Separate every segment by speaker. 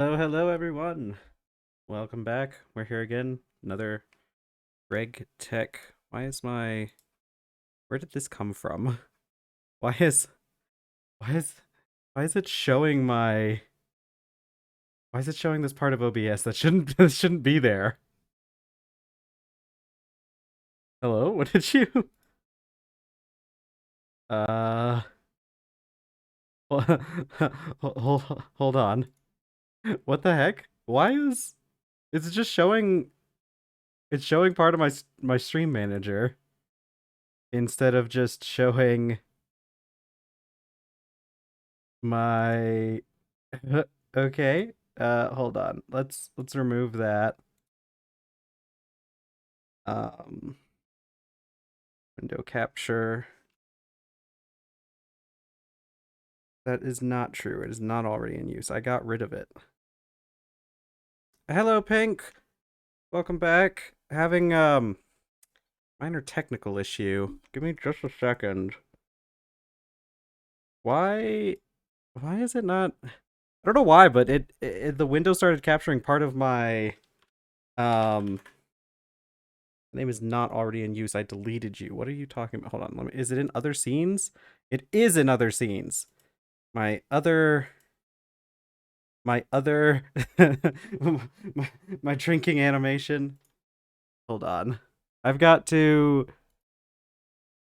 Speaker 1: Hello everyone. Welcome back. We're here again. Another Greg Tech. Where did this come from? Why is why is why is it showing my why is it showing this part of OBS that shouldn't that shouldn't be there? Hello? What did you uh hold on. What the heck? Why is it's just showing it's showing part of my stream manager instead of just showing my okay. Hold on. Let's remove that. Um, window capture. That is not true. It is not already in use. I got rid of it. Hello, Pink. Welcome back. Having minor technical issue. Give me just a second. Why why is it not I don't know why, but the window started capturing part of my name is not already in use. I deleted you. What are you talking about? Hold on. Is it in other scenes? It is in other scenes. My other my other my drinking animation. Hold on. I've got to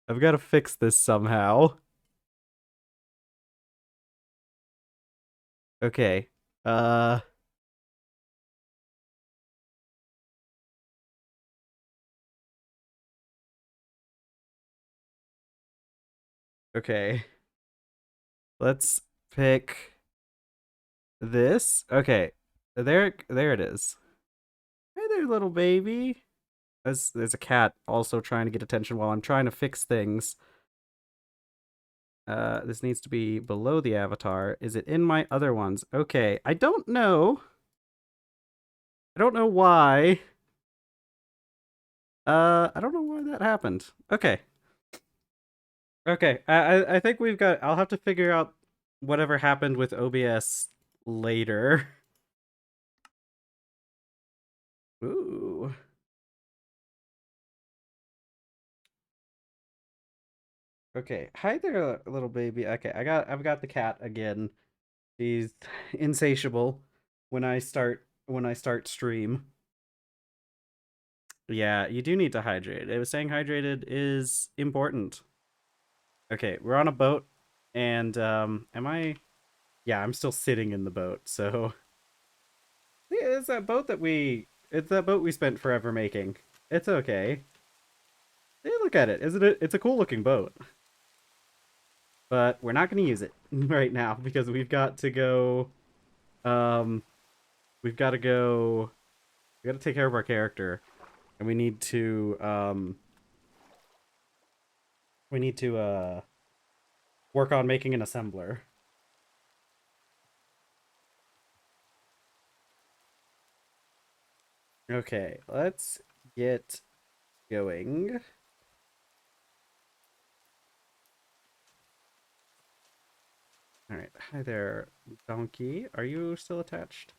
Speaker 1: I've got to fix this somehow. Okay. Uh okay. Let's pick this. Okay. There it is. Hey there, little baby. There's a cat also trying to get attention while I'm trying to fix things. This needs to be below the avatar. Is it in my other ones? Okay, I don't know. I don't know why. I don't know why that happened. Okay. Okay, I think we've got... I'll have to figure out whatever happened with OBS later. Ooh. Okay, hi there, little baby. Okay, I've got the cat again. She's insatiable when I start stream. Yeah, you do need to hydrate. It was saying hydrated is important. Okay, we're on a boat, and am I? Yeah, I'm still sitting in the boat. So yeah, it's that boat we spent forever making. It's okay. Hey, look at it. Isn't it? It's a cool looking boat. But we're not going to use it right now because we've got to go. Um, we've got to go. We got to take care of our character, and we need to work on making an assembler. Okay, let's get going. All right, hi there, donkey. Are you still attached?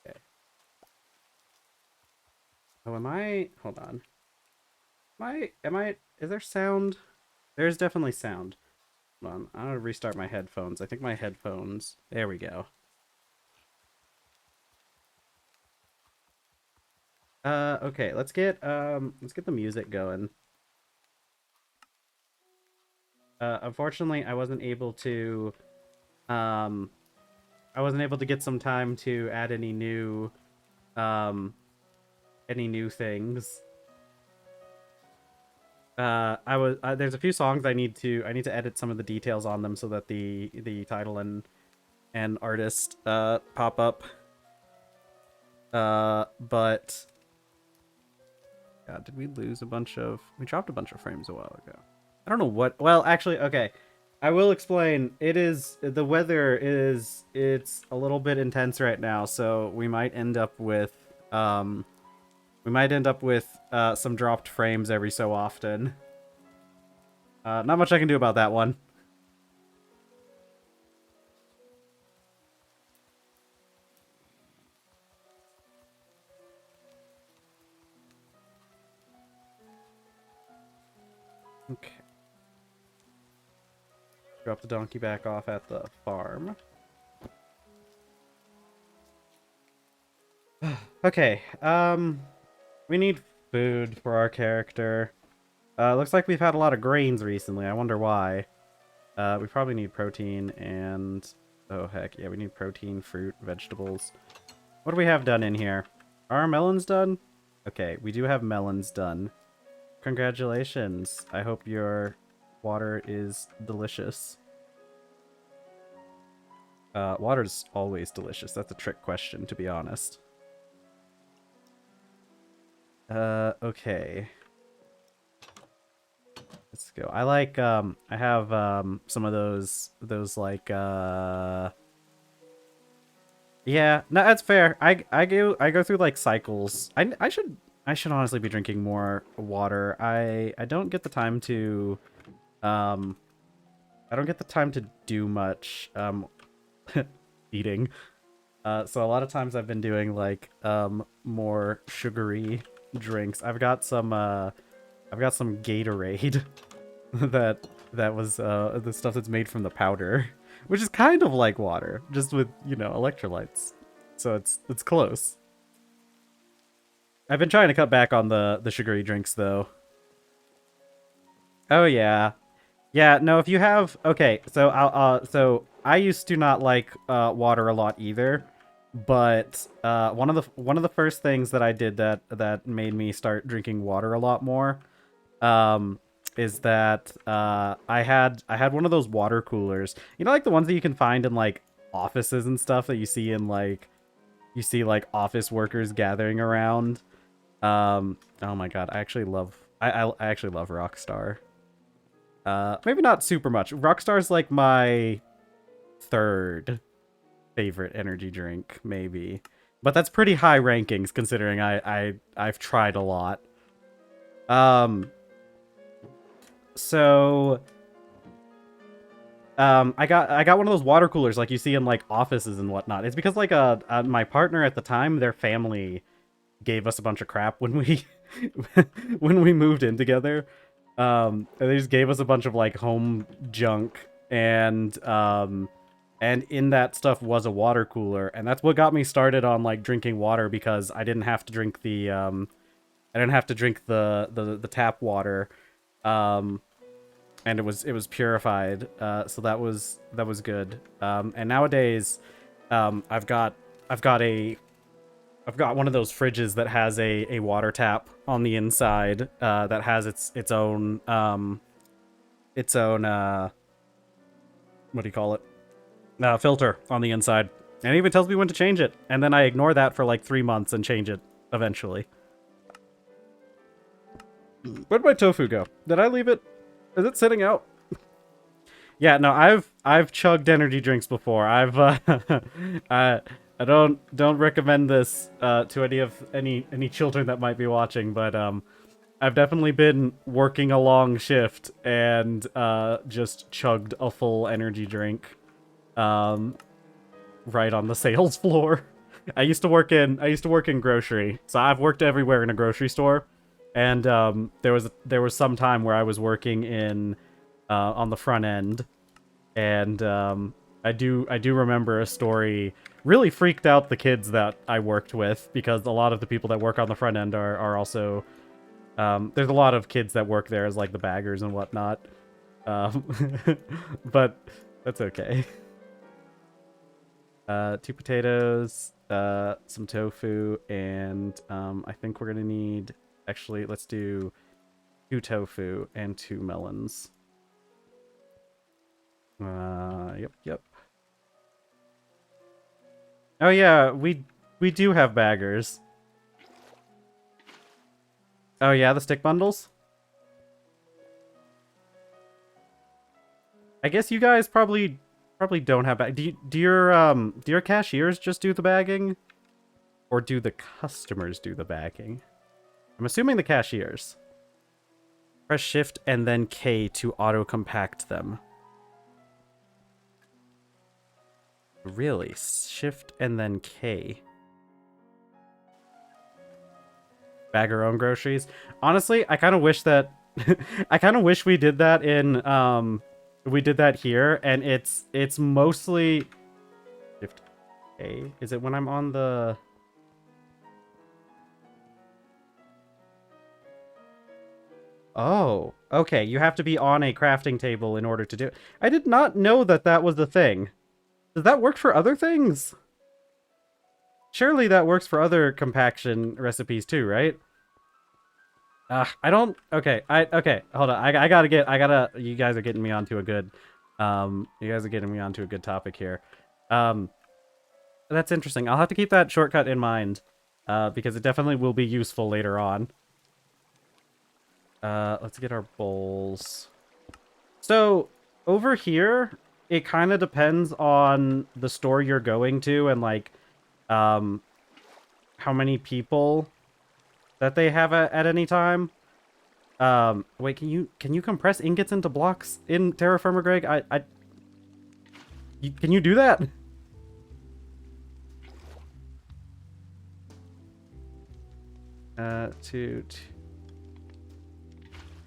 Speaker 1: Okay. Oh, am I? Hold on. Am I? Is there sound? There's definitely sound. Hold on. I'm gonna restart my headphones. I think my headphones. There we go. Okay. Let's get the music going. Unfortunately, um, I wasn't able to get some time to add um, any new things. There's a few songs I need to edit some of the details on them so that the title and artist pop up. But God, did we lose a bunch of? We dropped a bunch of frames a while ago. I don't know what. Well, actually, okay. I will explain. The weather is it's a little bit intense right now, so we might end up with some dropped frames every so often. Not much I can do about that one. Drop the donkey back off at the farm. Okay, we need food for our character. Looks like we've had a lot of grains recently. I wonder why. We probably need protein and... Oh, heck. Yeah, we need protein, fruit, vegetables. What do we have done in here? Are our melons done? Okay, we do have melons done. Congratulations. I hope your water is delicious. Water's always delicious. That's a trick question, to be honest. Okay. Let's go. I like, I have, some of those like, yeah, no, that's fair. I go through like cycles. I should honestly be drinking more water. I don't get the time to, I don't get the time to do much, eating. So a lot of times I've been doing like, more sugary drinks. I've got some Gatorade that was the stuff that's made from the powder, which is kind of like water, just with, you know, electrolytes. So it's close. I've been trying to cut back on the sugary drinks though. Oh yeah. Yeah, no, if you have, okay, so so I used to not like water a lot either. But one of the first things that I did that made me start drinking water a lot more, is that I had one of those water coolers. You know, like the ones that you can find in like offices and stuff that you see in like office workers gathering around. Oh my god, I actually love Rockstar. Maybe not super much. Rockstar's like my third favorite energy drink, maybe. But that's pretty high rankings considering I've tried a lot. So I got one of those water coolers like you see in like offices and whatnot. It's because like my partner at the time, their family gave us a bunch of crap when we when we moved in together. And they just gave us a bunch of like home junk, and in that stuff was a water cooler, and that's what got me started on like drinking water, because I didn't have to drink the the tap water, and it was purified, so that was good. And nowadays, I've got one of those fridges that has a water tap on the inside, that has its own what do you call it? Filter on the inside. And it even tells me when to change it. And then I ignore that for like 3 months and change it eventually. Where'd my tofu go? Did I leave it? Is it sitting out? Yeah, no, I've chugged energy drinks before. I don't recommend this to any children that might be watching, but I've definitely been working a long shift and just chugged a full energy drink. Right on the sales floor. I used to work in grocery, so I've worked everywhere in a grocery store, and there was some time where I was working in on the front end, and I do remember a story. Really freaked out the kids that I worked with, because a lot of the people that work on the front end are also there's a lot of kids that work there as like the baggers and whatnot, but that's okay. 2 potatoes, some tofu, and I think we're gonna need, actually, let's do 2 tofu and 2 melons. Yep. Oh yeah, we do have baggers. Oh yeah, the stick bundles? I guess you guys probably don't have bag. Do your cashiers just do the bagging, or do the customers do the bagging? I'm assuming the cashiers. Press shift and then K to auto compact them. Really? Shift and then K. Bag our own groceries. Honestly, I kind of wish that I kind of wish we did that in we did that here, and it's mostly Shift A. Is it when I'm on the? Oh, okay. You have to be on a crafting table in order to do it. I did not know that that was the thing. Does that work for other things? Surely that works for other compaction recipes too, right? I don't. Okay, okay. Hold on. I gotta. You guys are getting me onto a good. You guys are getting me onto a good topic here. That's interesting. I'll have to keep that shortcut in mind, because it definitely will be useful later on. Let's get our bowls. So over here, it kind of depends on the store you're going to and like, how many people that they have at any time. Wait, can you compress ingots into blocks in TerrafirmaGreg? Can you do that?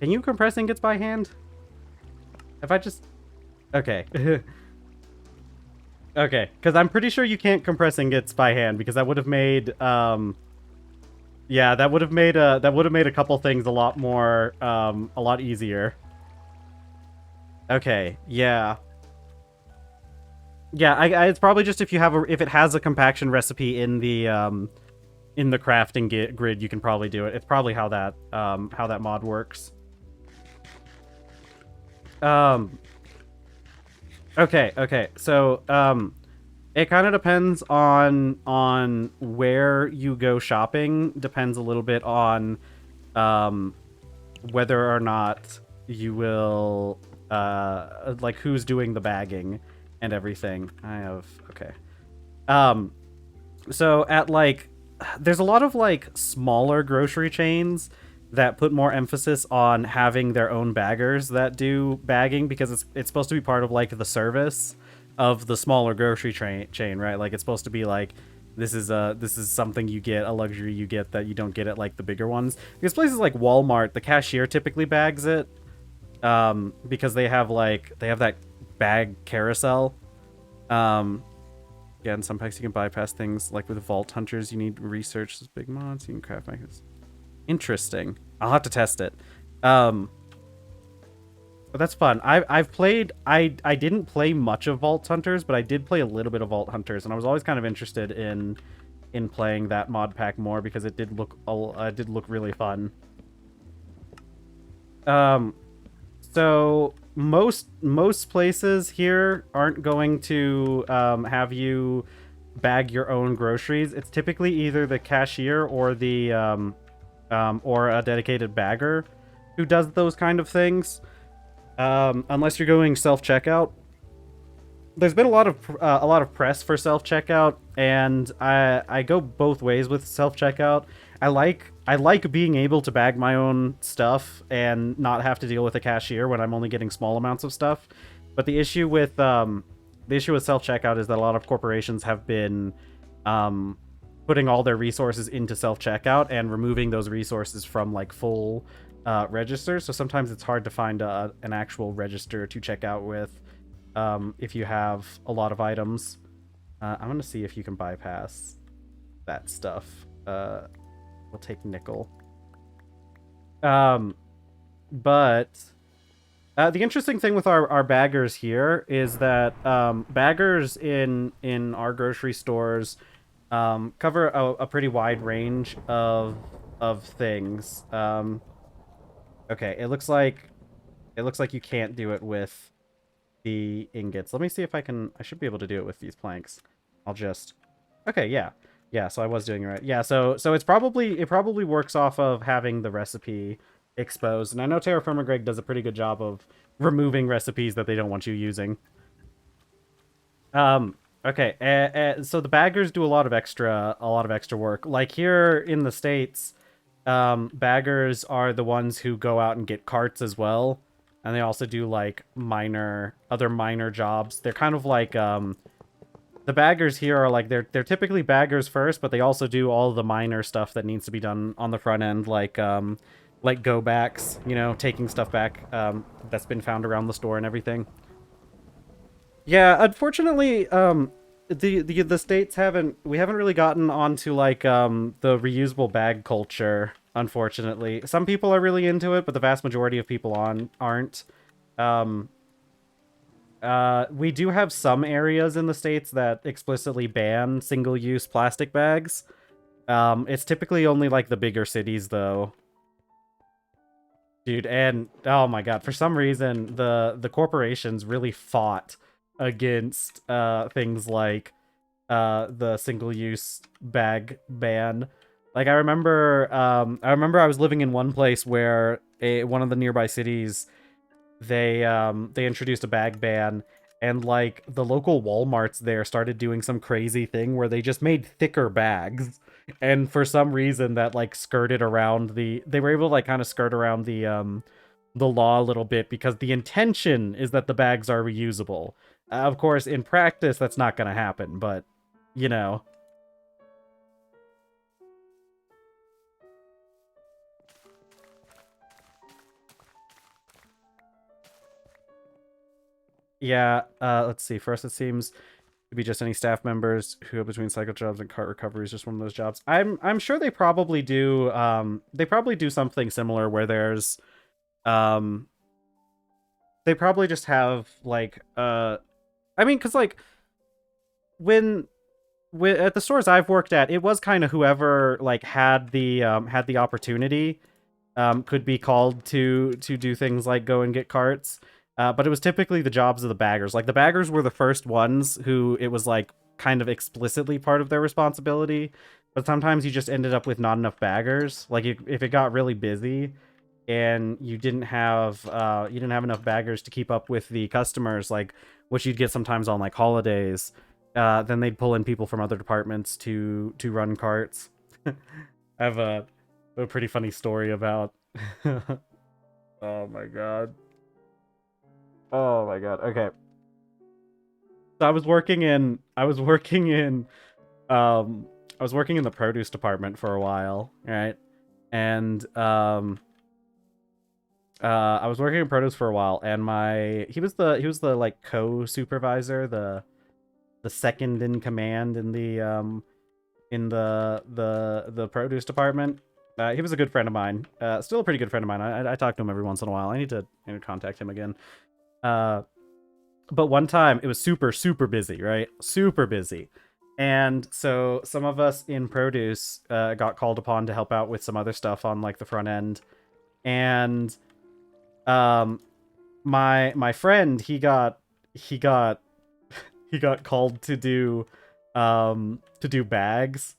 Speaker 1: Can you compress ingots by hand? If I just... Okay. Okay, because I'm pretty sure you can't compress ingots by hand, because that would have made, yeah, that would have made a couple things a lot more, a lot easier. Okay, yeah. Yeah, it's probably just if you have if it has a compaction recipe in the crafting grid, you can probably do it. It's probably how that mod works. Okay. So, it kind of depends on where you go shopping. Depends a little bit on, whether or not you will, like who's doing the bagging and everything. Okay. So at like, there's a lot of like smaller grocery chains that put more emphasis on having their own baggers that do bagging, because it's supposed to be part of like the service of the smaller grocery chain, right? Like it's supposed to be like, this is something you get, a luxury you get that you don't get at like the bigger ones. Because places like Walmart, the cashier typically bags it, because they have that bag carousel. Yeah, in some packs you can bypass things like with Vault Hunters. You need research those big mods. You can craft magazines. Interesting. I'll have to test it. But that's fun. I've played. I didn't play much of Vault Hunters, but I did play a little bit of Vault Hunters, and I was always kind of interested in playing that mod pack more because it did look really fun. So most places here aren't going to have you bag your own groceries. It's typically either the cashier or the or a dedicated bagger who does those kind of things. Unless you're going self-checkout. There's been a lot of press for self-checkout, and I go both ways with self-checkout. I like being able to bag my own stuff and not have to deal with a cashier when I'm only getting small amounts of stuff. But the issue with self-checkout is that a lot of corporations have been putting all their resources into self-checkout and removing those resources from like full registers. So sometimes it's hard to find an actual register to check out with if you have a lot of items. I'm gonna see if you can bypass that stuff. We'll take nickel. But the interesting thing with our baggers here is that baggers in our grocery stores cover a pretty wide range of things. Okay, it looks like you can't do it with the ingots. Let me see if I should be able to do it with these planks. I'll just... Okay, yeah. Yeah, so I was doing it right. Yeah, so it probably works off of having the recipe exposed. And I know TerrafirmaGreg does a pretty good job of removing recipes that they don't want you using. Okay, so the baggers do a lot of extra work. Like here in the States, baggers are the ones who go out and get carts as well. And they also do like other minor jobs. They're kind of like, the baggers here are like, they're typically baggers first, but they also do all the minor stuff that needs to be done on the front end, like go backs, you know, taking stuff back, that's been found around the store and everything. Yeah, unfortunately, the states haven't really gotten onto like the reusable bag culture. Unfortunately, some people are really into it, but the vast majority of people aren't. Um, we do have some areas in the states that explicitly ban single-use plastic bags. It's typically only like the bigger cities, though. Dude, and oh my god, for some reason the corporations really fought against things like the single-use bag ban. Like I remember I was living in one place where one of the nearby cities, they introduced a bag ban, and like the local Walmarts there started doing some crazy thing where they just made thicker bags. And for some reason that like skirted around they were able to like kind of skirt around the law a little bit, because the intention is that the bags are reusable. Of course, in practice that's not going to happen, but you know. Yeah, let's see. First, it seems to be just any staff members who are between cycle jobs and cart recovery is just one of those jobs. I'm sure they probably do something similar where there's um they probably just have like I mean, cuz like when at the stores I've worked at, it was kind of whoever like had the opportunity could be called to do things like go and get carts. But it was typically the jobs of the baggers. Like the baggers were the first ones who it was like kind of explicitly part of their responsibility. But sometimes you just ended up with not enough baggers. Like if it got really busy and you didn't have enough baggers to keep up with the customers, like which you'd get sometimes on like holidays, then they'd pull in people from other departments to run carts. I have a pretty funny story about. Oh my god. Oh my god. Okay. So um I was working in the produce department for a while, right? And I was working in produce for a while, and he was the like co-supervisor, the second in command in the produce department. He was a good friend of mine. Still a pretty good friend of mine. I talk to him every once in a while. I need to contact him again. Uh but one time it was super super busy, right? Super busy. And so some of us in produce got called upon to help out with some other stuff on like the front end. And um my friend, he got he got called to do bags,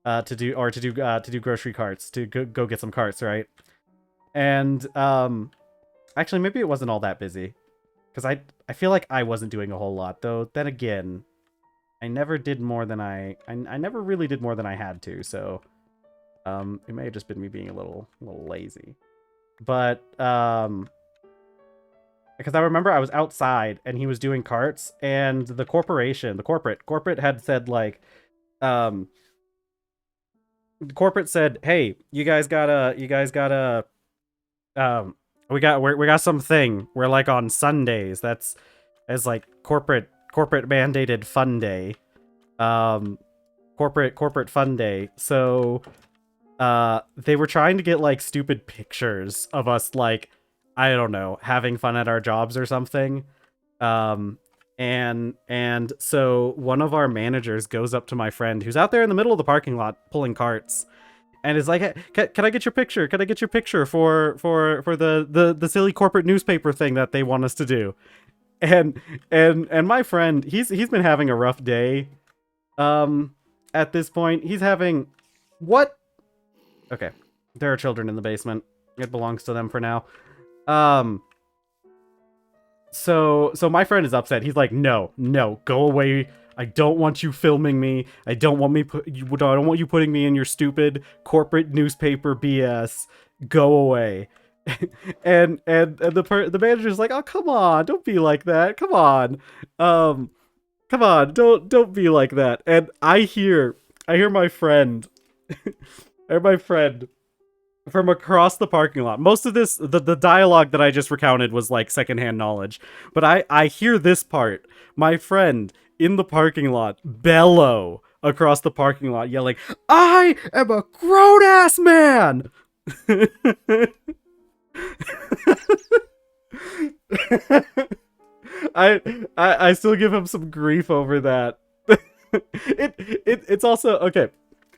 Speaker 1: to do grocery carts, to go get some carts, right? And actually maybe it wasn't all that busy, because I feel like I wasn't doing a whole lot, though. Then again, I never did more than I never really did more than I had to, so it may have just been me being a little lazy. But because I remember I was outside and he was doing carts, and the corporate had said like um corporate said, "Hey, you guys gotta we got something. We're like on Sundays. That's as like corporate mandated fun day. Um corporate fun day." So they were trying to get like stupid pictures of us, like, I don't know, having fun at our jobs or something. Um and so one of our managers goes up to my friend who's out there in the middle of the parking lot pulling carts, and is like, "Hey, can I get your picture? Can I get your picture for the silly corporate newspaper thing that they want us to do?" And my friend, he's been having a rough day. At this point, he's having what? Okay, there are children in the basement. It belongs to them for now. Um, so my friend is upset. He's like, "No, no, go away. I don't want you filming me. I don't want I don't want you putting me in your stupid corporate newspaper BS. Go away." And the manager's like, "Oh, come on, don't be like that. Come on, um, come on, don't be like that." And I hear my friend, I hear my friend from across the parking lot. Most of this, the dialogue that I just recounted was like secondhand knowledge. But I hear this part. My friend in the parking lot bellow across the parking lot, yelling, "I am a grown ass man!" I still give him some grief over that. It's also okay.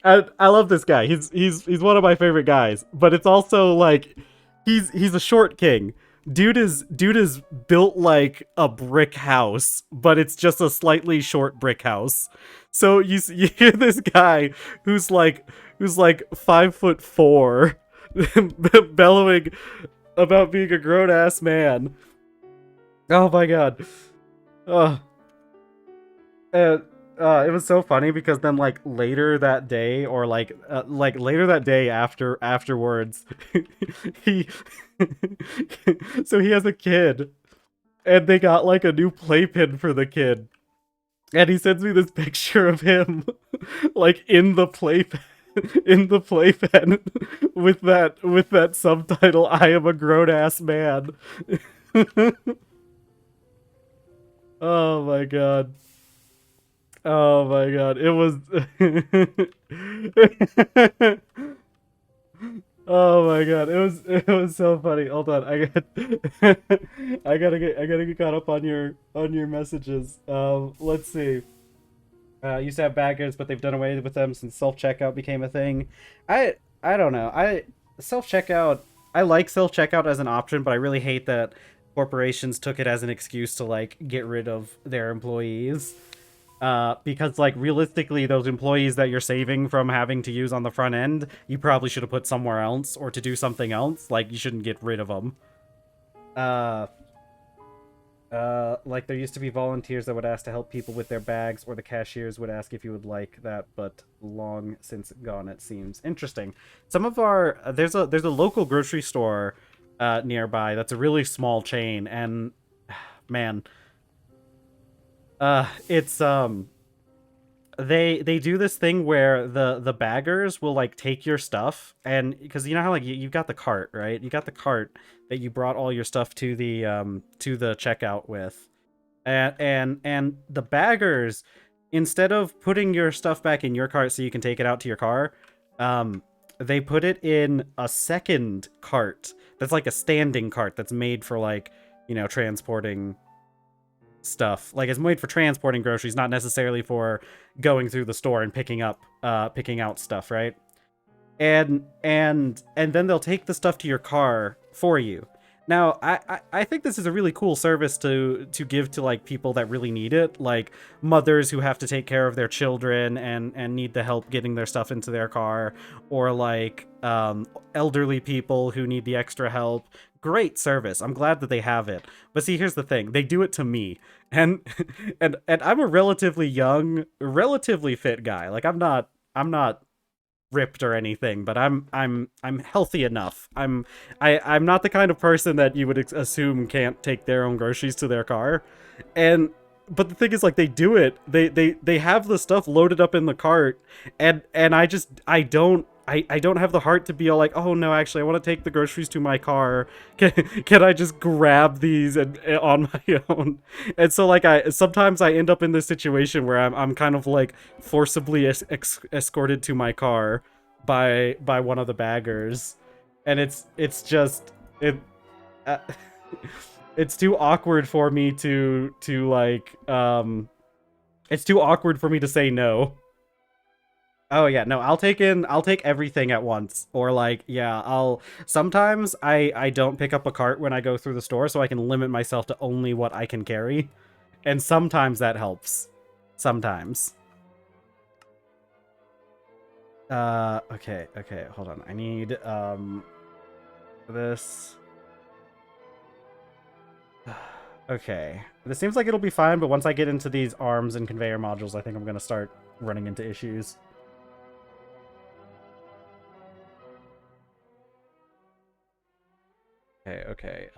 Speaker 1: I love this guy. He's one of my favorite guys. But it's also like he's a short king. Dude is built like a brick house, but it's just a slightly short brick house. So you hear this guy who's like 5'4", bellowing about being a grown ass man. Oh my god. Uh, and it was so funny because then like later that day or like later that day afterwards he so he has a kid and they got like a new playpen for the kid and he sends me this picture of him like in the playpen in the playpen with that subtitle, "I am a grown ass man." Oh my god. Oh my god. It was Oh my god. It was so funny. Hold on. I gotta get caught up on your messages. Let's see. Used to have baggers, but they've done away with them since self-checkout became a thing. I don't know. Self-checkout, I like self-checkout as an option, but I really hate that corporations took it as an excuse to like get rid of their employees. Because like realistically, those employees that you're saving from having to use on the front end, you probably should have put somewhere else or to do something else. Like you shouldn't get rid of them. Uh, like there used to be volunteers that would ask to help people with their bags, or the cashiers would ask if you would like that, but long since gone it seems. Interesting. Some of our there's a local grocery store nearby that's a really small chain, and man, it's they do this thing where the baggers will like take your stuff, and because you know how like you've got the cart, right? You got the cart that you brought all your stuff to the checkout with, and the baggers, instead of putting your stuff back in your cart so you can take it out to your car, they put it in a second cart that's like a standing cart that's made for like, you know, transporting stuff. Like it's made for transporting groceries, not necessarily for going through the store and picking out stuff, right? And then they'll take the stuff to your car for you. Now, I think this is a really cool service to give to like people that really need it, like mothers who have to take care of their children and need the help getting their stuff into their car, or like elderly people who need the extra help. Great service. I'm glad that they have it. But see, here's the thing: they do it to me, and and I'm a relatively young, relatively fit guy. Like I'm not ripped or anything, but I'm healthy enough. I'm not the kind of person that you would assume can't take their own groceries to their car. And but the thing is, like, they do it. They have the stuff loaded up in the cart, and I don't have the heart to be all like, oh no, actually I want to take the groceries to my car. Can I just grab these and on my own? And so like sometimes I end up in this situation where I'm kind of like forcibly escorted to my car by one of the baggers, and it's just it uh, it's too awkward for me to like it's too awkward for me to say no. Oh yeah, no, I'll take everything at once. Or like, yeah, sometimes I don't pick up a cart when I go through the store so I can limit myself to only what I can carry. And sometimes that helps. Sometimes. Okay, hold on. I need this. Okay. This seems like it'll be fine, but once I get into these arms and conveyor modules, I think I'm gonna start running into issues. Okay.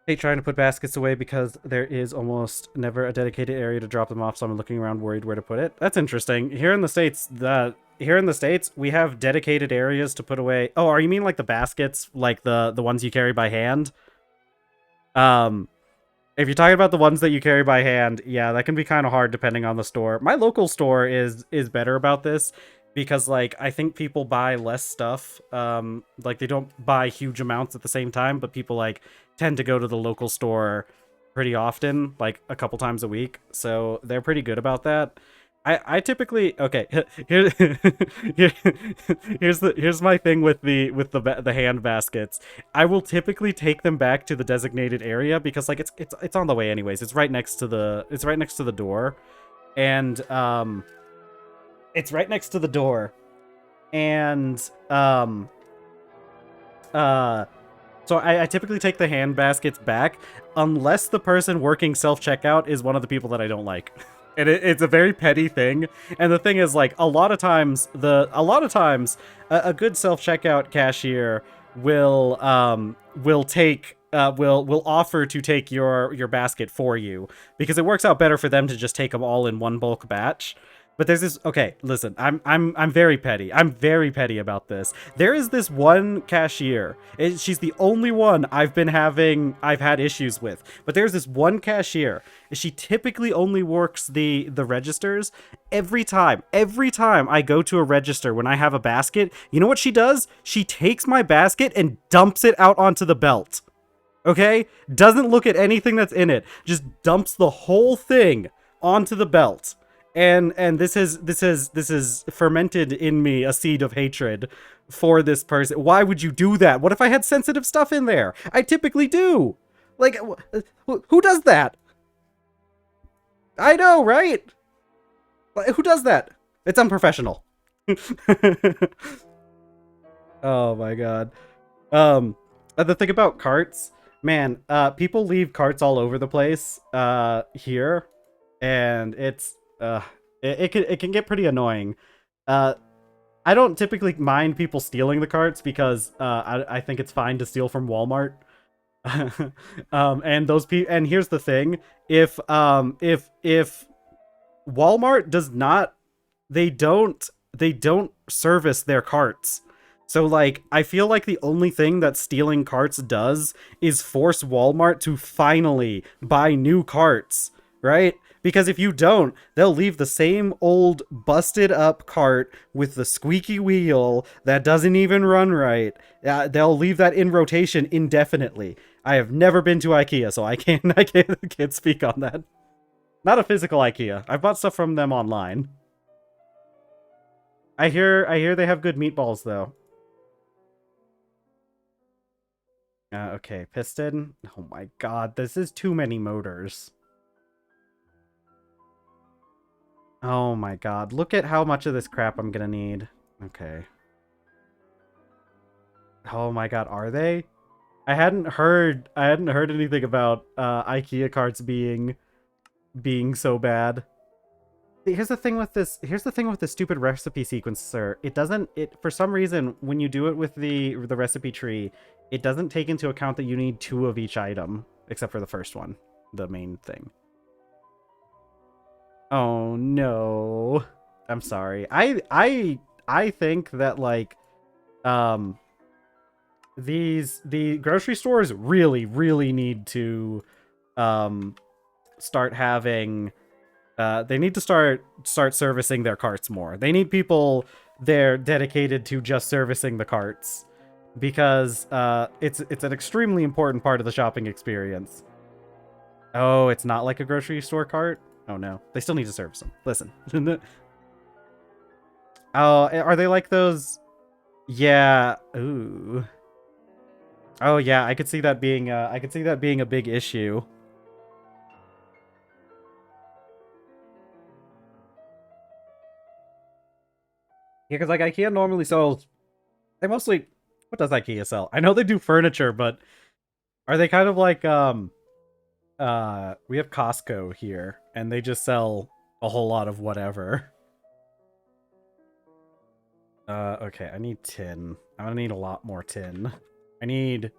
Speaker 1: Hate trying to put baskets away because there is almost never a dedicated area to drop them off, so I'm looking around worried where to put it. That's interesting. Here in the States, that here in the States, we have dedicated areas to put away. Oh, are you mean like the baskets, like the ones you carry by hand? Um, if you're talking about the ones that you carry by hand, yeah, that can be kind of hard depending on the store. My local store is better about this because like I think people buy less stuff. Like they don't buy huge amounts at the same time, but people like tend to go to the local store pretty often, like a couple times a week. So they're pretty good about that. I typically okay. Here, here here's my thing with the hand baskets. I will typically take them back to the designated area because like it's on the way anyways. It's right next to the door, and it's right next to the door, and so I typically take the hand baskets back unless the person working self-checkout is one of the people that I don't like. And it's a very petty thing. And the thing is, like, a lot of times a good self-checkout cashier will offer to take your basket for you because it works out better for them to just take them all in one bulk batch. But there's this. Okay, listen. I'm very petty. I'm very petty about this. There is this one cashier. She's the only one I've had issues with. But there's this one cashier. She typically only works the registers. Every time I go to a register when I have a basket, you know what she does? She takes my basket and dumps it out onto the belt. Okay? Doesn't look at anything that's in it. Just dumps the whole thing onto the belt. And this has fermented in me a seed of hatred for this person. Why would you do that? What if I had sensitive stuff in there? I typically do. Like, who does that? I know, right? Who does that? It's unprofessional. Oh my god. The thing about carts, man, people leave carts all over the place here, and it can get pretty annoying. I don't typically mind people stealing the carts because I think it's fine to steal from Walmart. And those people, and here's the thing: if Walmart does not, they don't service their carts. So like I feel like the only thing that stealing carts does is force Walmart to finally buy new carts, right? Because if you don't, they'll leave the same old busted up cart with the squeaky wheel that doesn't even run right. They'll leave that in rotation indefinitely. I have never been to IKEA, so I can't speak on that. Not a physical IKEA. I've bought stuff from them online. I hear they have good meatballs though. Okay, piston. Oh my god, this is too many motors. Oh my god, look at how much of this crap I'm gonna need. Okay. Oh my god, are they? I hadn't heard anything about IKEA carts being so bad. Here's the thing with this stupid recipe sequencer. It for some reason when you do it with the recipe tree, it doesn't take into account that you need 2 of each item, except for the first one, the main thing. Oh no. I'm sorry. I think that like the grocery stores really need to start having they need to start servicing their carts more. They need people there dedicated to just servicing the carts because it's an extremely important part of the shopping experience. Oh, it's not like a grocery store cart? Oh no, they still need to service them. Listen. Oh, are they like those? Yeah. Ooh. Oh yeah, I could see that being a big issue. Yeah, because like IKEA normally sells. They mostly. What does IKEA sell? I know they do furniture, but are they kind of like we have Costco here, and they just sell a whole lot of whatever. Okay, I need tin. I'm gonna need a lot more tin. I need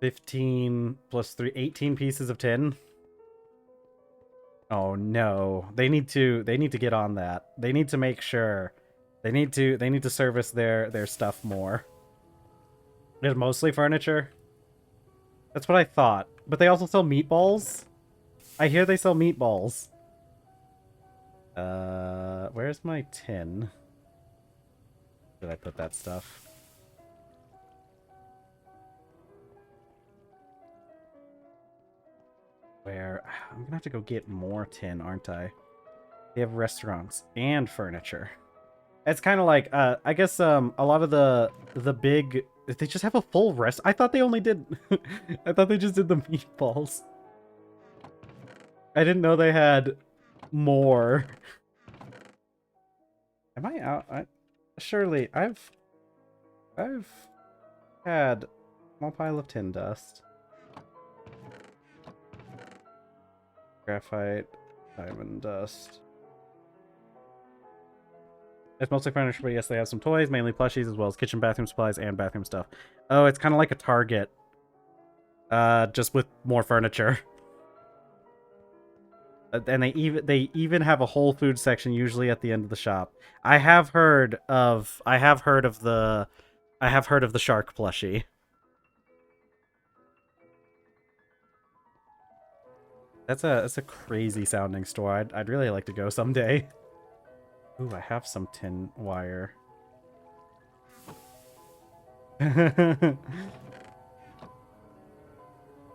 Speaker 1: 15 plus 3, 18 pieces of tin. Oh no. They need to get on that. They need to make sure They need to service their stuff more. It's mostly furniture. That's what I thought. But they also sell meatballs. I hear they sell meatballs. Where's my tin? Did I put that stuff? Where? I'm gonna have to go get more tin, aren't I? They have restaurants and furniture. It's kind of like, I guess, a lot of the big, they just have a full rest. I thought they only did, I thought they just did the meatballs. I didn't know they had more. Am I out? Surely, I've had a small pile of tin dust. Graphite, diamond dust. It's mostly furniture, but yes, they have some toys, mainly plushies, as well as kitchen, bathroom supplies, and bathroom stuff. Oh, it's kind of like a Target. Just with more furniture. And they even have a Whole Foods section usually at the end of the shop. I have heard of the shark plushie. That's a crazy sounding store. I'd really like to go someday. Ooh, I have some tin wire.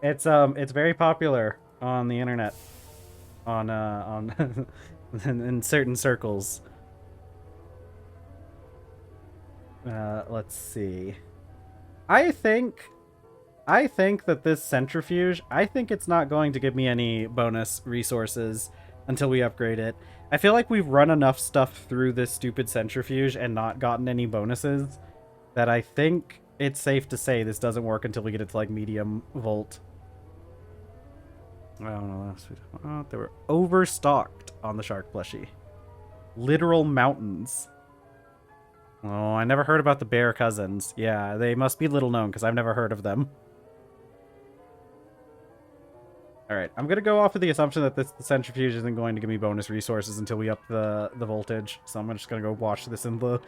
Speaker 1: It's very popular on the internet. On in certain circles. Let's see. I think that this centrifuge, I think it's not going to give me any bonus resources until we upgrade it. I feel like we've run enough stuff through this stupid centrifuge and not gotten any bonuses that I think it's safe to say this doesn't work until we get it to like medium volt. I don't know. Oh, they were overstocked on the shark plushie. Literal mountains. Oh, I never heard about the bear cousins. Yeah, they must be little known because I've never heard of them. Alright, I'm going to go off of the assumption that the centrifuge isn't going to give me bonus resources until we up the voltage. So I'm just going to go wash this in the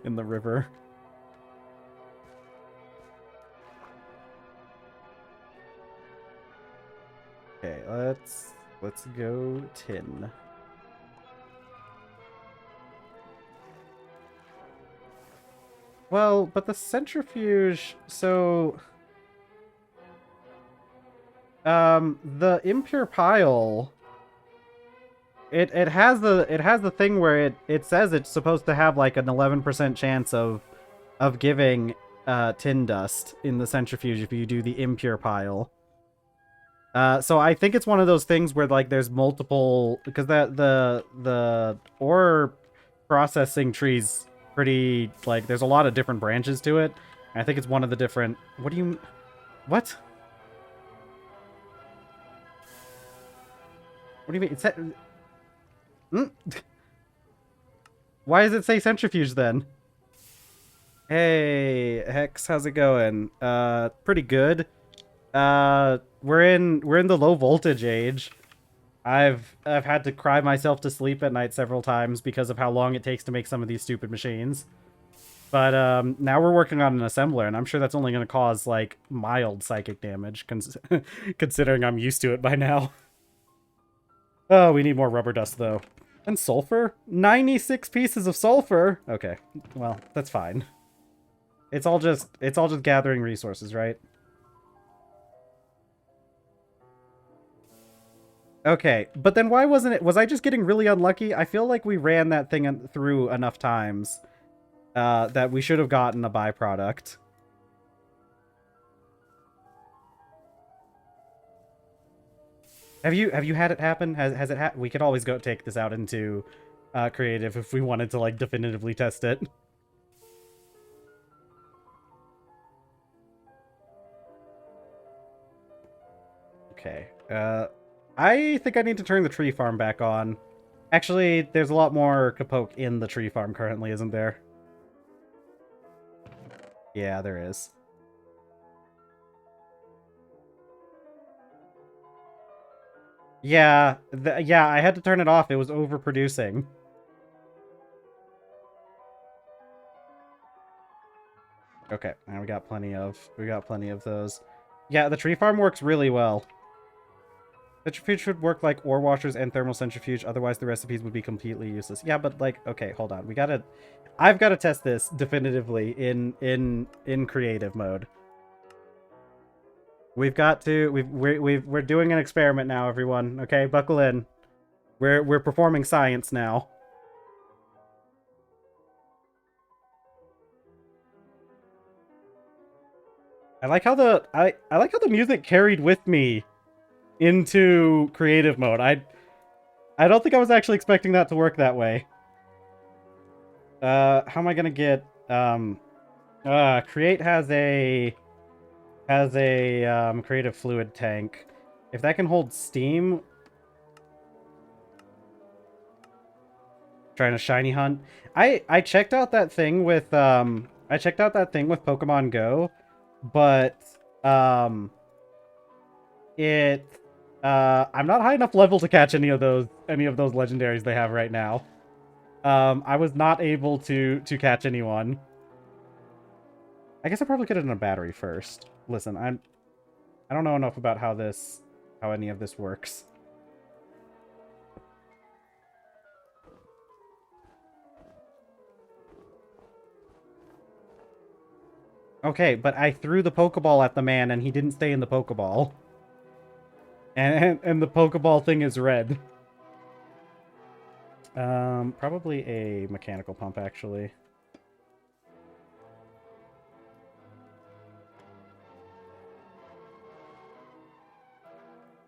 Speaker 1: in the river. Okay, let's go tin. Well, but the centrifuge, so the impure pile, it has the thing where it says it's supposed to have like an 11% chance of giving tin dust in the centrifuge if you do the impure pile. So I think it's one of those things where like there's multiple, because the ore processing tree's pretty, like, there's a lot of different branches to it. And I think it's one of the different. What? What do you mean? It's Why does it say centrifuge then? Hey, Hex, how's it going? Pretty good. We're in the low voltage age. I've had to cry myself to sleep at night several times because of how long it takes to make some of these stupid machines. But now we're working on an assembler, and I'm sure that's only going to cause like mild psychic damage, considering I'm used to it by now. Oh, we need more rubber dust though. And sulfur? 96 pieces of sulfur. Okay, well, that's fine. It's all just gathering resources, right? Okay, but then why wasn't it? Was I just getting really unlucky? I feel like we ran that thing through enough times that we should have gotten a byproduct. Have you had it happen? Has it we could always go take this out into creative if we wanted to like definitively test it. Okay. I think I need to turn the tree farm back on. Actually, there's a lot more kapoke in the tree farm currently, isn't there? Yeah, there is. Yeah, yeah, I had to turn it off. It was overproducing. Okay, and we got plenty of those. Yeah, the tree farm works really well. Centrifuge should work like ore washers and thermal centrifuge, otherwise the recipes would be completely useless. Yeah, but like, okay, hold on. I've got to test this definitively in creative mode. We're doing an experiment now, everyone. Okay, buckle in. We're performing science now. I like how the music carried with me into creative mode. I don't think I was actually expecting that to work that way. How am I gonna get create has a creative fluid tank. If that can hold steam, trying to shiny hunt. I checked out that thing with Pokemon Go, but it I'm not high enough level to catch any of those legendaries they have right now. I was not able to catch anyone. I guess I probably could have done a battery first. Listen, I don't know enough about how any of this works. Okay, but I threw the Pokeball at the man and he didn't stay in the Pokeball. And the Pokeball thing is red. Probably a mechanical pump, actually.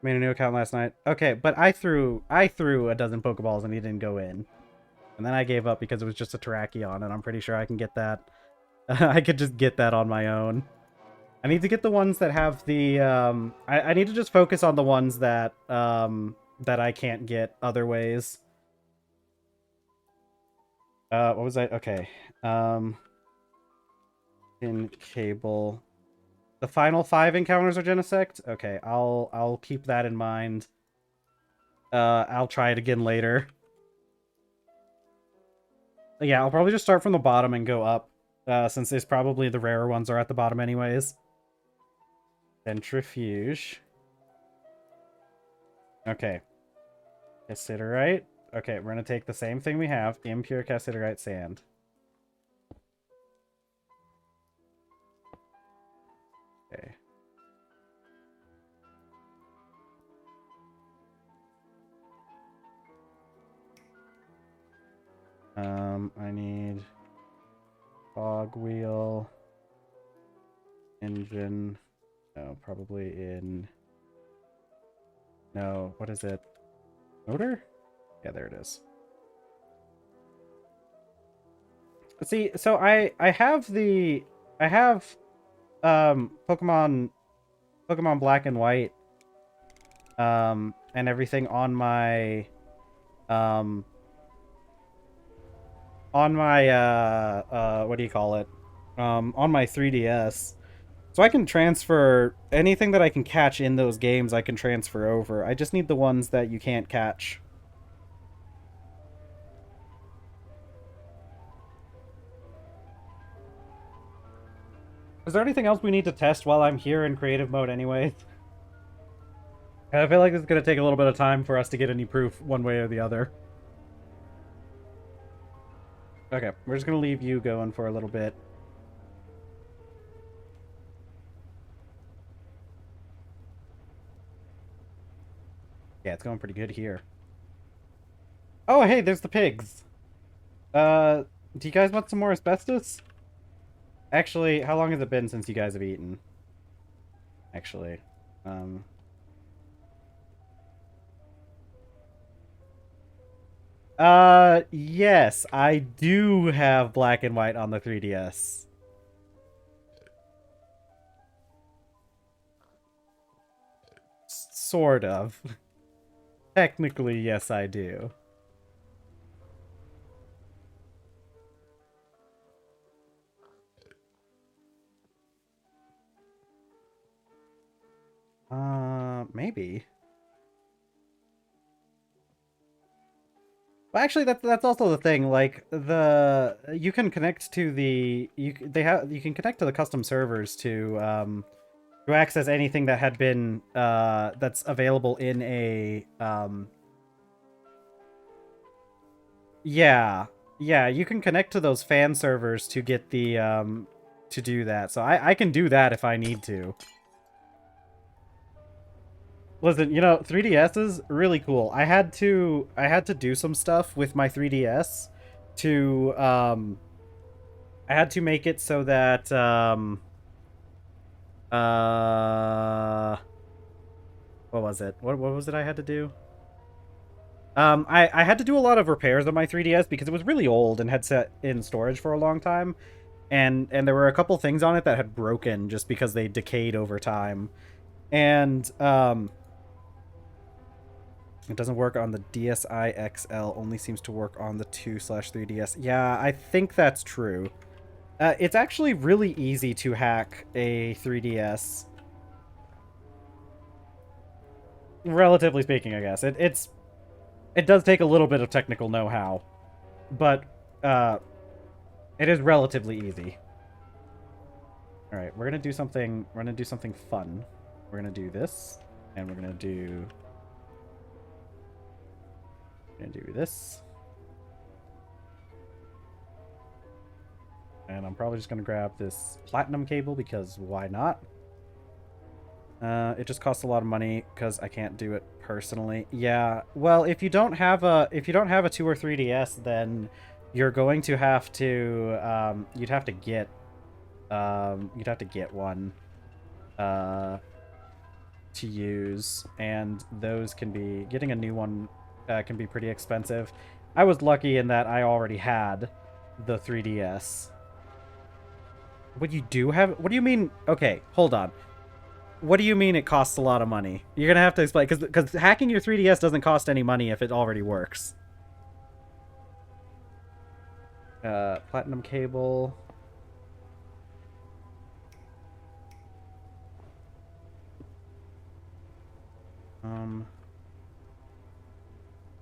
Speaker 1: Made a new account last night. Okay, but I threw a dozen Pokeballs and he didn't go in. And then I gave up because it was just a Terrakion, and I'm pretty sure I can get that. I could just get that on my own. I need to get the ones that have the, I need to just focus on the ones that, that I can't get other ways. What was I? Okay. In cable. The final 5 encounters are Genesect? Okay, I'll keep that in mind. I'll try it again later. Yeah, I'll probably just start from the bottom and go up, since there's probably the rarer ones are at the bottom anyways. Centrifuge. Okay. Cassiterite. Okay, we're gonna take the same thing we have, impure cassiterite sand. Okay. I need fog wheel, engine. No, probably in. No, what is it? Motor? Yeah, there it is. See, so I have Pokemon Black and White and everything on my what do you call it? On my 3DS. So I can transfer anything that I can catch in those games, I can transfer over. I just need the ones that you can't catch. Is there anything else we need to test while I'm here in creative mode anyway? I feel like this is going to take a little bit of time for us to get any proof one way or the other. Okay, we're just going to leave you going for a little bit. Yeah, it's going pretty good here. Oh, hey, there's the pigs. Do you guys want some more asbestos? Actually, how long has it been since you guys have eaten? Actually, yes, I do have Black and White on the 3DS. Sort of. Technically, yes, I do. Maybe. But actually, that's also the thing. Like you can connect to the you can connect to the custom servers to access anything that had been that's available in a yeah, yeah, you can connect to those fan servers to get the to do that. So I can do that if I need to. Listen, you know, 3DS is really cool. I had to do some stuff with my 3DS to I had to make it so that uh what was it? What was it I had to do? I had to do a lot of repairs on my 3DS because it was really old and had sat in storage for a long time. And there were a couple things on it that had broken just because they decayed over time. And it doesn't work on the DSi XL, only seems to work on the 2/3DS. Yeah, I think that's true. It's actually really easy to hack a 3DS. Relatively speaking, I guess. It does take a little bit of technical know-how, but it is relatively easy. All right, we're gonna do something. We're gonna do something fun. We're gonna do this, and we're gonna do this. And I'm probably just gonna grab this platinum cable because why not? It just costs a lot of money because I can't do it personally. Yeah, well, if you don't have a 2 or 3DS, then you're going to have to you'd have to get one to use, and those can be getting a new one can be pretty expensive. I was lucky in that I already had the 3DS. What you do have? What do you mean? Okay, hold on. What do you mean it costs a lot of money? You're gonna have to explain, because hacking your 3DS doesn't cost any money if it already works. Platinum cable.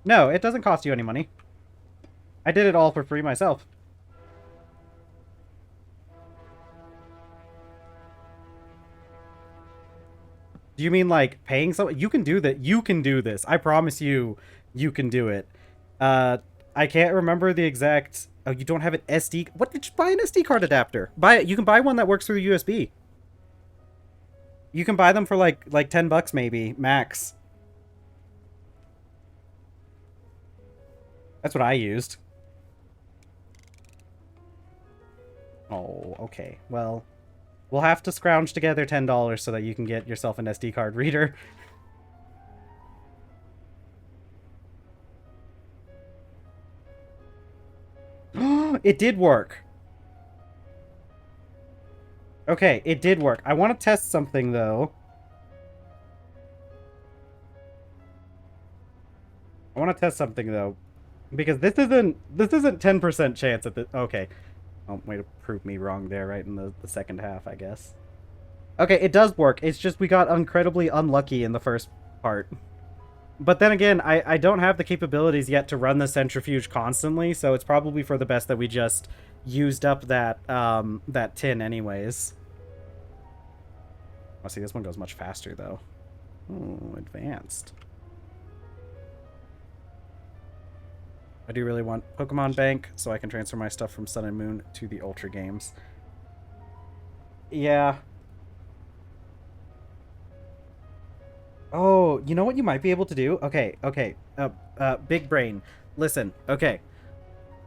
Speaker 1: No, it doesn't cost you any money. I did it all for free myself. Do you mean like paying someone? You can do that. You can do this. I promise you, you can do it. I can't remember the exact. Oh, you don't have an SD. What did you buy an SD card adapter? Buy it. You can buy one that works through USB. You can buy them for like $10 maybe max. That's what I used. Oh, okay. Well, we'll have to scrounge together $10 so that you can get yourself an SD card reader. It did work. Okay, it did work. I want to test something though. Because this isn't 10% chance at the okay. Oh, way to prove me wrong there, right in the second half, I guess. Okay, it does work. It's just we got incredibly unlucky in the first part. But then again, I don't have the capabilities yet to run the centrifuge constantly, so it's probably for the best that we just used up that that tin anyways. Oh, see, this one goes much faster though. Oh, advanced. I do really want Pokemon Bank so I can transfer my stuff from Sun and Moon to the Ultra games. Yeah. Oh, you know what you might be able to do? Okay. Big brain. Listen, okay.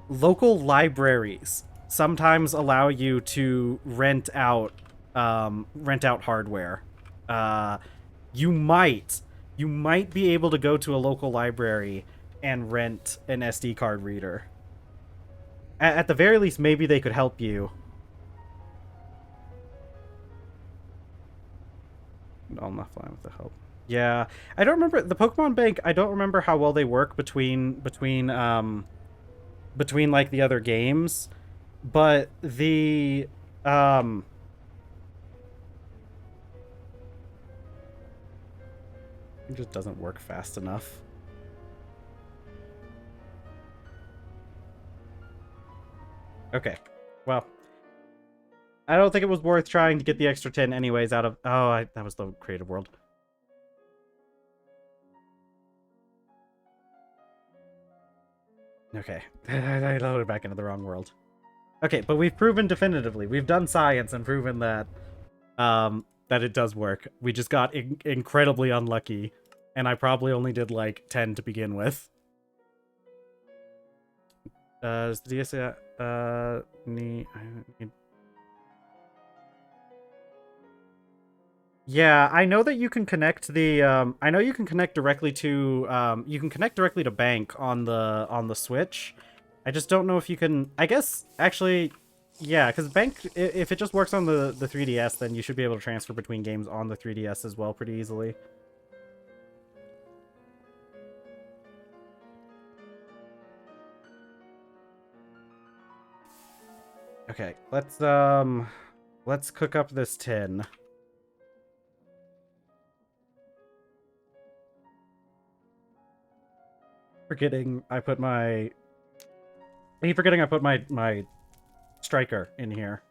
Speaker 1: Local libraries sometimes allow you to rent out hardware. You might be able to go to a local library and rent an SD card reader. At the very least, maybe they could help you. I'll not fly with the help. Yeah, I don't remember the Pokemon Bank. I don't remember how well they work between like the other games, but the it just doesn't work fast enough. Okay. Well, I don't think it was worth trying to get the extra 10 anyways out of... Oh, that was the creative world. Okay. I loaded back into the wrong world. Okay, but we've proven definitively. We've done science and proven that that it does work. We just got incredibly unlucky, and I probably only did like 10 to begin with. Is the DS need... Yeah, I know that you can connect the I know you can connect directly to bank on the Switch. I just don't know if you can... I guess actually, yeah, because bank, if it just works on the 3DS, then you should be able to transfer between games on the 3DS as well pretty easily. Okay, let's cook up this tin. Forgetting I put my my striker in here.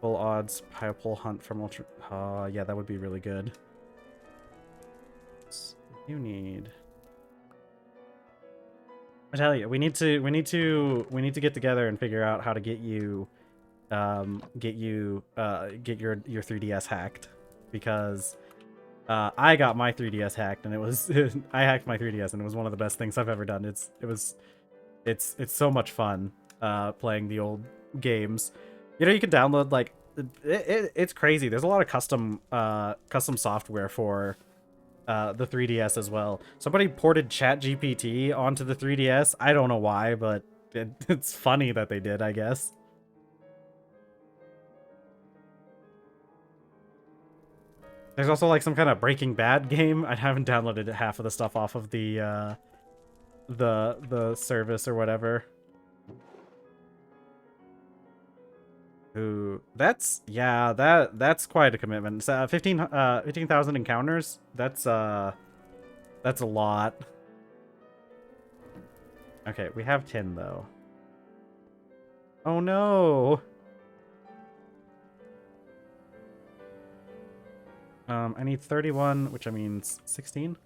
Speaker 1: Full odds pile hunt from ultra... yeah, that would be really good. You need... I tell you, we need to get together and figure out how to get you get your 3DS hacked, because I got my 3DS hacked, and it was I hacked my 3DS, and it was one of the best things I've ever done. It's so much fun playing the old games. You know, you can download like it's crazy. There's a lot of custom software for the 3DS as well. Somebody ported ChatGPT onto the 3DS. I don't know why, but it's funny that they did, I guess. There's also like some kind of Breaking Bad game. I haven't downloaded half of the stuff off of the service or whatever. Ooh, that's quite a commitment. 15,000 encounters. That's a lot. Okay, we have 10 though. Oh no. I need 31, which I means 16.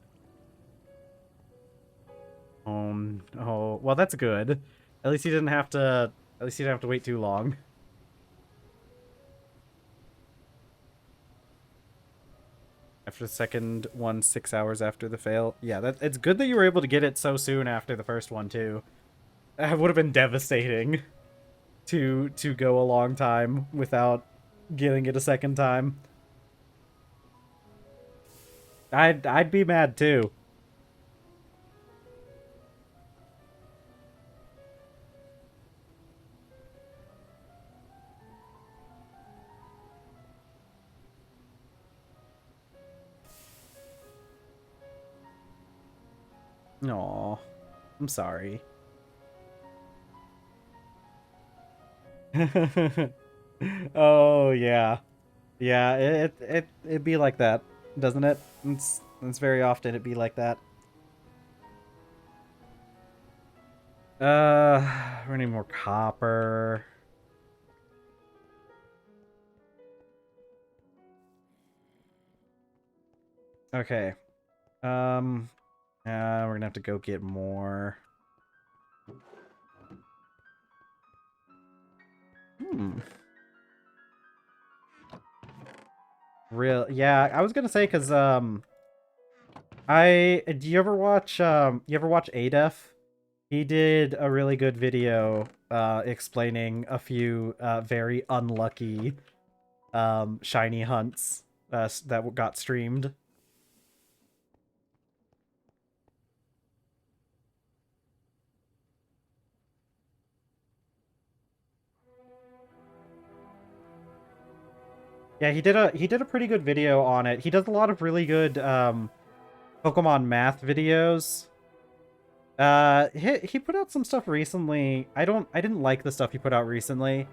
Speaker 1: Oh, well, that's good. At least he didn't have to. At least he didn't have to wait too long. After the second one, 6 hours after the fail. Yeah, it's good that you were able to get it so soon after the first one too. That would have been devastating to go a long time without getting it a second time. I'd be mad too. Aw, I'm sorry. Oh yeah, yeah. It'd be like that, doesn't it? It's very often it'd be like that. We need more copper. Okay. We're gonna have to go get more. Yeah, I was gonna say, because do you ever watch ADEF? He did a really good video explaining a few very unlucky shiny hunts that got streamed. Yeah, he did a pretty good video on it. He does a lot of really good Pokemon math videos. He put out some stuff recently. I didn't like the stuff he put out recently.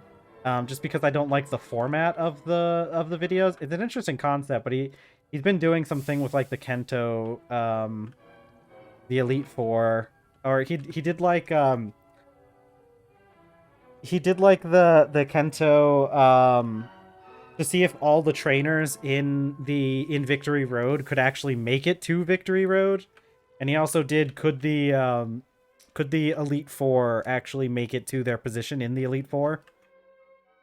Speaker 1: just because I don't like the format of the videos. It's an interesting concept, but he's been doing something with like the Kento, the Elite Four, or he did like the Kento to see if all the trainers in Victory Road could actually make it to Victory Road, and he also did could the Elite Four actually make it to their position in the Elite Four.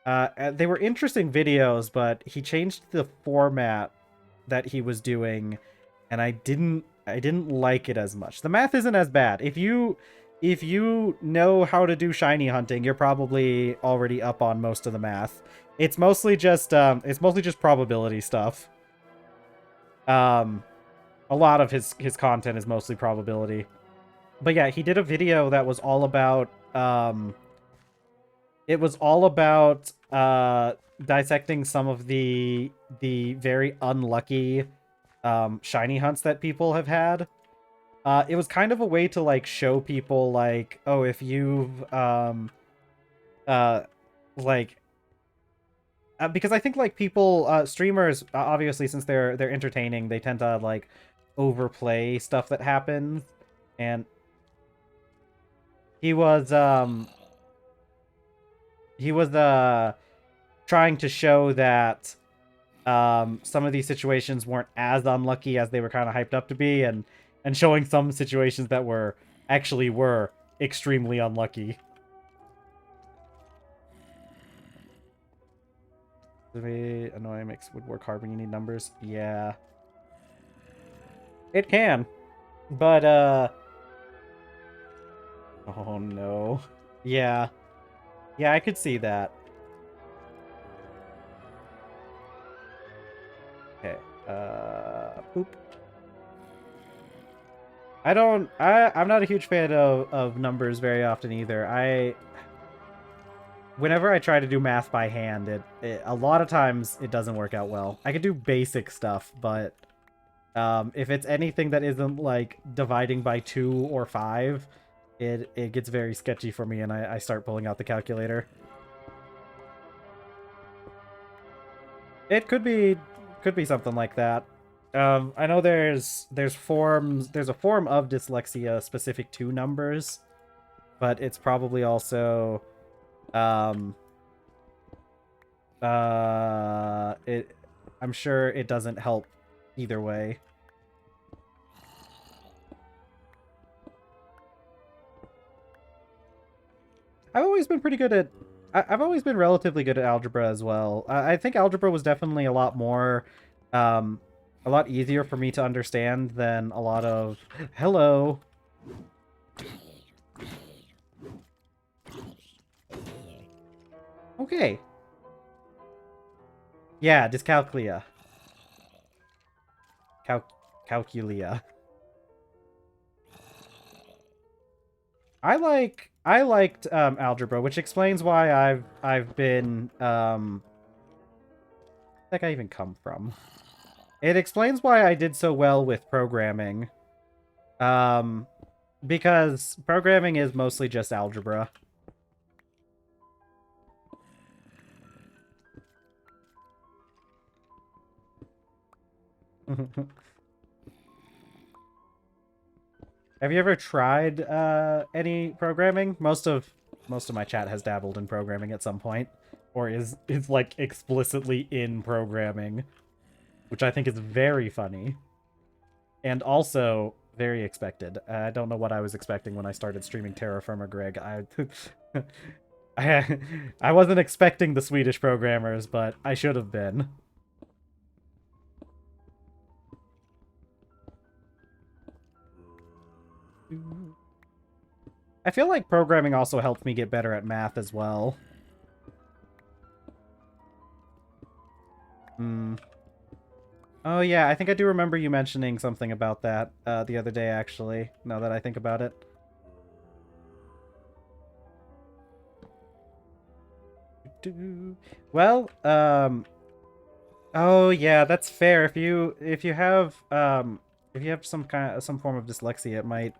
Speaker 1: They were interesting videos, but he changed the format that he was doing, and I didn't like it as much. The math isn't as bad. If you know how to do shiny hunting, you're probably already up on most of the math. It's mostly just probability stuff. A lot of his content is mostly probability. But yeah, he did a video that was all about it was all about dissecting some of the very unlucky shiny hunts that people have had. It was kind of a way to like show people like, oh, if you've like because I think like people streamers obviously, since they're entertaining, they tend to like overplay stuff that happens, and he was trying to show that some of these situations weren't as unlucky as they were kind of hyped up to be, and showing some situations that were extremely unlucky. Annoying makes wood work hard when you need numbers. Yeah. It can. But, oh, no. Yeah. Yeah, I could see that. Okay. Boop. I'm not a huge fan of numbers very often either. Whenever I try to do math by hand, a lot of times it doesn't work out well. I can do basic stuff, but if it's anything that isn't like dividing by 2 or 5, it gets very sketchy for me, and I start pulling out the calculator. It could be something like that. I know there's a form of dyslexia specific to numbers, but it's probably also I'm sure it doesn't help either way. I've always been pretty good at I've always been relatively good at algebra as well. I think algebra was definitely a lot more a lot easier for me to understand than a lot of hello. Okay. Yeah, dyscalculia. Calculia. I liked algebra, which explains why I've been where'd that guy even come from? It explains why I did so well with programming. Because programming is mostly just algebra. Have you ever tried any programming? Most of my chat has dabbled in programming at some point, or is like explicitly in programming, which I think is very funny, and also very expected. I don't know what I was expecting when I started streaming TerrafirmaGreg. I wasn't expecting the Swedish programmers, but I should have been. I feel like programming also helped me get better at math as well. Oh yeah, I think I do remember you mentioning something about that the other day, actually, now that I think about it. Well, oh yeah, that's fair. If you have some form of dyslexia, it might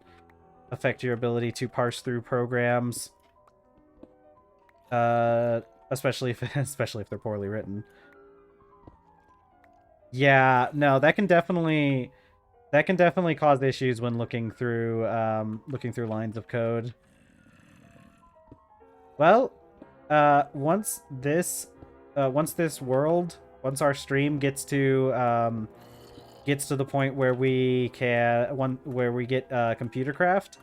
Speaker 1: affect your ability to parse through programs. especially if they're poorly written. Yeah, no, that can definitely cause issues when looking through lines of code. Well, once our stream gets to the point where we get computer craft,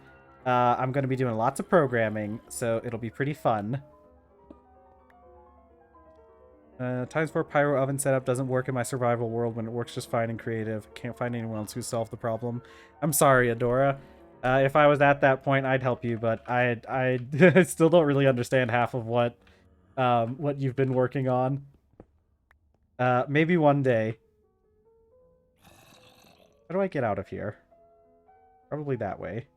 Speaker 1: I'm going to be doing lots of programming, so it'll be pretty fun. Times 4 pyro oven setup doesn't work in my survival world when it works just fine in creative. Can't find anyone else who solved the problem. I'm sorry, Adora. If I was at that point, I'd help you, but I still don't really understand half of what you've been working on. Maybe one day. How do I get out of here? Probably that way.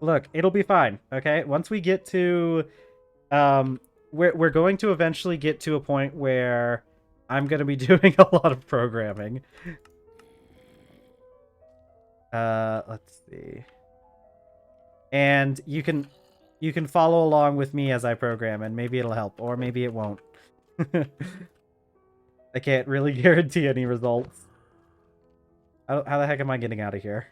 Speaker 1: Look, it'll be fine, okay? Once we get to... we're going to eventually get to a point where I'm going to be doing a lot of programming. Let's see. And you can follow along with me as I program, and maybe it'll help, or maybe it won't. I can't really guarantee any results. How the heck am I getting out of here?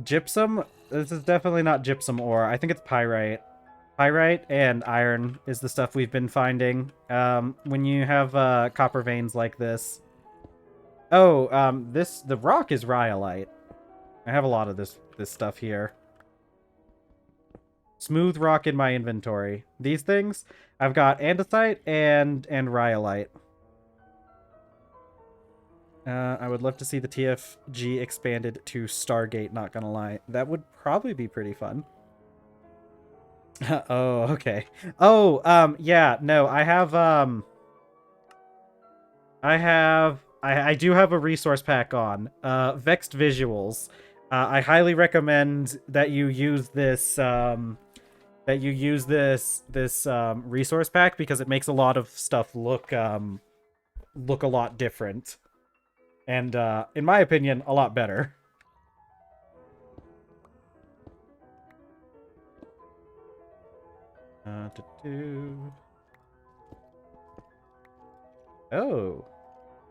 Speaker 1: Gypsum? This is definitely not gypsum ore. I think it's pyrite. Pyrite and iron is the stuff we've been finding. When you have copper veins like this. Oh, the rock is rhyolite. I have a lot of this stuff here. Smooth rock in my inventory. These things, I've got andesite and rhyolite. I would love to see the TFG expanded to Stargate, not gonna lie. That would probably be pretty fun. Oh, okay. Oh, yeah, no, I do have a resource pack on. Vexed Visuals. I highly recommend that you use this, resource pack because it makes a lot of stuff look a lot different. And, in my opinion, a lot better. Oh.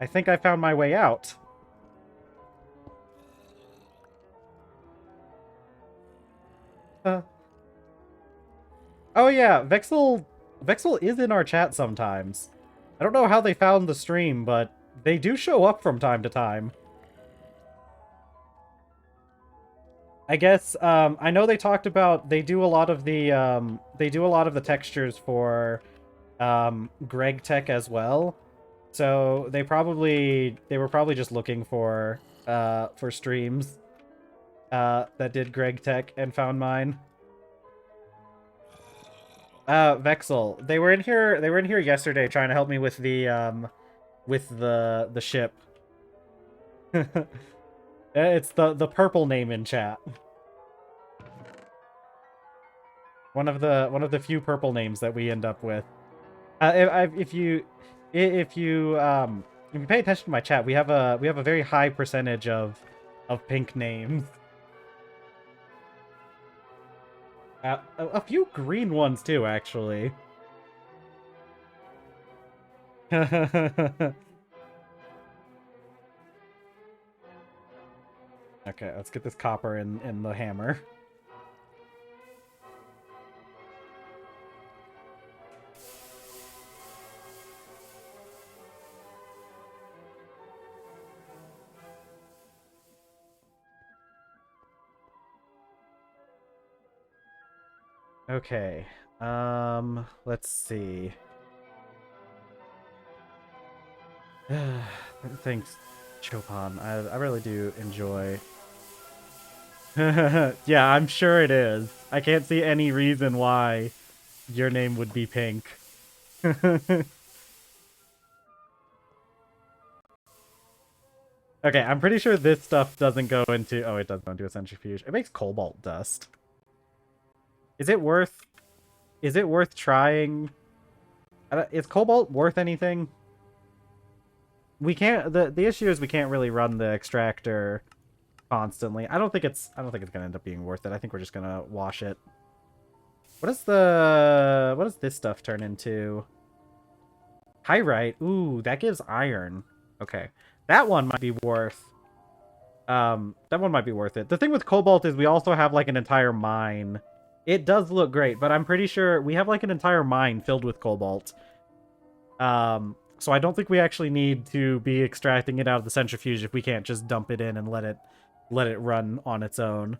Speaker 1: I think I found my way out. Oh yeah, Vexel is in our chat sometimes. I don't know how they found the stream, but they do show up from time to time. I guess I know they talked about they do a lot of the textures for Greg Tech as well. So they were probably just looking for streams that did Greg Tech and found mine. Vexel. They were in here yesterday trying to help me with the ship. It's the purple name in chat. One of the few purple names that we end up with. If you pay attention to my chat, we have a very high percentage of pink names. A few green ones too, actually. Okay, let's get this copper in the hammer. Okay, let's see. Thanks, Chopin. I really do enjoy. Yeah, I'm sure it is. I can't see any reason why your name would be pink. Okay, I'm pretty sure this stuff doesn't go into... Oh, it does go into a centrifuge. It makes cobalt dust. Is it worth trying? Is cobalt worth anything? we can't. The issue is we can't really run the extractor constantly. I don't think it's gonna end up being worth it. I think we're just gonna wash it. What does this stuff turn into? Pyrite. Ooh, that gives iron. Okay. That one might be worth that one might be worth it. The thing with cobalt is we also have like an entire mine. It does look great, but I'm pretty sure we have like an entire mine filled with cobalt. So I don't think we actually need to be extracting it out of the centrifuge if we can't just dump it in and let it run on its own.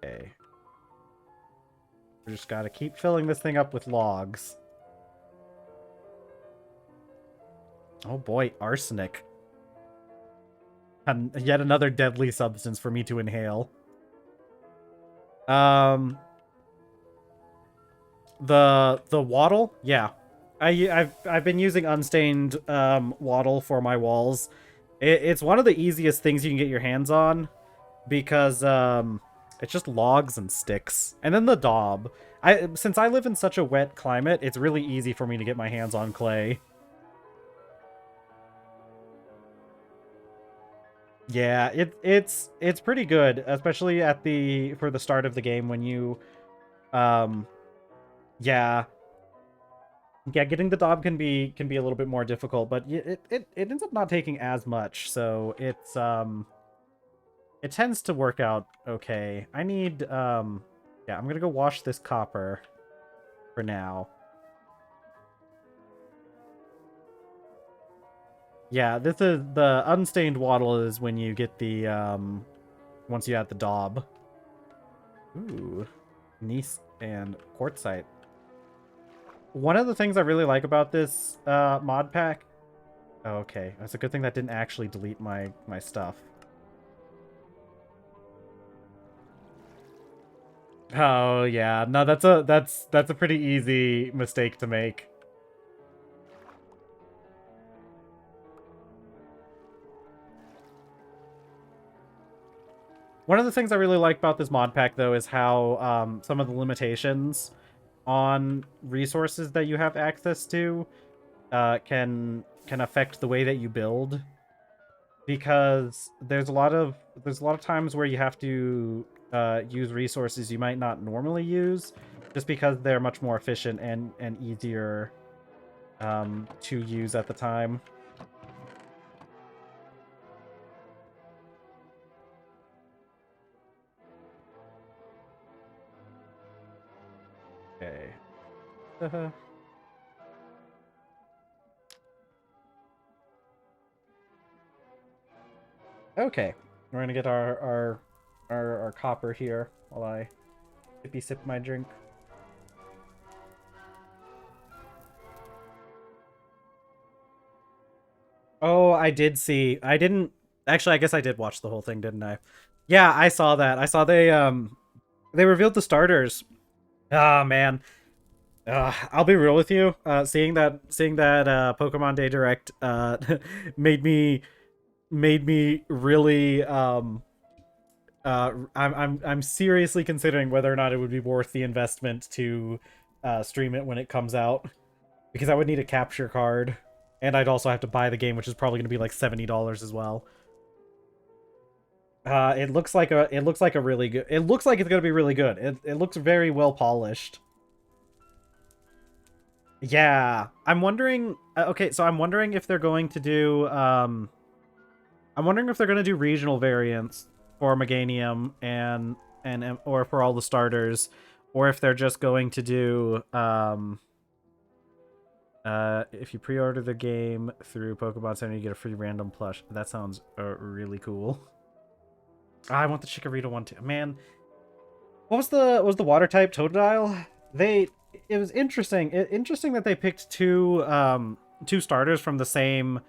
Speaker 1: Okay. We just gotta keep filling this thing up with logs. Oh boy, arsenic. And yet another deadly substance for me to inhale. The wattle? Yeah. I've been using unstained wattle for my walls. It's one of the easiest things you can get your hands on because it's just logs and sticks. And then the daub. Since I live in such a wet climate, it's really easy for me to get my hands on clay. Yeah, it's pretty good, especially for the start of the game when you yeah. Yeah, getting the daub can be a little bit more difficult, but it ends up not taking as much, so it tends to work out okay. I need yeah, I'm gonna go wash this copper for now. Yeah, this is the unstained wattle is when you get the once you add the daub. Ooh, gneiss and quartzite. One of the things I really like about this mod pack. Oh, okay, that's a good thing that didn't actually delete my stuff. Oh yeah, no, that's a pretty easy mistake to make. One of the things I really like about this mod pack, though, is how some of the limitations on resources that you have access to can affect the way that you build. Because there's a lot of times where you have to use resources you might not normally use, just because they're much more efficient and easier to use at the time. Okay. Okay. We're gonna get our copper here while I sippy sip my drink. Oh, I did see. I didn't actually. I guess I did watch the whole thing, didn't I? Yeah, I saw that. I saw they revealed the starters. Ah, man. I'll be real with you. Seeing that Pokemon Day Direct made me really I'm seriously considering whether or not it would be worth the investment to stream it when it comes out, because I would need a capture card, and I'd also have to buy the game, which is probably going to be like $70 as well. It looks like a really good. It looks like it's going to be really good. It looks very well polished. Yeah, I'm wondering. Okay, so I'm wondering if they're going to do. I'm wondering if they're going to do regional variants for Meganium and or for all the starters, or if they're just going to do if you pre-order the game through Pokemon Center, you get a free random plush. That sounds really cool. I want the Chikorita one too. Man, what was the water type Totodile? It was interesting. Interesting that they picked two starters from the same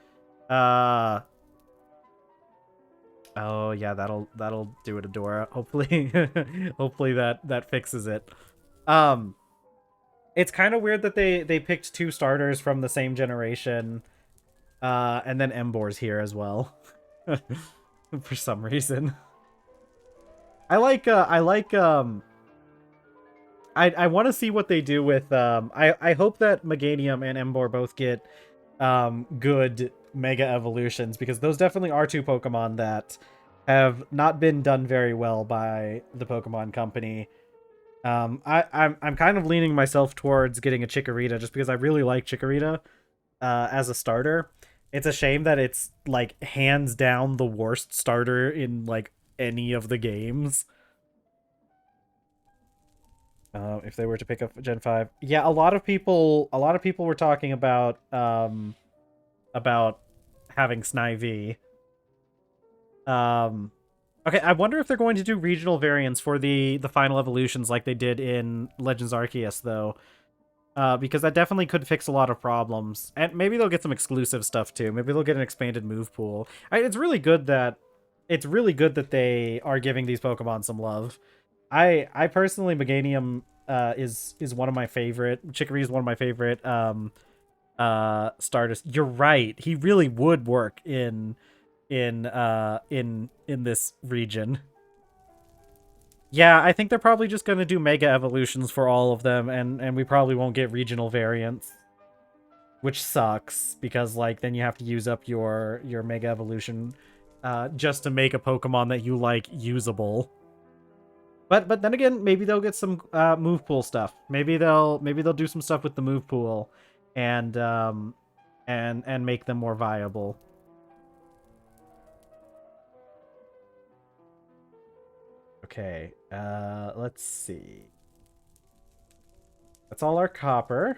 Speaker 1: oh yeah, that'll do it, Adora. Hopefully hopefully that fixes it. It's kind of weird that they picked two starters from the same generation. And then Embor's here as well. For some reason. I like I want to see what they do with I hope that Meganium and Emboar both get good Mega Evolutions, because those definitely are two Pokemon that have not been done very well by the Pokemon Company. I'm kind of leaning myself towards getting a Chikorita just because I really like Chikorita as a starter. It's a shame that it's like hands down the worst starter in like any of the games. If they were to pick up Gen 5. Yeah, a lot of people were talking about having Snivy. Um okay, I wonder if they're going to do regional variants for the final evolutions like they did in Legends Arceus though. Because that definitely could fix a lot of problems. And maybe they'll get some exclusive stuff too. Maybe they'll get an expanded move pool. It's really good that they are giving these Pokemon some love. I personally, Meganium is one of my favorite. Chicory is one of my favorite starters. You're right. He really would work in this region. Yeah, I think they're probably just gonna do Mega Evolutions for all of them, and we probably won't get regional variants. Which sucks, because like then you have to use up your Mega Evolution just to make a Pokemon that you like usable. But then again, maybe they'll get some move pool stuff. Maybe they'll do some stuff with the move pool and and make them more viable. Okay, let's see. That's all our copper.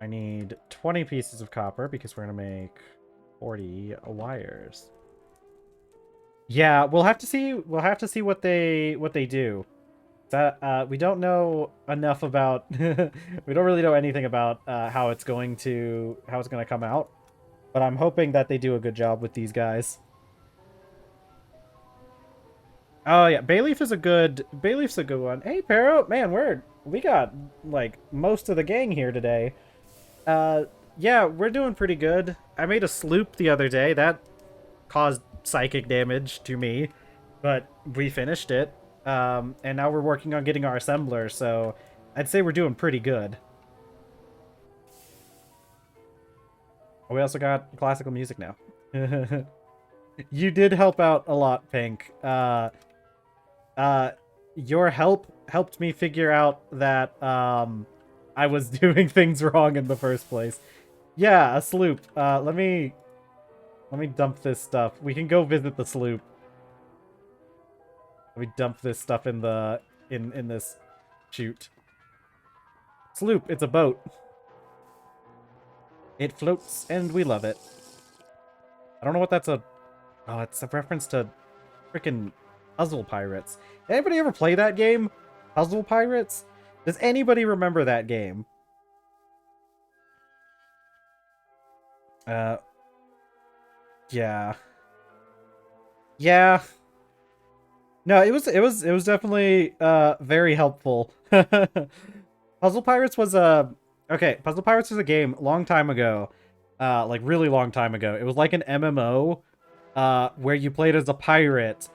Speaker 1: I need 20 pieces of copper because we're gonna make 40 wires. Yeah, we'll have to see. We'll have to see what they do. That we don't know enough about. We don't really know anything about how it's going to come out. But I'm hoping that they do a good job with these guys. Oh yeah, Bayleaf's a good one. Hey Pero, man, we got like most of the gang here today. Yeah, we're doing pretty good. I made a sloop the other day that caused psychic damage to me, but we finished it. And now we're working on getting our assembler, so I'd say we're doing pretty good. We also got classical music now. You did help out a lot, Pink. Your help helped me figure out that I was doing things wrong in the first place. Yeah, a sloop. Let me dump this stuff. We can go visit the sloop. Let me dump this stuff in the in this chute. Sloop, it's a boat. It floats and we love it. I don't know what that's a. Oh, it's a reference to freaking Puzzle Pirates. Did anybody ever play that game? Puzzle Pirates? Does anybody remember that game? Yeah. Yeah. No, it was definitely very helpful. Puzzle Pirates was a Puzzle Pirates was a game long time ago. Like really long time ago. It was like an MMO where you played as a pirate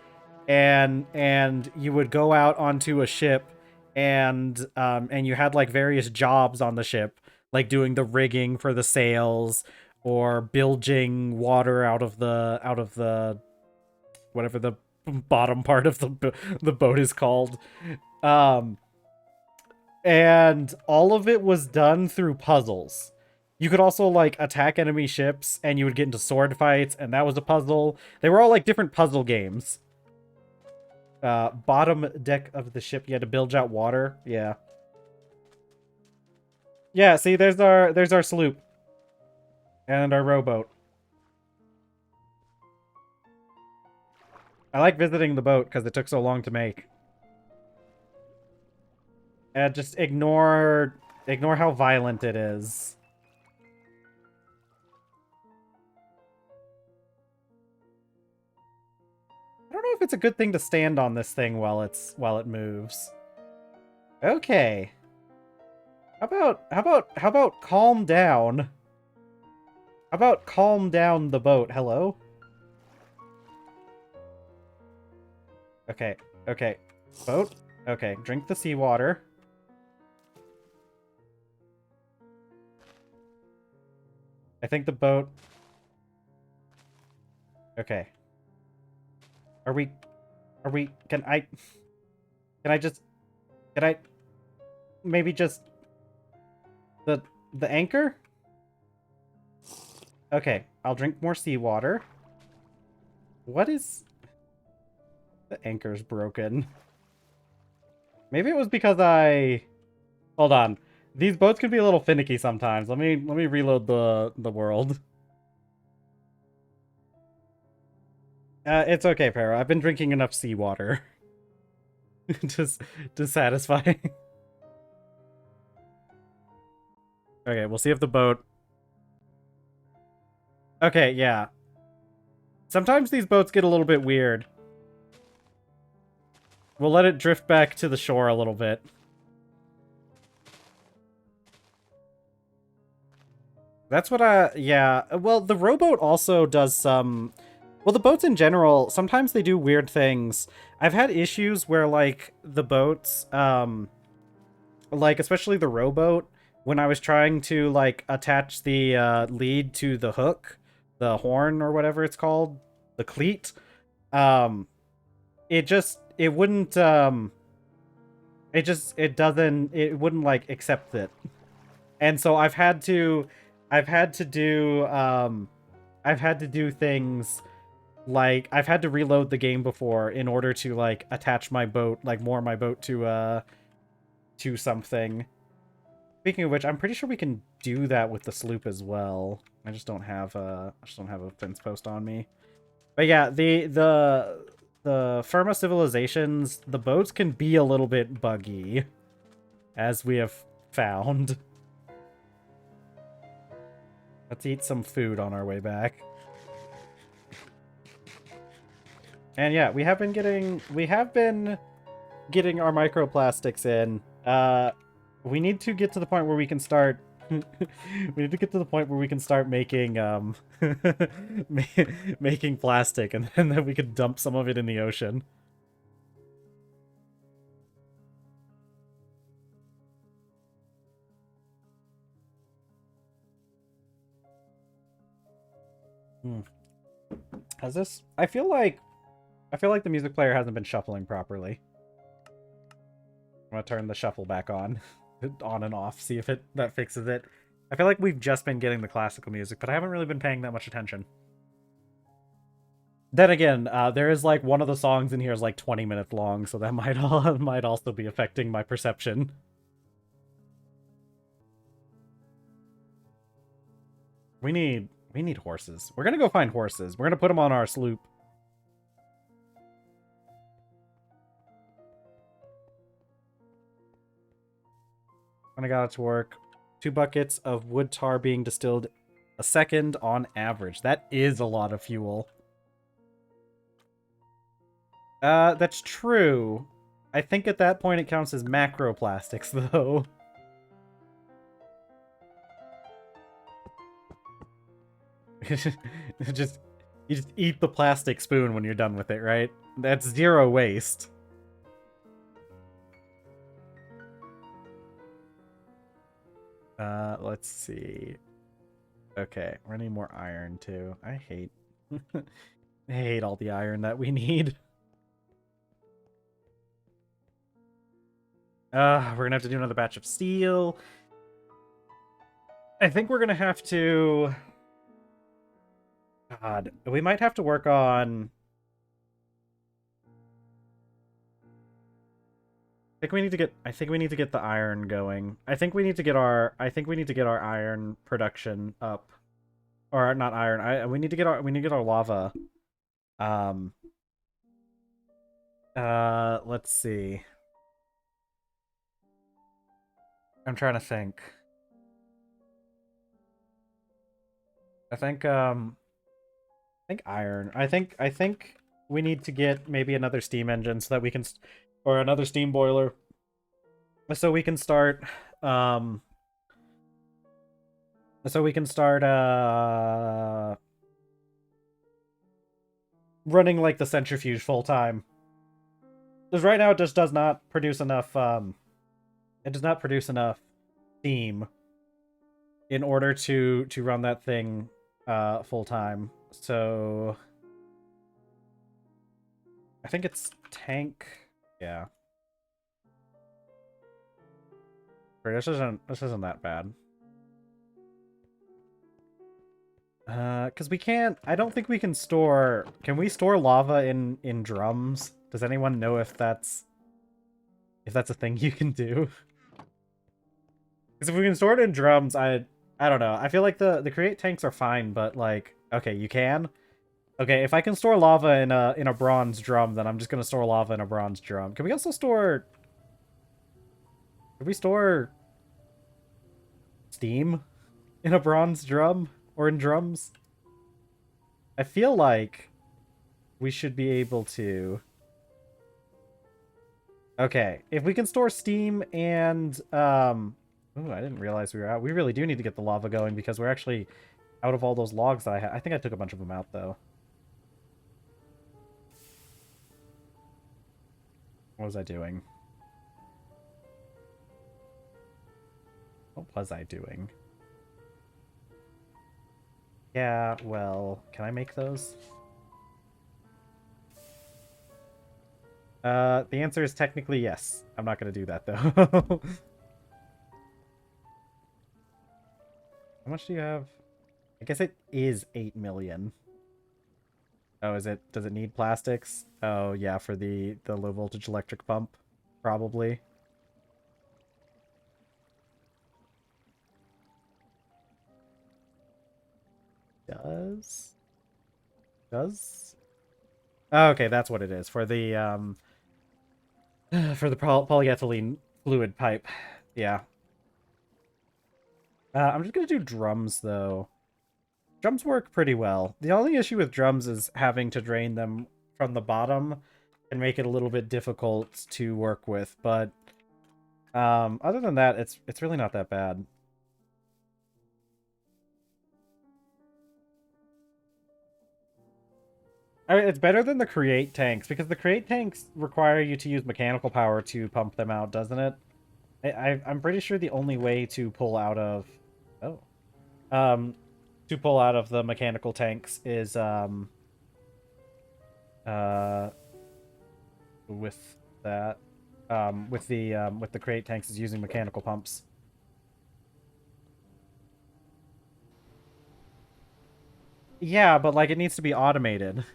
Speaker 1: and you would go out onto a ship and you had like various jobs on the ship, like doing the rigging for the sails or bilging water out of the whatever the bottom part of the boat is called. And all of it was done through puzzles. You could also like attack enemy ships and you would get into sword fights, and that was a puzzle. They were all like different puzzle games. Bottom deck of the ship, you had to bilge out water. Yeah. Yeah, see, there's our sloop. And our rowboat. I like visiting the boat because it took so long to make. And just ignore how violent it is. I don't know if it's a good thing to stand on this thing while it moves. Okay. How about calm down? How about calm down the boat? Hello? Okay. Boat. Okay, drink the seawater. I think the boat... Okay. Are we... Can I... Can I just... Can I... Maybe just... The anchor? Okay, I'll drink more seawater. What is... The anchor's broken. Maybe it was because I... Hold on. These boats can be a little finicky sometimes. Let me reload the world. It's okay, Pharaoh. I've been drinking enough seawater. just to satisfy. Okay, we'll see if the boat... Okay, yeah. Sometimes these boats get a little bit weird. We'll let it drift back to the shore a little bit. That's what yeah. Well, the rowboat also does some... Well, the boats in general, sometimes they do weird things. I've had issues where, like, the boats, like, especially the rowboat, when I was trying to, like, attach the lead to the hook, the horn or whatever it's called, the cleat, it wouldn't, it wouldn't, like, accept it. And so I've had to do things like I've had to reload the game before in order to like attach my boat, like moor my boat to something. Speaking of which, I'm pretty sure we can do that with the sloop as well. I just don't have a fence post on me. But yeah, the Firma civilizations, the boats can be a little bit buggy, as we have found. Let's eat some food on our way back. And yeah, we have been getting our microplastics in. We need to get to the point where we can start making making plastic, and then we could dump some of it in the ocean. Has this... I feel like the music player hasn't been shuffling properly. I'm gonna turn the shuffle back on. On and off, see if that fixes it. I feel like we've just been getting the classical music, but I haven't really been paying that much attention. Then again, there is like one of the songs in here is like 20 minutes long, so that might also be affecting my perception. We need horses. We're gonna go find horses. We're gonna put them on our sloop. When I got it to work, 2 buckets of wood tar being distilled a second on average. That is a lot of fuel. That's true. I think at that point it counts as macroplastics, though. You just eat the plastic spoon when you're done with it, right? That's 0 waste. Let's see. Okay, we're gonna need more iron too. I hate I hate all the iron that we need. We're gonna have to do another batch of steel. I think we're gonna have to... God, we might have to work on... I think we need to get the iron going. I think we need to get our iron production up. Or not iron. We need to get our lava. Let's see. I'm trying to think. I think iron. I think we need to get maybe another steam engine so that we can, or another steam boiler, so we can start running like the centrifuge full time. Because right now it just does not produce enough, it does not produce enough steam in order to run that thing full time. So I think it's tank. Yeah. This isn't that bad. Because we can't. I don't think we can store. Can we store lava in drums? Does anyone know if that's a thing you can do? Because if we can store it in drums, I don't know. I feel like the create tanks are fine, but like, okay, you can. Okay, if I can store lava in a bronze drum, then I'm just gonna store lava in a bronze drum. Can we also store? Can we store steam in a bronze drum or in drums? I feel like we should be able to. Okay, if we can store steam and ooh, I didn't realize we were out. We really do need to get the lava going because we're actually out of all those logs that I had. I think I took a bunch of them out though. What was I doing? What was I doing? Yeah, well, can I make those? The answer is technically yes. I'm not gonna do that though. How much do you have? I guess it is 8 million. Oh, is it? Does it need plastics? Oh, yeah, for the low voltage electric pump, probably. Does? Does? Oh, okay, that's what it is for the for the polyethylene fluid pipe. Yeah. I'm just gonna do drums though. Drums work pretty well. The only issue with drums is having to drain them from the bottom and make it a little bit difficult to work with, but other than that, it's really not that bad. I mean, it's better than the create tanks because the create tanks require you to use mechanical power to pump them out, doesn't it? I'm pretty sure the only way to pull out of oh um to pull out of the mechanical tanks is uh with that with the crate tanks is using mechanical pumps. Yeah, but like it needs to be automated.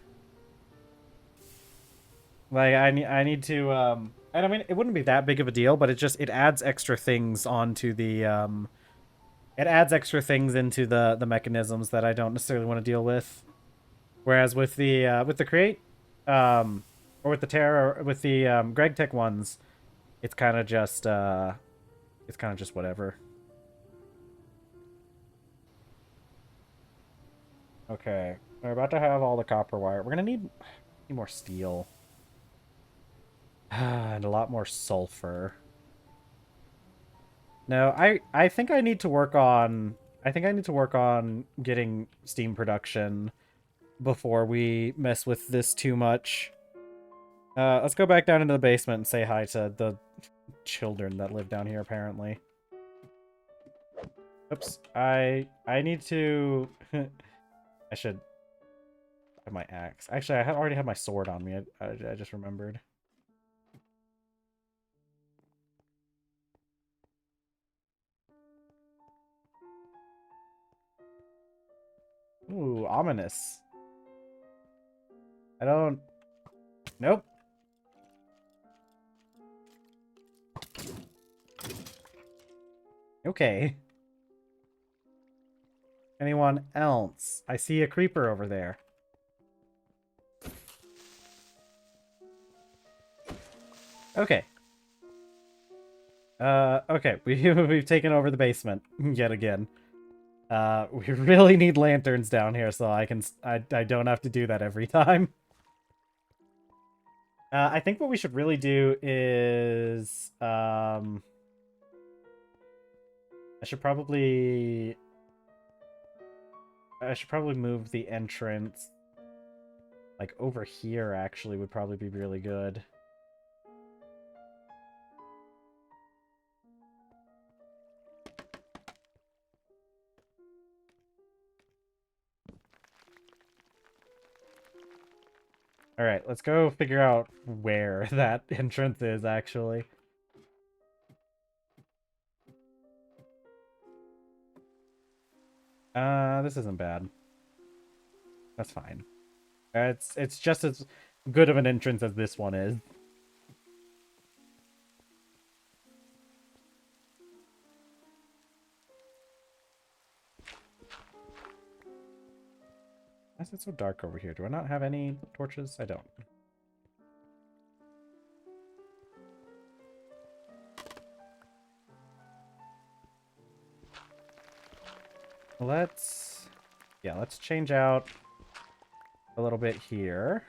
Speaker 1: Like I need to and I mean it wouldn't be that big of a deal, but it adds extra things onto the it adds extra things into the mechanisms that I don't necessarily want to deal with. Whereas with the crate or with the Terra with the Greg Tech ones, it's kind of just whatever. Okay, we're about to have all the copper wire. We're gonna need more steel and a lot more sulfur. No, I think I need to work on getting steam production before we mess with this too much. Let's go back down into the basement and say hi to the children that live down here apparently. Oops. I need to I should have my axe. Actually, I already have my sword on me. I just remembered. Ooh, ominous. I don't... Nope. Okay. Anyone else? I see a creeper over there. Okay. Okay. We've taken over the basement yet again. We really need lanterns down here so I don't have to do that every time. I think what we should really do is I should probably move the entrance like over here actually would probably be really good. All right, let's go figure out where that entrance is, actually. This isn't bad. That's fine. It's just as good of an entrance as this one is. Why is it so dark over here? Do I not have any torches? I don't. Let's change out a little bit here.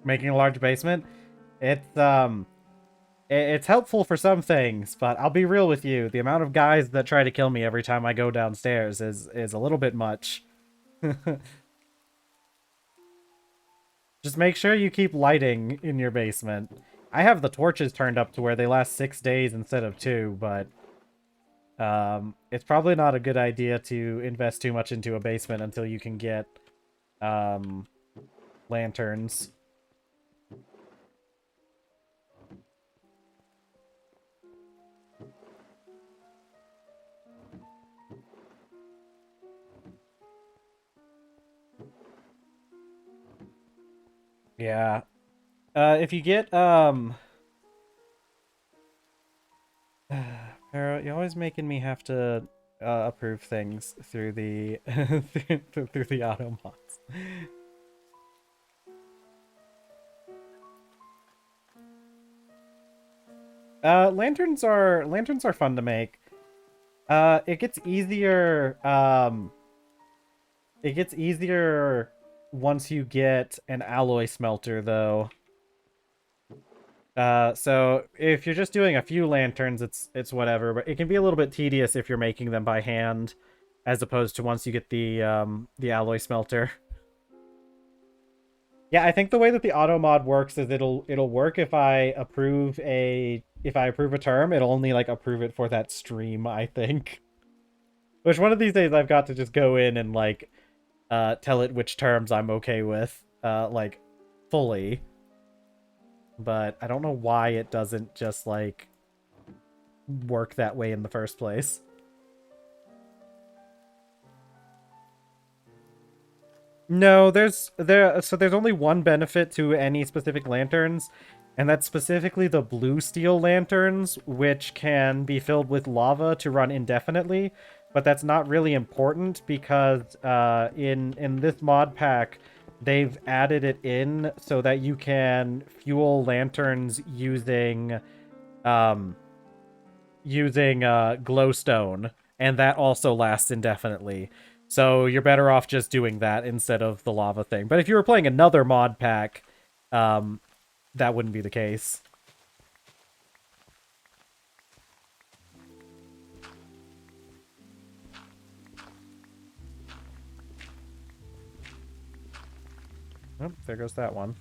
Speaker 1: Making a large basement. It's helpful for some things, but I'll be real with you. The amount of guys that try to kill me every time I go downstairs is a little bit much. Just make sure you keep lighting in your basement. I have the torches turned up to where they last 6 days instead of 2, but it's probably not a good idea to invest too much into a basement until you can get lanterns. Yeah. If you get Para, you're always making me have to approve things through the through the auto mods. Lanterns are fun to make. It gets easier once you get an alloy smelter though. So if you're just doing a few lanterns, it's whatever, but it can be a little bit tedious if you're making them by hand, as opposed to once you get the alloy smelter. Yeah, I think the way that the auto mod works is it'll work if I approve a term, it'll only like approve it for that stream, I think. Which one of these days I've got to just go in and like tell it which terms I'm okay with, like fully. But I don't know why it doesn't just like work that way in the first place. No, there's only one benefit to any specific lanterns, and that's specifically the blue steel lanterns, which can be filled with lava to run indefinitely. But that's not really important because in this mod pack, they've added it in so that you can fuel lanterns using glowstone, and that also lasts indefinitely. So you're better off just doing that instead of the lava thing. But if you were playing another mod pack, that wouldn't be the case. Oh, there goes that one.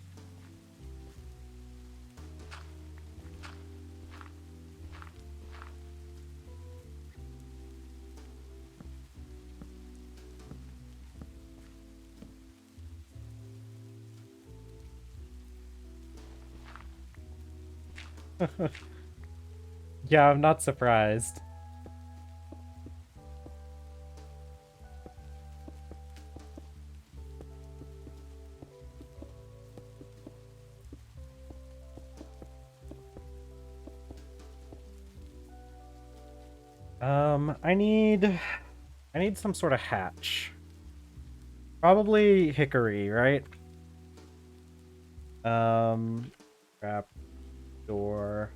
Speaker 1: Yeah, I'm not surprised. I need some sort of hatch. Probably hickory, right? Trap door.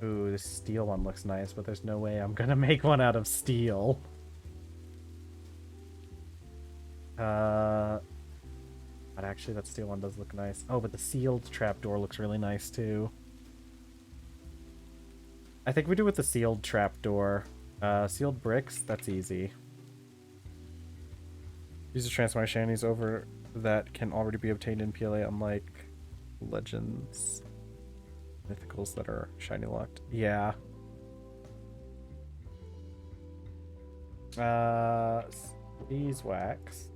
Speaker 1: Ooh, this steel one looks nice, but there's no way I'm gonna make one out of steel. But actually, that steel one does look nice. Oh, but the sealed trapdoor looks really nice too. I think we do with the sealed trapdoor. Sealed bricks, that's easy.
Speaker 2: Use a transfer my shinies over that can already be obtained in PLA, unlike legends, mythicals that are shiny locked. Yeah. Beeswax.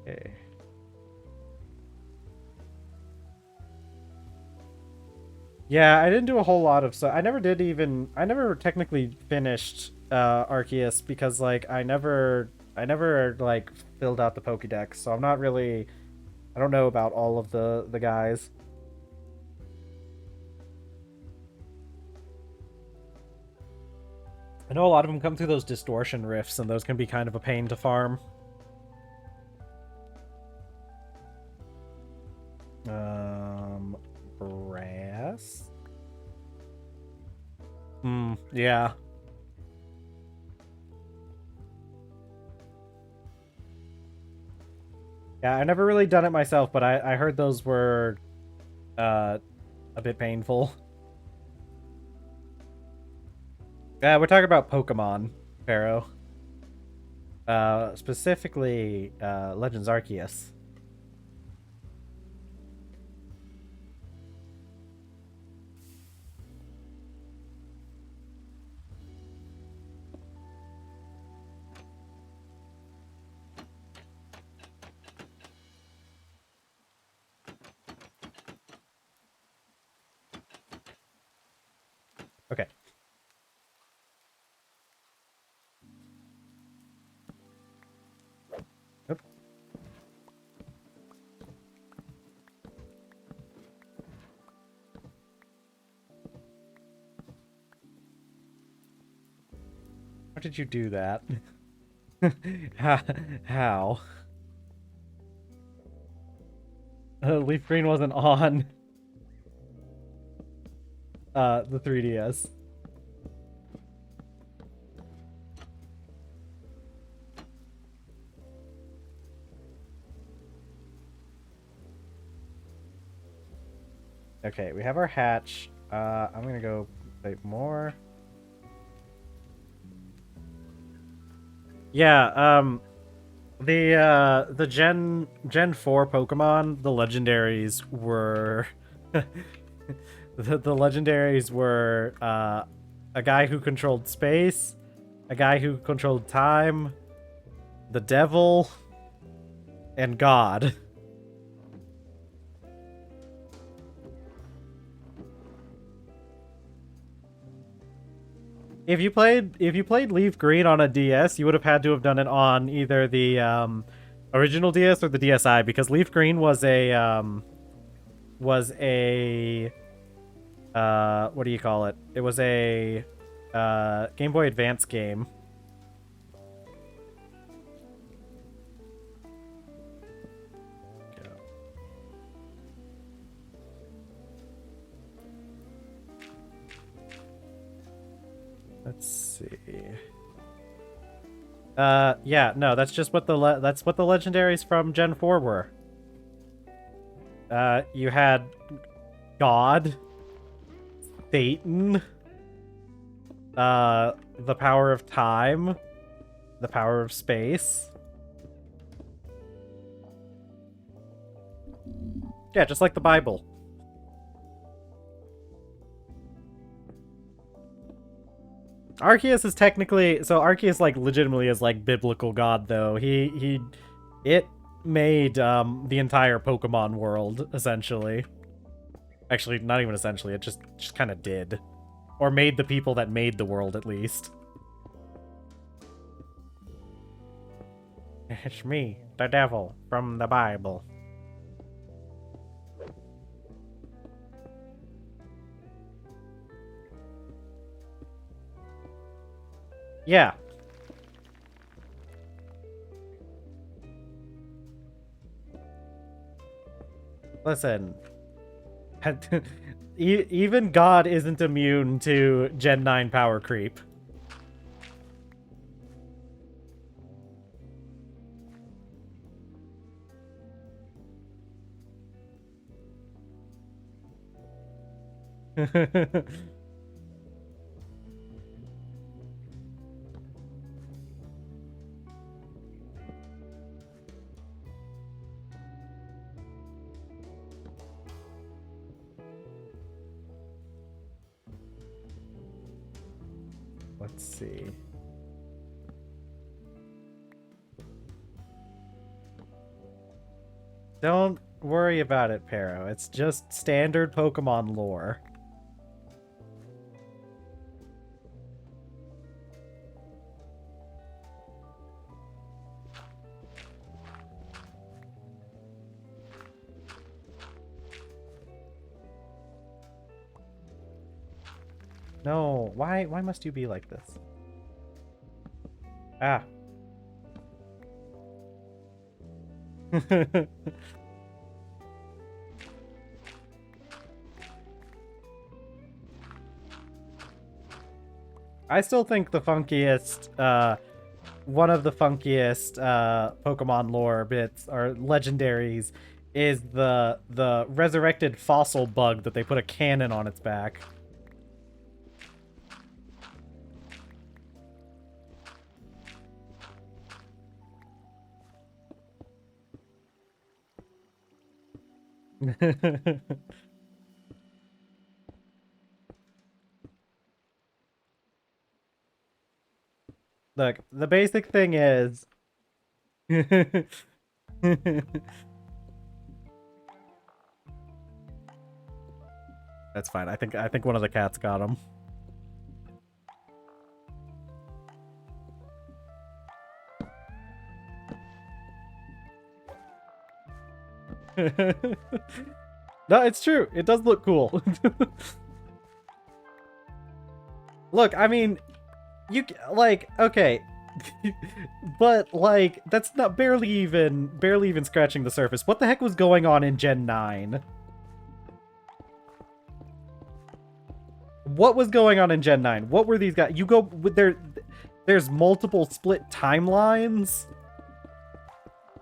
Speaker 2: Okay. Yeah, I didn't do a whole lot of I never technically finished Arceus because like I never like filled out the Pokédex, so I'm not really I don't know about all of the guys. I know a lot of them come through those distortion rifts, and those can be kind of a pain to farm. Brass? Yeah. Yeah, I never really done it myself, but I heard those were a bit painful. Yeah, we're talking about Pokemon, Pharaoh. Specifically, Legends Arceus. Okay. Oop. How did you do that? How? Leaf Green wasn't on the 3DS. Okay, we have our hatch. I'm gonna go play more. Yeah, the Gen 4 Pokemon, the legendaries were the legendaries were a guy who controlled space, a guy who controlled time, the devil, and God. If you played Leaf Green on a DS, you would have had to have done it on either the original DS or the DSi, because Leaf Green was a what do you call it? It was a Game Boy Advance game. Let's see. Yeah, no, that's just what the legendaries from Gen 4 were. You had God, Satan, the power of time, the power of space. Yeah, just like the Bible. Arceus is technically Arceus like legitimately is like biblical god though. It made the entire Pokemon world essentially. Actually, not even essentially. It just kind of did, or made the people that made the world at least. It's me, the devil from the Bible. Yeah. Listen. Even God isn't immune to Gen 9 power creep. Let's see. Don't worry about it, Pero. It's just standard Pokemon lore. No, why must you be like this? Ah. I still think the funkiest, one of the funkiest Pokemon lore bits or legendaries is the resurrected fossil bug that they put a cannon on its back. Look, the basic thing is That's fine. I think one of the cats got him. No, it's true. It does look cool. Look, I mean, you like, okay. But like that's not barely even scratching the surface. What the heck was going on in Gen 9? What was going on in Gen 9? What were these guys? You go with there's multiple split timelines.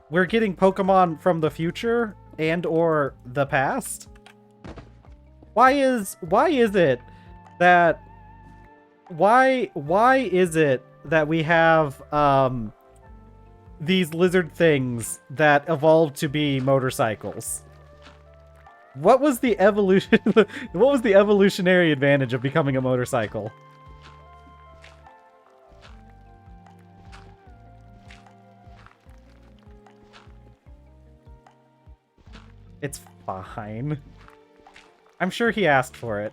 Speaker 2: We're getting Pokemon from the future and or the past. Why is it that we have these lizard things that evolved to be motorcycles? What was the evolution? What was the evolutionary advantage of becoming a motorcycle? It's fine. I'm sure he asked for it.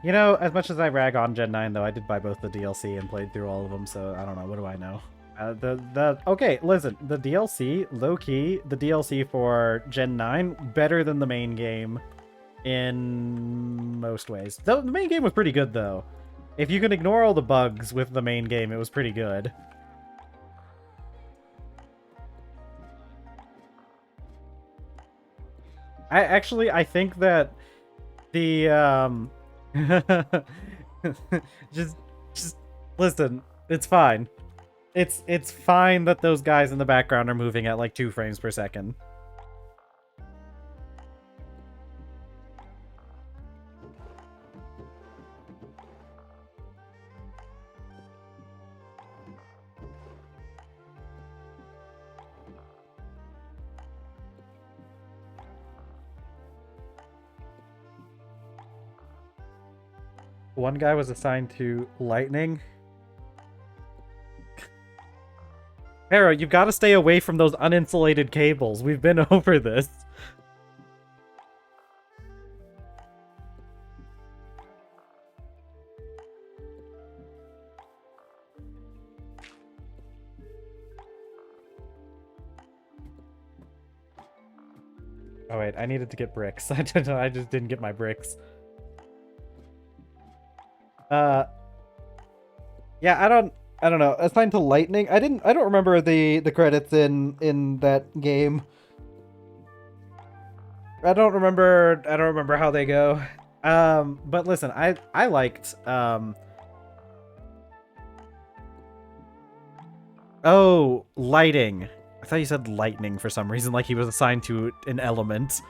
Speaker 2: You know, as much as I rag on Gen 9, though, I did buy both the DLC and played through all of them, so I don't know. What do I know? Okay, listen, the DLC, low-key, the DLC for Gen 9, better than the main game in most ways. The main game was pretty good, though. If you can ignore all the bugs with the main game, it was pretty good. I think that the just listen, it's fine. It's fine that those guys in the background are moving at like 2 frames per second. One guy was assigned to lightning. Hera, you've got to stay away from those uninsulated cables. We've been over this. Oh wait, I needed to get bricks. I just didn't get my bricks. Yeah, I don't know. Assigned to lightning. I don't remember the credits in that game. I don't remember how they go. But listen, I liked oh, lighting. I thought you said lightning for some reason, like he was assigned to an element.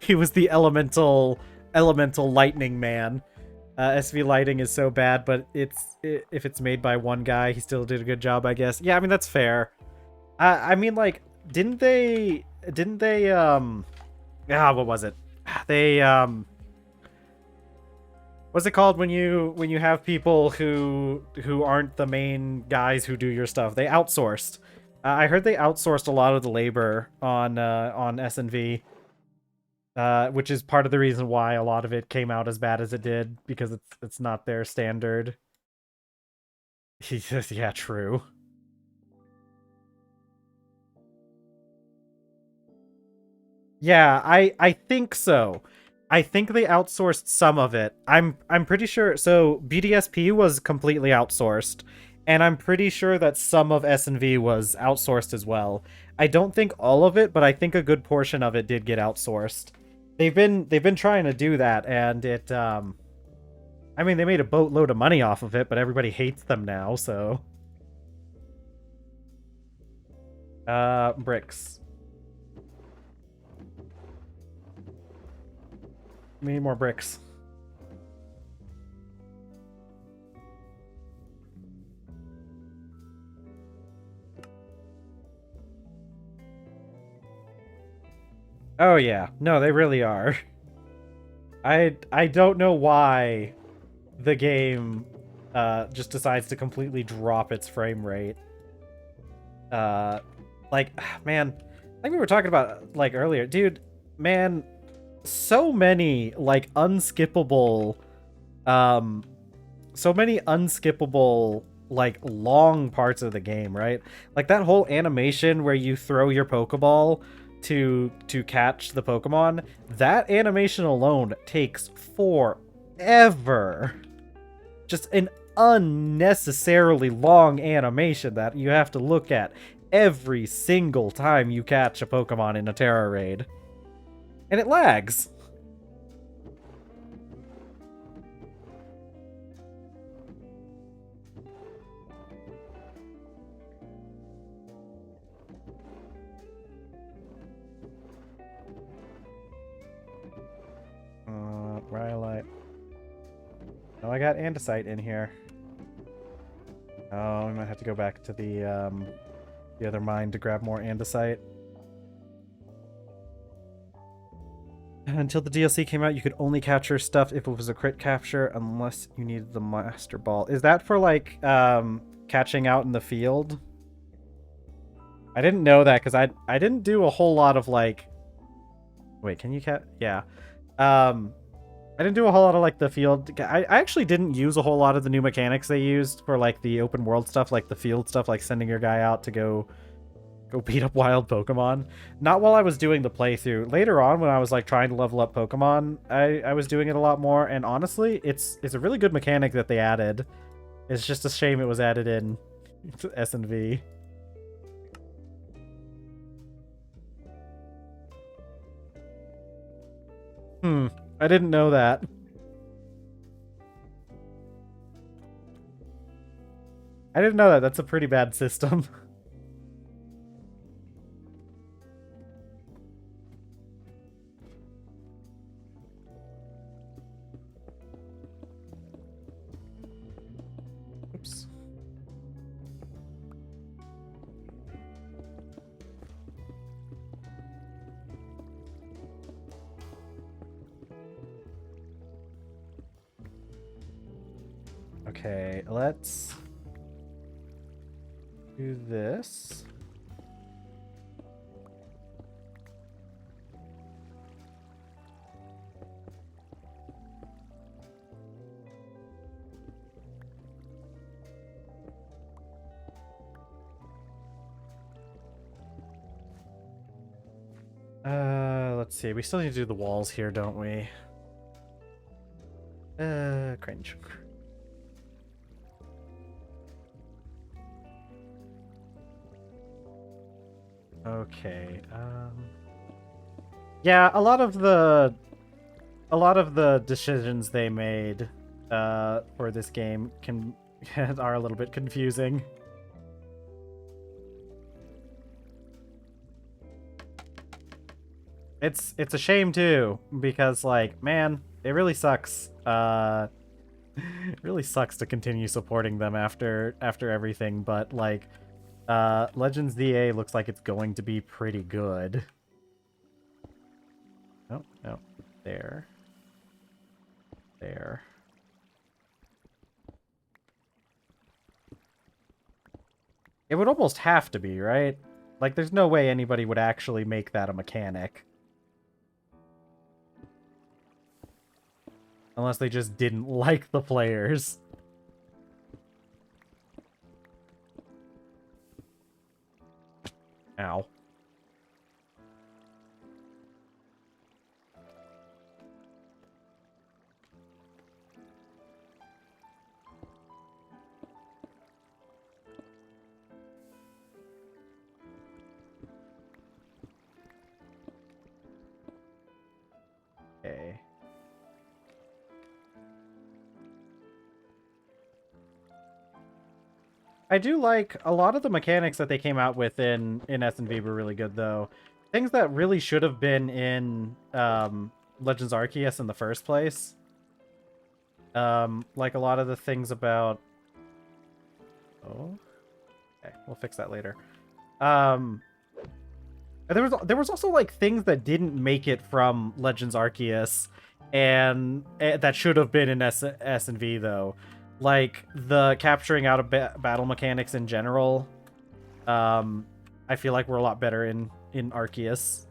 Speaker 2: He was the elemental lightning man. SV lighting is so bad, but if it's made by one guy, he still did a good job, I guess. Yeah, I mean that's fair. I mean, like, didn't they what was it? They what's it called when you have people who aren't the main guys who do your stuff? They outsourced. I heard they outsourced a lot of the labor on S&V, which is part of the reason why a lot of it came out as bad as it did, because it's not their standard. Yeah, true. Yeah, I think so. I think they outsourced some of it. I'm pretty sure. So BDSP was completely outsourced, and I'm pretty sure that some of S&V was outsourced as well. I don't think all of it, but I think a good portion of it did get outsourced. They've been trying to do that, and it I mean, they made a boatload of money off of it, but everybody hates them now, so bricks. We need more bricks. Oh yeah. No, they really are. I don't know why the game just decides to completely drop its frame rate. Like, man, like we were talking about like earlier, dude, man, so many like unskippable so many unskippable like long parts of the game, right? Like that whole animation where you throw your Pokeball to catch the Pokemon, that animation alone takes forever. Just an unnecessarily long animation that you have to look at every single time you catch a Pokemon in a Terra raid. And it lags. Rhyolite. Oh, I got andesite in here. Oh, we might have to go back to the other mine to grab more andesite. Until the DLC came out, you could only capture stuff if it was a crit capture, unless you needed the Master Ball. Is that for, like, catching out in the field? I didn't know that, because I didn't do a whole lot of, like... Wait, can you catch... Yeah. I didn't do a whole lot of, like, the field... I actually didn't use a whole lot of the new mechanics they used for, like, the open world stuff, like the field stuff, like sending your guy out to go beat up wild Pokemon. Not while I was doing the playthrough. Later on, when I was like trying to level up Pokemon, I was doing it a lot more. And honestly, it's a really good mechanic that they added. It's just a shame it was added in to S&V. I didn't know that. I didn't know that. That's a pretty bad system. Oops. Okay, let's do this. Let's see. We still need to do the walls here, don't we? Cringe. Okay, yeah, a lot of the a lot of the decisions they made for this game are a little bit confusing. It's a shame too, because like, man, it really sucks. It really sucks to continue supporting them after everything, but like Legends DA looks like it's going to be pretty good. Oh, no. There. There. It would almost have to be, right? Like, there's no way anybody would actually make that a mechanic. Unless they just didn't like the players. Ow. Okay. I do like a lot of the mechanics that they came out with in S&V were really good, though. Things that really should have been in Legends Arceus in the first place. Like a lot of the things about... Oh. Okay, we'll fix that later. There was also like things that didn't make it from Legends Arceus, and that should have been in S&V though, like the capturing out of battle mechanics in general. I feel like we're a lot better in Arceus.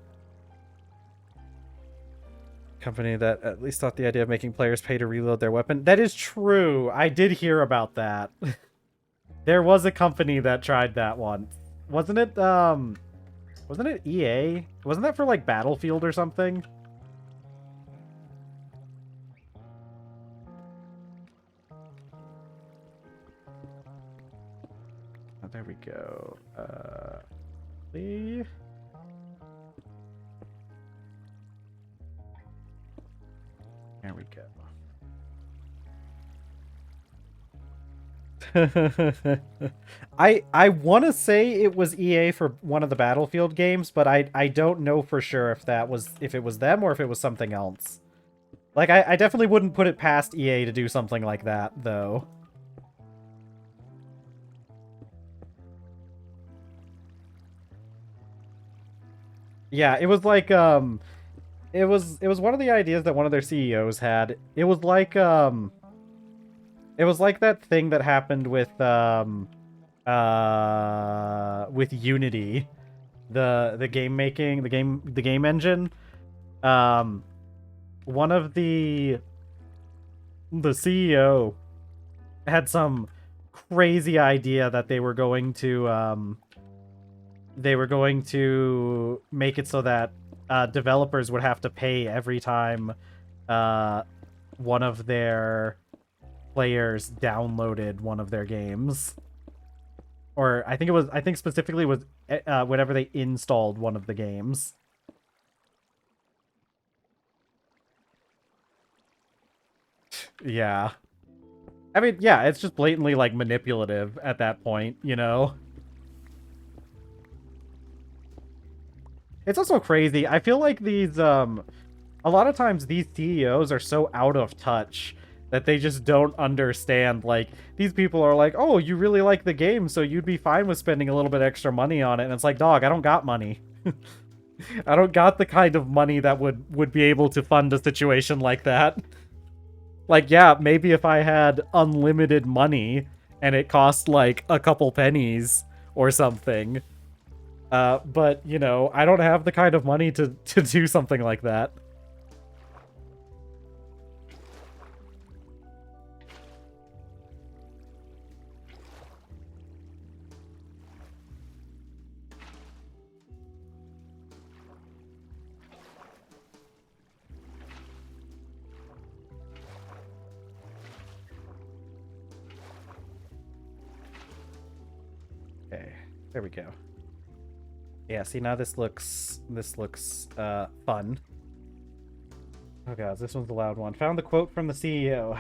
Speaker 2: Company that at least thought the idea of making players pay to reload their weapon. That is true. I did hear about that. There was a company that tried that once. Wasn't it EA? Wasn't that for like Battlefield or something? Oh, there we go. There we go. I want to say it was EA for one of the Battlefield games, but I don't know for sure if it was them or if it was something else. Like I definitely wouldn't put it past EA to do something like that though. Yeah, it was like it was one of the ideas that one of their CEOs had. It was like that thing that happened with Unity, the game engine. One of the CEO had some crazy idea that they were going to make it so that developers would have to pay every time one of their players downloaded one of their games. Or I think specifically was whenever they installed one of the games. Yeah. I mean, yeah, it's just blatantly like manipulative at that point, you know? It's also crazy. I feel like these a lot of times these CEOs are so out of touch that they just don't understand. Like, these people are like, oh, you really like the game, so you'd be fine with spending a little bit extra money on it. And it's like, dog, I don't got money. I don't got the kind of money that would be able to fund a situation like that. Like, yeah, maybe if I had unlimited money and it cost like a couple pennies or something. But, you know, I don't have the kind of money to do something like that. Okay, there we go. Yeah, see, now this looks fun. Oh god, this one's the loud one. Found the quote from the CEO.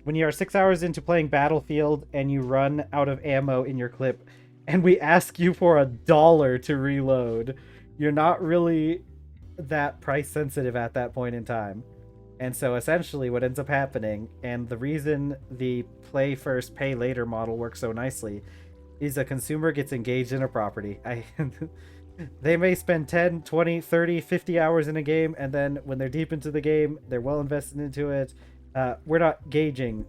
Speaker 2: When you are 6 hours into playing Battlefield and you run out of ammo in your clip, and we ask you for $1 to reload, you're not really that price sensitive at that point in time. And so essentially what ends up happening, and the reason the play first, pay later model works so nicely, is a consumer gets engaged in a property. They may spend 10, 20, 30, 50 hours in a game, and then when they're deep into the game, they're well invested into it. We're not gauging,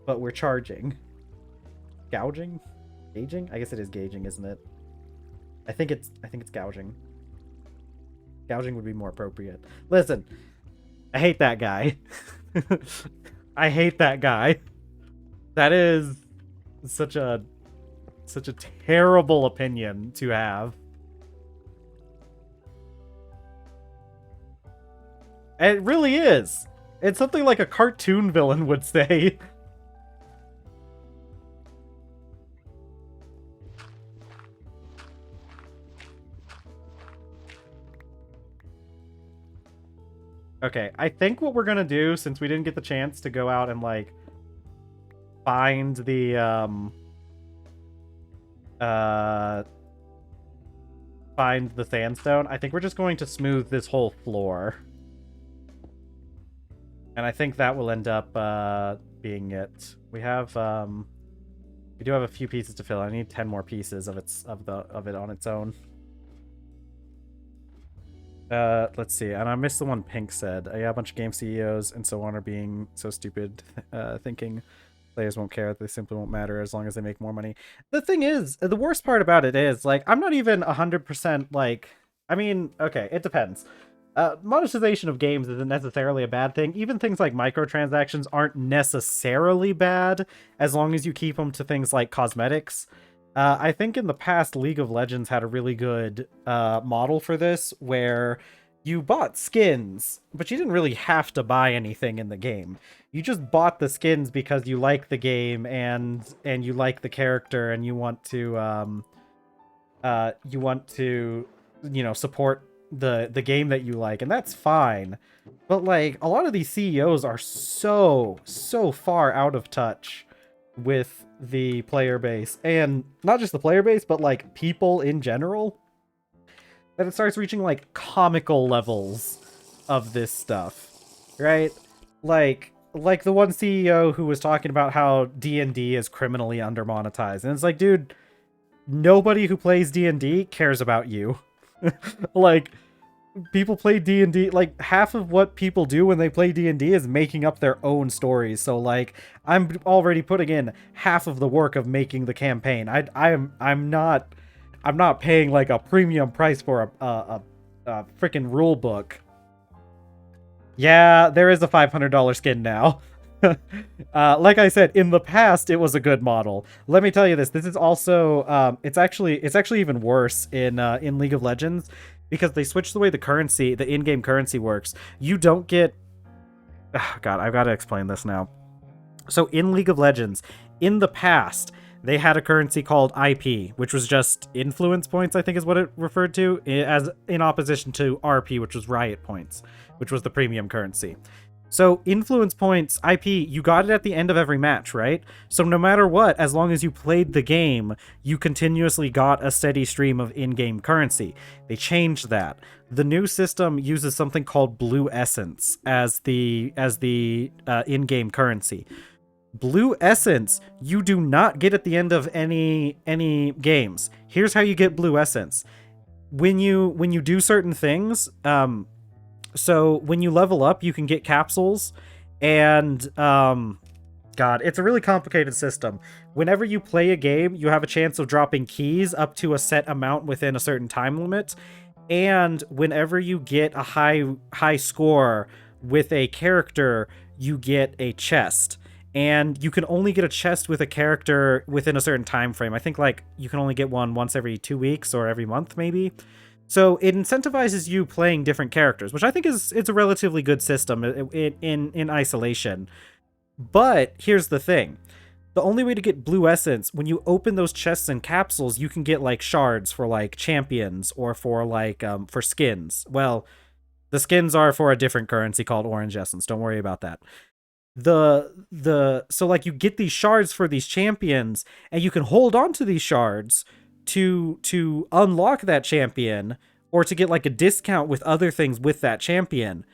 Speaker 2: but we're charging. Gouging? Gauging? I guess it is gauging, isn't it? I think it's gouging. Gouging would be more appropriate. Listen, I hate that guy. I hate that guy. That is such a terrible opinion to have. It really is. It's something like a cartoon villain would say. Okay, I think what we're gonna do, since we didn't get the chance to go out and, like, find the, find the sandstone, I think we're just going to smooth this whole floor. And I think that will end up being it. We have we do have a few pieces to fill. I need 10 more pieces of it on its own. Let's see. And I missed the one Pink said. Yeah, a bunch of game CEOs and so on are being so stupid, thinking players won't care. They simply won't matter as long as they make more money. The thing is, the worst part about it is, like, I'm not even 100% like, I mean, okay, it depends. Monetization of games isn't necessarily a bad thing. Even things like microtransactions aren't necessarily bad as long as you keep them to things like cosmetics. I think in the past, League of Legends had a really good model for this, where you bought skins, but you didn't really have to buy anything in the game. You just bought the skins because you like the game and you like the character and you want to you know, support the game that you like, and that's fine. But, like, a lot of these CEOs are so far out of touch with the player base, and not just the player base, but, like, people in general, that it starts reaching, like, comical levels of this stuff, right? Like the one CEO who was talking about how D&D is criminally undermonetized, and it's like, dude, nobody who plays D&D cares about you. Like, people play D&D, like, half of what people do when they play D&D is making up their own stories. So, like, I'm already putting in half of the work of making the campaign. I'm not paying, like, a premium price for a freaking rule book. Yeah, there is a $500 skin now. Like I said, in the past, it was a good model. Let me tell you this. This is also, it's actually even worse in League of Legends, because they switched the way the in-game currency works. You don't get... Oh, God, I've got to explain this now. So in League of Legends, in the past, they had a currency called IP, which was just influence points, I think is what it referred to, as in opposition to RP, which was riot points, which was the premium currency. So influence points, IP, you got it at the end of every match, right? So no matter what, as long as you played the game, you continuously got a steady stream of in-game currency. They changed that. The new system uses something called Blue Essence as the in-game currency. Blue Essence, you do not get at the end of any games. Here's how you get Blue Essence. When you do certain things, so when you level up, you can get capsules, and God, it's a really complicated system. Whenever you play a game, you have a chance of dropping keys up to a set amount within a certain time limit, and whenever you get a high score with a character, you get a chest. And you can only get a chest with a character within a certain time frame. I think, like, you can only get one once every 2 weeks or every month, maybe. So it incentivizes you playing different characters, which I think it's a relatively good system in isolation. But here's the thing. The only way to get Blue Essence, when you open those chests and capsules, you can get, like, shards for, like, champions or for, like, for skins. Well, The skins are for a different currency called Orange Essence. Don't worry about that. So like you get these shards for these champions, and you can hold on to these shards to unlock that champion, or to get like a discount with other things with that champion.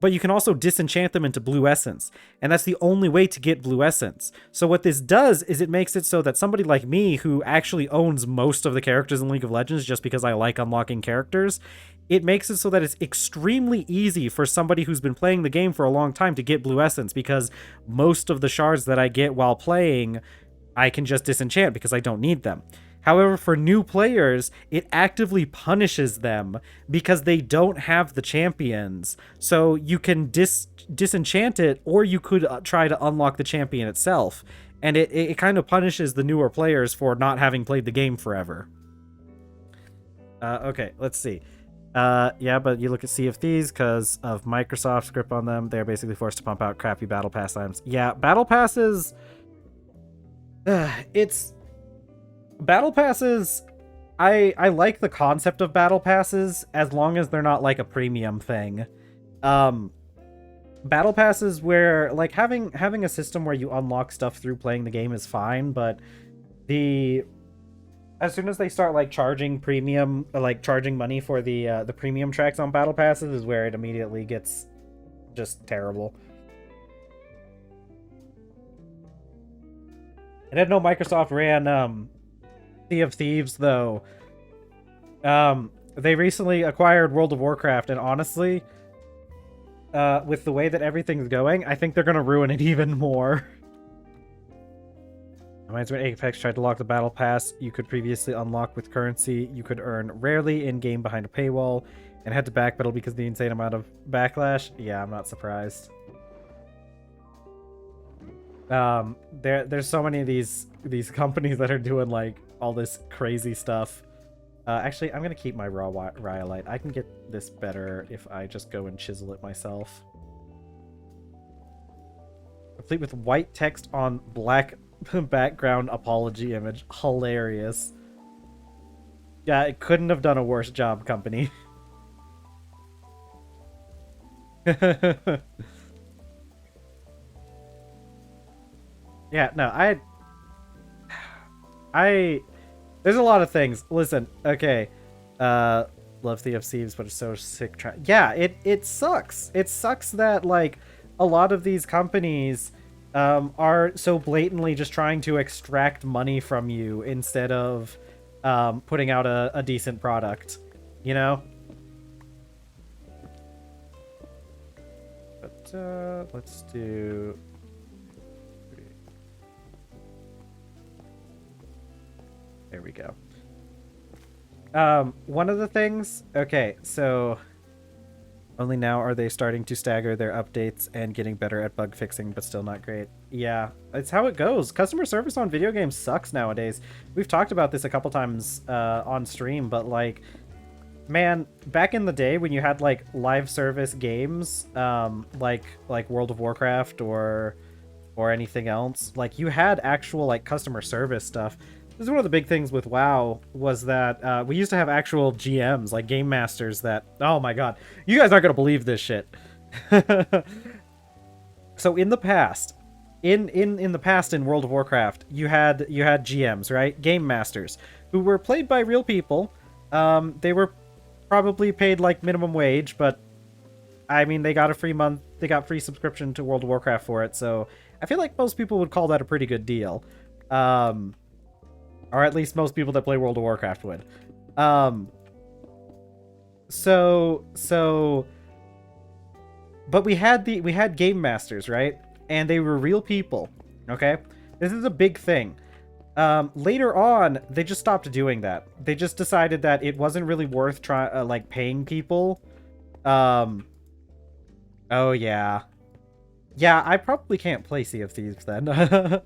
Speaker 2: But you can also disenchant them into blue essence, and that's the only way to get blue essence. So what this does is it makes it so that somebody like me, who actually owns most of the characters in League of Legends just because I like unlocking characters, it makes it so that it's extremely easy for somebody who's been playing the game for a long time to get blue essence, because most of the shards that I get while playing, I can just disenchant because I don't need them. However, for new players, it actively punishes them because they don't have the champions. So you can disenchant it, or you could try to unlock the champion itself. And it kind of punishes the newer players for not having played the game forever. Okay, let's see. Yeah, but you look at Sea of Thieves, because of Microsoft's grip on them, they're basically forced to pump out crappy Battle Pass items. Yeah, Battle Passes... Battle Passes, I like the concept of Battle Passes, as long as they're not like a premium thing. Battle Passes where, like, having a system where you unlock stuff through playing the game is fine, but as soon as they start like charging premium, like charging money for the premium tracks on Battle Passes, is where it immediately gets just terrible. I didn't know Microsoft ran Sea of Thieves, though. They recently acquired World of Warcraft, and honestly, with the way that everything's going, I think they're gonna ruin it even more. Reminds me when Apex tried to lock the Battle Pass you could previously unlock with currency you could earn rarely in-game behind a paywall, and had to backpedal because of the insane amount of backlash. Yeah, I'm not surprised. There's so many of these companies that are doing like all this crazy stuff. Actually, I'm gonna keep my raw rhyolite. I can get this better if I just go and chisel it myself. Complete with white text on black background apology image. Hilarious. Yeah, it couldn't have done a worse job, company. Yeah, no, there's a lot of things. Listen, okay. Love Sea of Thieves, but it's so sick. Yeah, it sucks. It sucks that, like, a lot of these companies are so blatantly just trying to extract money from you instead of putting out a decent product, you know? But let's do... There we go. One of the things... Okay, so... Only now are they starting to stagger their updates and getting better at bug fixing, but still not great. Yeah, it's how it goes. Customer service on video games sucks nowadays. We've talked about this a couple times on stream, but, like... Man, back in the day when you had, like, live service games, like World of Warcraft or anything else, like, you had actual, like, customer service stuff. This is one of the big things with WoW, was that we used to have actual GMs, like game masters that... Oh my god. You guys aren't going to believe this shit. So in the past, in the past in World of Warcraft, you had GMs, right? Game masters, who were played by real people. They were probably paid like minimum wage, but I mean, they got a free month, they got free subscription to World of Warcraft for it, so I feel like most people would call that a pretty good deal. Or at least most people that play World of Warcraft would. But we had game masters, right? And they were real people, okay? This is a big thing. Later on, they just stopped doing that. They just decided that it wasn't really worth like paying people. Oh yeah. Yeah, I probably can't play Sea of Thieves then.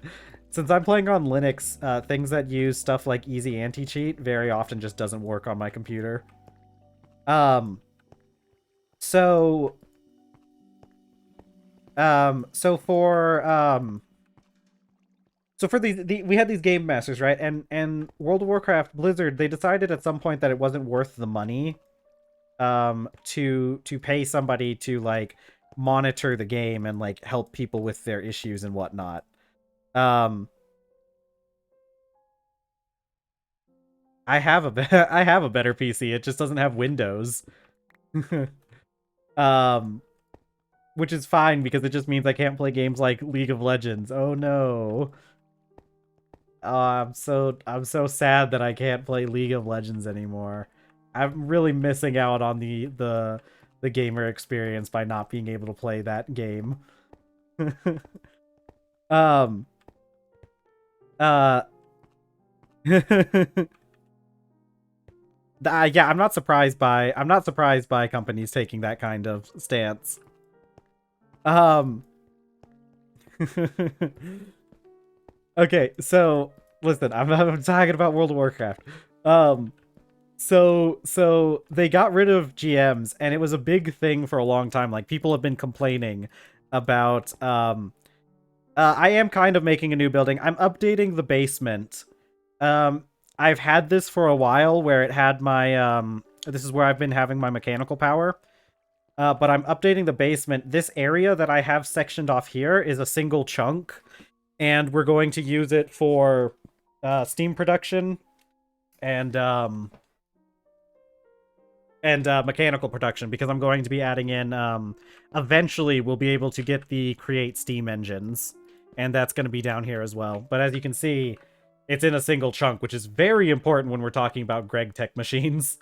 Speaker 2: Since I'm playing on Linux, things that use stuff like easy anti-cheat very often just doesn't work on my computer. So for these, we had these game masters, right? And World of Warcraft Blizzard, they decided at some point that it wasn't worth the money to pay somebody to like monitor the game and like help people with their issues and whatnot. I have I have a better PC. It just doesn't have Windows. um which is fine because it just means I can't play games like League of Legends. Oh no. I'm so sad that I can't play League of Legends anymore. I'm really missing out on the gamer experience by not being able to play that game. um uh yeah, I'm not surprised by companies taking that kind of stance. Um Okay, so listen, I'm talking about World of Warcraft. So they got rid of GMs, and it was a big thing for a long time. Like people have been complaining about. I am kind of making a new building. I'm updating the basement. I've had this for a while, where it had my This is where I've been having my mechanical power. But I'm updating the basement. This area that I have sectioned off here is a single chunk, and we're going to use it for steam production and mechanical production, because I'm going to be adding in eventually we'll be able to get the create steam engines, and that's going to be down here as well. But as you can see, it's in a single chunk, which is very important when we're talking about Greg Tech machines.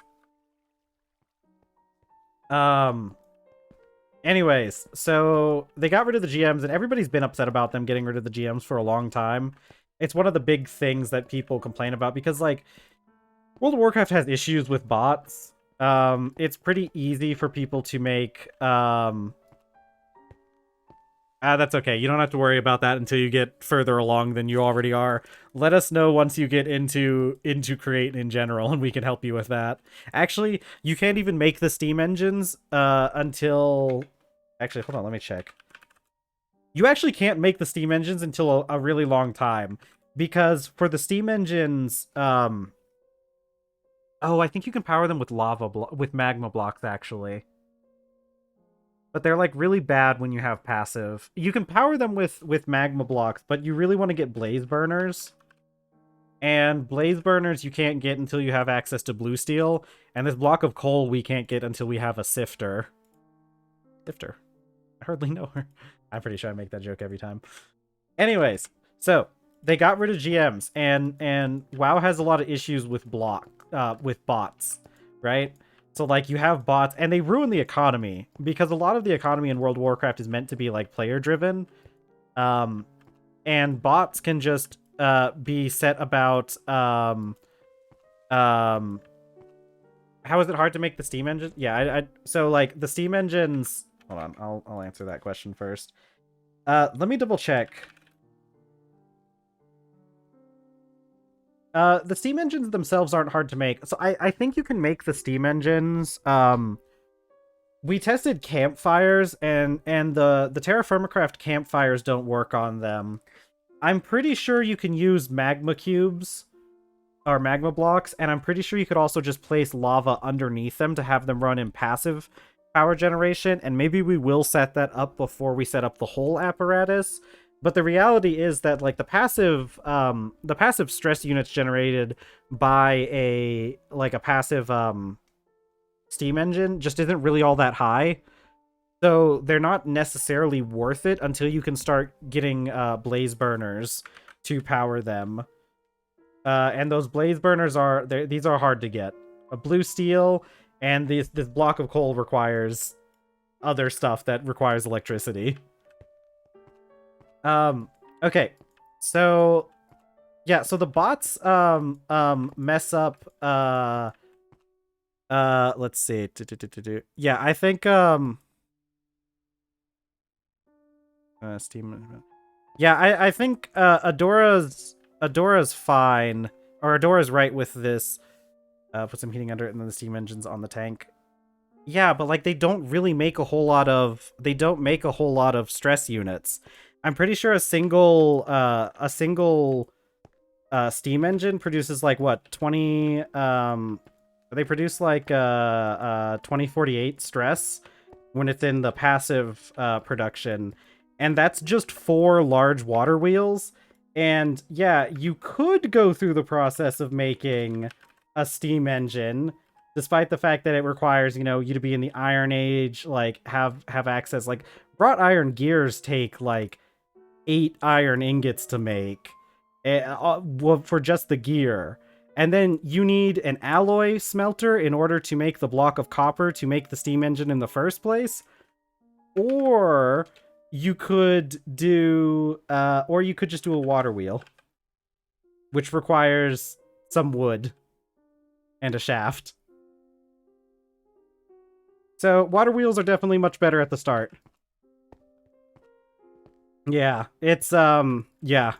Speaker 2: Anyways, so they got rid of the GMs, and everybody's been upset about them getting rid of the GMs for a long time. It's one of the big things that people complain about, because, like, World of Warcraft has issues with bots. It's pretty easy for people to make, that's okay. You don't have to worry about that until you get further along than you already are. Let us know once you get into Create in general, and we can help you with that. Actually, you can't even make the Steam engines until... Actually, hold on, let me check. You actually can't make the Steam engines until a really long time, because for the Steam engines, oh, I think you can power them with with magma blocks, actually. But they're, like, really bad when you have passive. You can power them with magma blocks, but you really want to get blaze burners. And blaze burners you can't get until you have access to blue steel. And this block of coal we can't get until we have a sifter. Sifter? I hardly know her. I'm pretty sure I make that joke every time. Anyways, so they got rid of GMs, and WoW has a lot of issues with bots, right? So, like, you have bots, and they ruin the economy, because a lot of the economy in World of Warcraft is meant to be, like, player-driven. And bots can just be set about... how is it hard to make the Steam engine? Yeah, so, like, the Steam engines... Hold on, I'll answer that question first. Let me double-check. The Steam engines themselves aren't hard to make. So I think you can make the Steam engines. We tested campfires, and the TerrafirmaCraft campfires don't work on them. I'm pretty sure you can use magma cubes or magma blocks, and I'm pretty sure you could also just place lava underneath them to have them run in passive power generation, and maybe we will set that up before we set up the whole apparatus. But the reality is that, like, the passive stress units generated by a passive steam engine just isn't really all that high. So they're not necessarily worth it until you can start getting blaze burners to power them. And those blaze burners these are hard to get. A blue steel and this block of coal requires other stuff that requires electricity. Okay, so yeah, so the bots mess up let's see. Yeah, I think Steam. Yeah, I think Adora's fine, or Adora's right with this. Put some heating under it, and then the steam engine's on the tank. Yeah, but, like, they don't really make a whole lot of stress units. I'm pretty sure a single steam engine produces, like, what, 20
Speaker 1: They produce like 2048 stress when it's in the passive production, and that's just 4 large water wheels. And yeah, you could go through the process of making a steam engine, despite the fact that it requires, you know, you to be in the Iron Age, like have access. Like wrought iron gears take like 8 iron ingots to make, well, for just the gear. And then you need an alloy smelter in order to make the block of copper to make the steam engine in the first place. Or you could do, or you could just do a water wheel, which requires some wood and a shaft. So water wheels are definitely much better at the start. Yeah, it's yeah,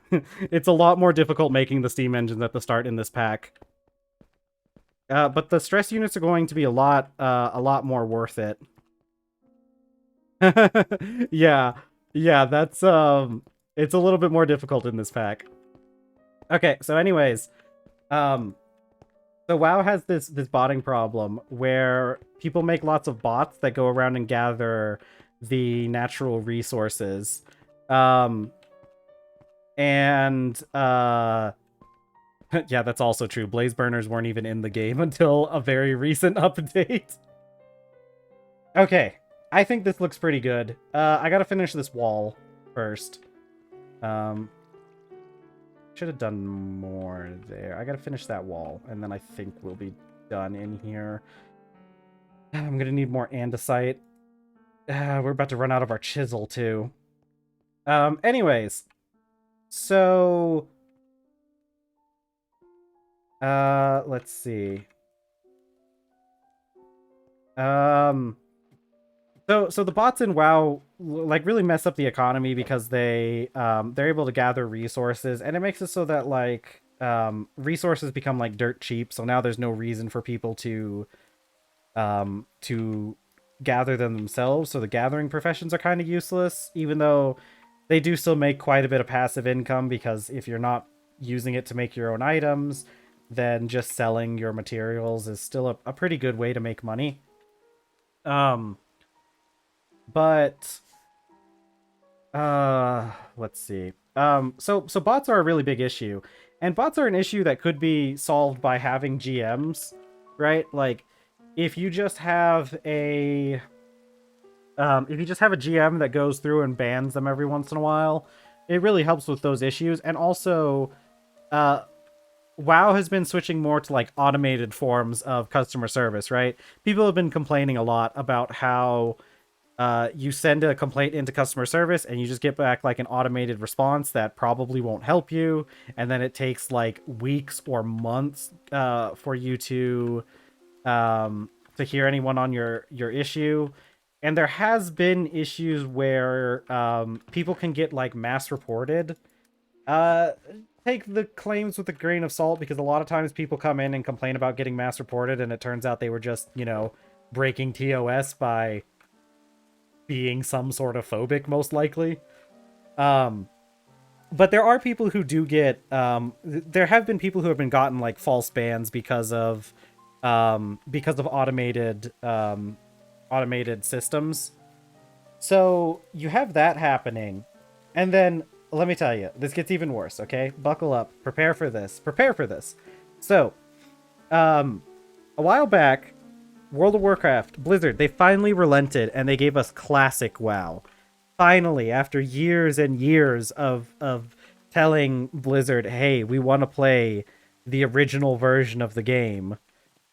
Speaker 1: it's a lot more difficult making the steam engines at the start in this pack. But the stress units are going to be a lot more worth it. Yeah, yeah, that's it's a little bit more difficult in this pack. Okay, so anyways, so WoW has this botting problem where people make lots of bots that go around and gather the natural resources. And yeah, that's also true. Blaze burners weren't even in the game until a very recent update. Okay, I think this looks pretty good. I gotta finish this wall first. Should have done more there. I gotta finish that wall, and then I think we'll be done in here. I'm gonna need more andesite. We're about to run out of our chisel, too. Anyways. So... let's see. So the bots in WoW like really mess up the economy because they're able to gather resources, and it makes it so that like resources become like dirt cheap. So now there's no reason for people to gather them themselves. So the gathering professions are kind of useless, even though they do still make quite a bit of passive income, because if you're not using it to make your own items, then just selling your materials is still a pretty good way to make money. But let's see. So bots are a really big issue, and bots are an issue that could be solved by having GMs, right? Like if you just have a GM that goes through and bans them every once in a while, it really helps with those issues. And also, WoW has been switching more to like automated forms of customer service, right? People have been complaining a lot about how you send a complaint into customer service and you just get back like an automated response that probably won't help you, and then it takes like weeks or months for you to hear anyone on your issue. And there has been issues where people can get like mass reported. Take the claims with a grain of salt, because a lot of times people come in and complain about getting mass reported, and it turns out they were just, you know, breaking TOS by being some sort of phobic, most likely. But there are people who do get there have been people who have been gotten like false bans because of automated systems. So you have that happening, and then let me tell you, this gets even worse. Okay, buckle up, prepare for this. So a while back, World of Warcraft, Blizzard, they finally relented and they gave us classic WoW. Finally, after years and years of telling Blizzard, hey, we want to play the original version of the game,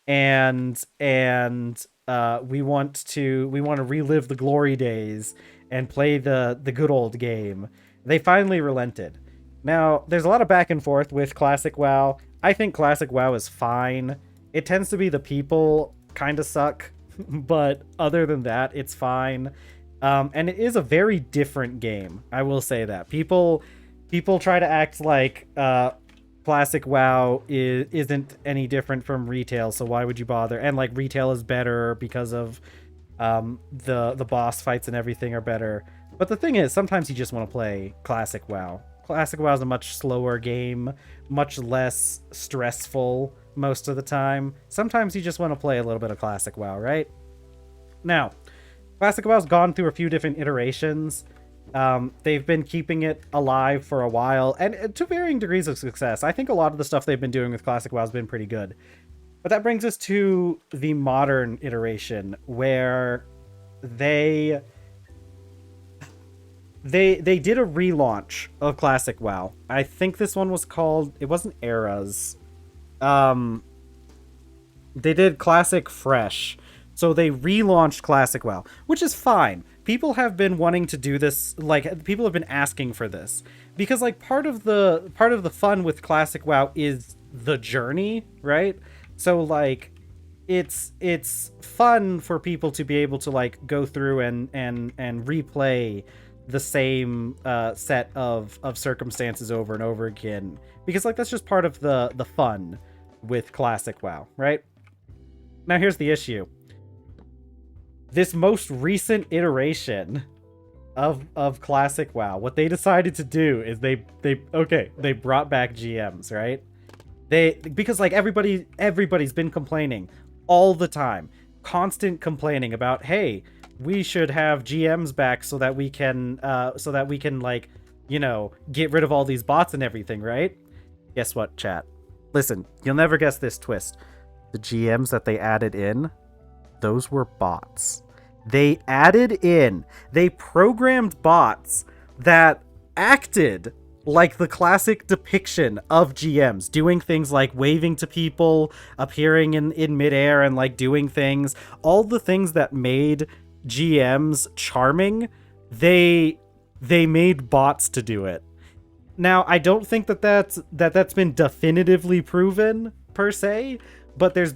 Speaker 1: and we want to relive the glory days and play the good old game. They finally relented. Now, there's a lot of back and forth with classic WoW. I think classic WoW is fine. It tends to be the people kind of suck, but other than that, it's fine. And it is a very different game. I will say that. People try to act like classic WoW isn't any different from retail, so why would you bother? And like retail is better because of the boss fights and everything are better. But the thing is, sometimes you just want to play classic WoW. Classic WoW is a much slower game, much less stressful
Speaker 2: most of the time. Sometimes you just want to play a little bit of Classic WoW, right? Now, Classic WoW's gone through a few different iterations. They've been keeping it alive for a while, and to varying degrees of success. I think a lot of the stuff they've been doing with Classic WoW has been pretty good. But that brings us to the modern iteration, where they did a relaunch of Classic WoW. I think this one was called, it wasn't Eras. They did Classic Fresh. So they relaunched Classic WoW, which is fine. People have been wanting to do this, like, people have been asking for this. Because, like, part of the fun with Classic WoW is the journey, right? So, like, it's fun for people to be able to, like, go through and replay the same set of circumstances over and over again. Because, like, that's just part of the fun with Classic WoW, right? Now, here's the issue. This most recent iteration of Classic WoW, what they decided to do is they brought back GMs, right? Because like everybody's been complaining all the time, constant complaining about, hey, we should have GMs back so that we can like, you know, get rid of all these bots and everything, right? Guess what, chat? Listen, you'll never guess this twist. The GMs that they added in, those were bots. They programmed bots that acted like the classic depiction of GMs, doing things like waving to people, appearing in midair and like doing things. All the things that made GMs charming, they made bots to do it. Now, I don't think that's been definitively proven per se, but there was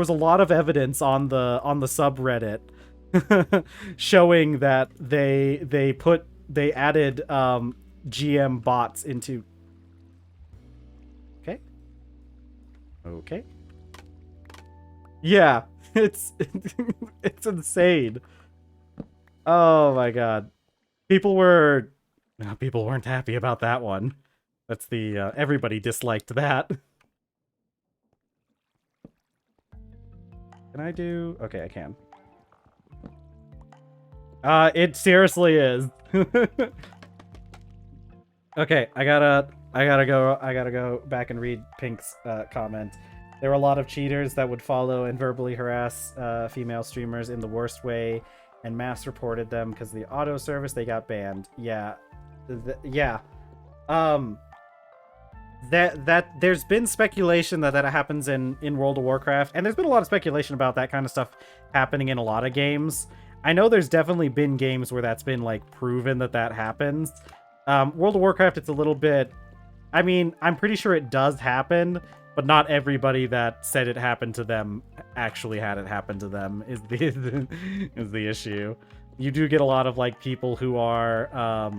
Speaker 2: a lot of evidence on the subreddit showing that they added GM bots into. Okay. Yeah, it's insane. Oh my god. People weren't happy about that one. That's the everybody disliked that. Can I do? Okay, I can. It seriously is. Okay, I gotta go back and read Pink's comment. There were a lot of cheaters that would follow and verbally harass female streamers in the worst way, and mass reported them because of the auto service. They got banned. Yeah, yeah. That there's been speculation that happens in World of Warcraft, and there's been a lot of speculation about that kind of stuff happening in a lot of games. I know there's definitely been games where that's been like proven that happens. World of Warcraft, it's a little bit, I mean, I'm pretty sure it does happen, but not everybody that said it happened to them actually had it happen to them is the issue. You do get a lot of like people who are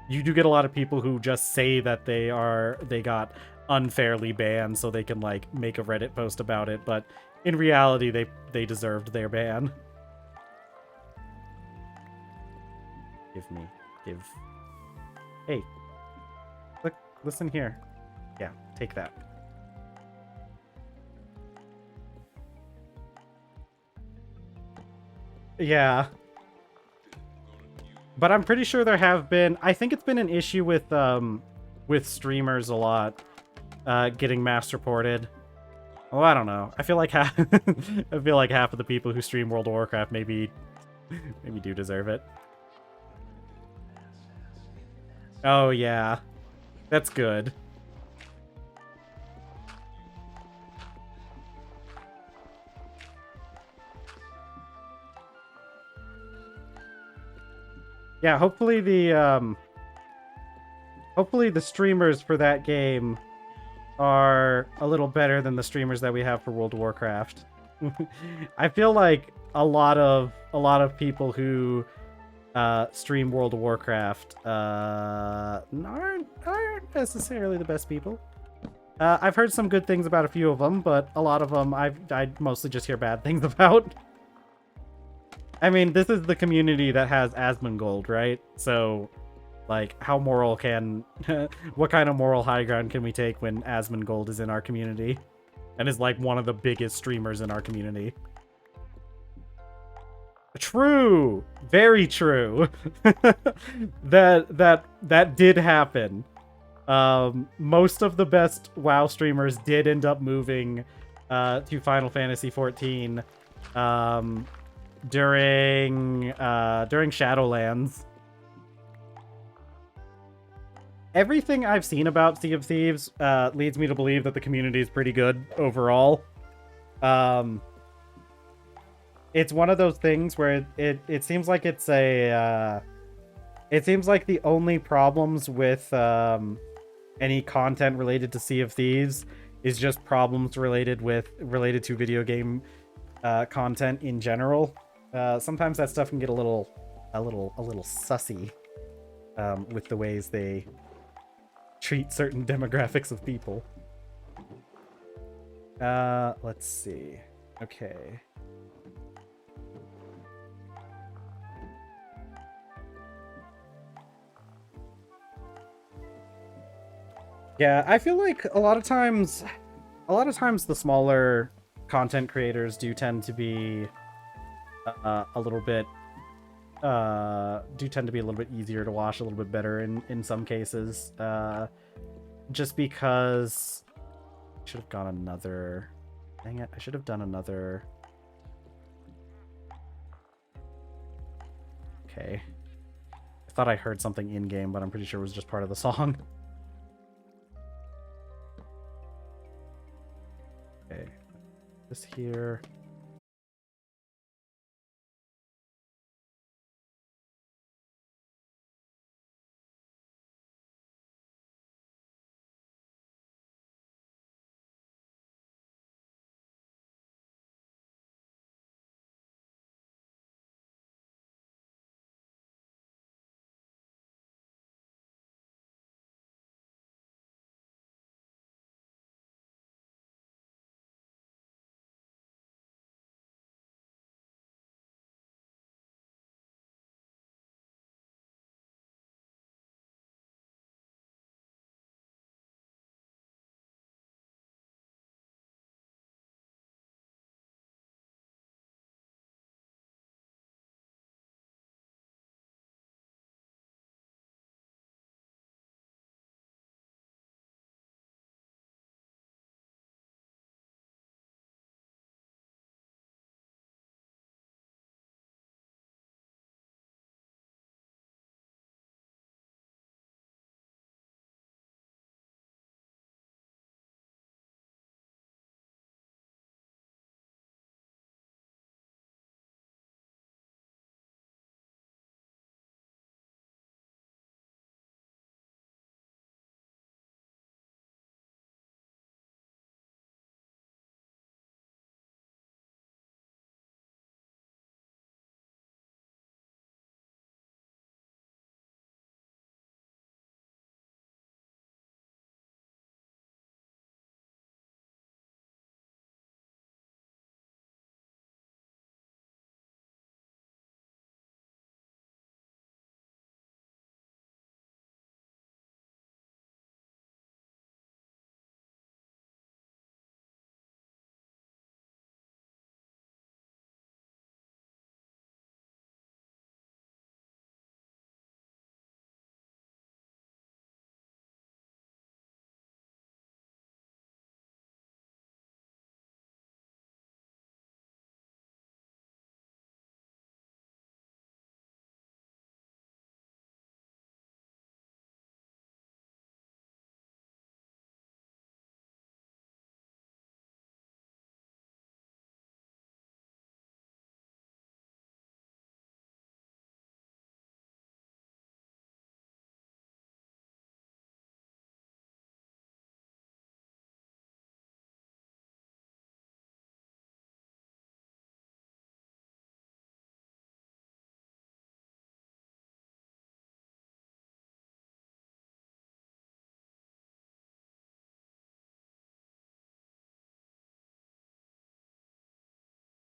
Speaker 2: you do get a lot of people who just say that they got unfairly banned so they can like make a Reddit post about it, but in reality they deserved their ban. Hey, look, listen here. Yeah, take that. Yeah. But I'm pretty sure there have been, I think it's been an issue with streamers a lot, getting mass reported. Oh, I don't know. I feel like half of the people who stream World of Warcraft maybe do deserve it. Oh yeah. That's good. Yeah, hopefully the streamers for that game are a little better than the streamers that we have for World of Warcraft. I feel like a lot of people who stream World of Warcraft aren't necessarily the best people. I've heard some good things about a few of them, but a lot of them I mostly just hear bad things about. I mean, this is the community that has Asmongold, right? So, like, how moral can... what kind of moral high ground can we take when Asmongold is in our community? and is like one of the biggest streamers in our community. True, very true. that did happen. Most of the best WoW streamers did end up moving to Final Fantasy XIV during Shadowlands. Everything I've seen about Sea of Thieves leads me to believe that the community is pretty good overall. It's one of those things where it seems like it's a it seems like the only problems with any content related to Sea of Thieves is just problems related to video game content in general. Sometimes that stuff can get a little sussy with the ways they treat certain demographics of people. Let's see. Okay. Yeah, I feel like a lot of times the smaller content creators do tend to be a little bit easier to watch, a little bit better in some cases. Just because I should have gone another. Dang it, I should have done another. Okay. I thought I heard something in game, but I'm pretty sure it was just part of the song. Okay. This here.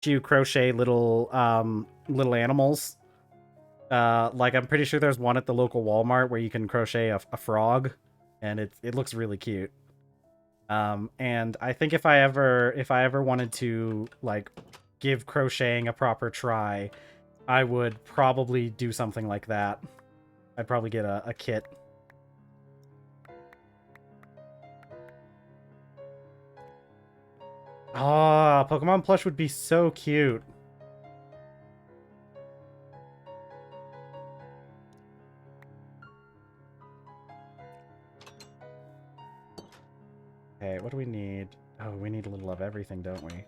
Speaker 2: You crochet little animals. Like I'm pretty sure there's one at the local Walmart where you can crochet a frog, and it looks really cute. And I think if I ever wanted to like give crocheting a proper try, I would probably do something like that. I'd probably get a kit. Ah, Pokemon plush would be so cute. Okay, what do we need? Oh, we need a little of everything, don't we?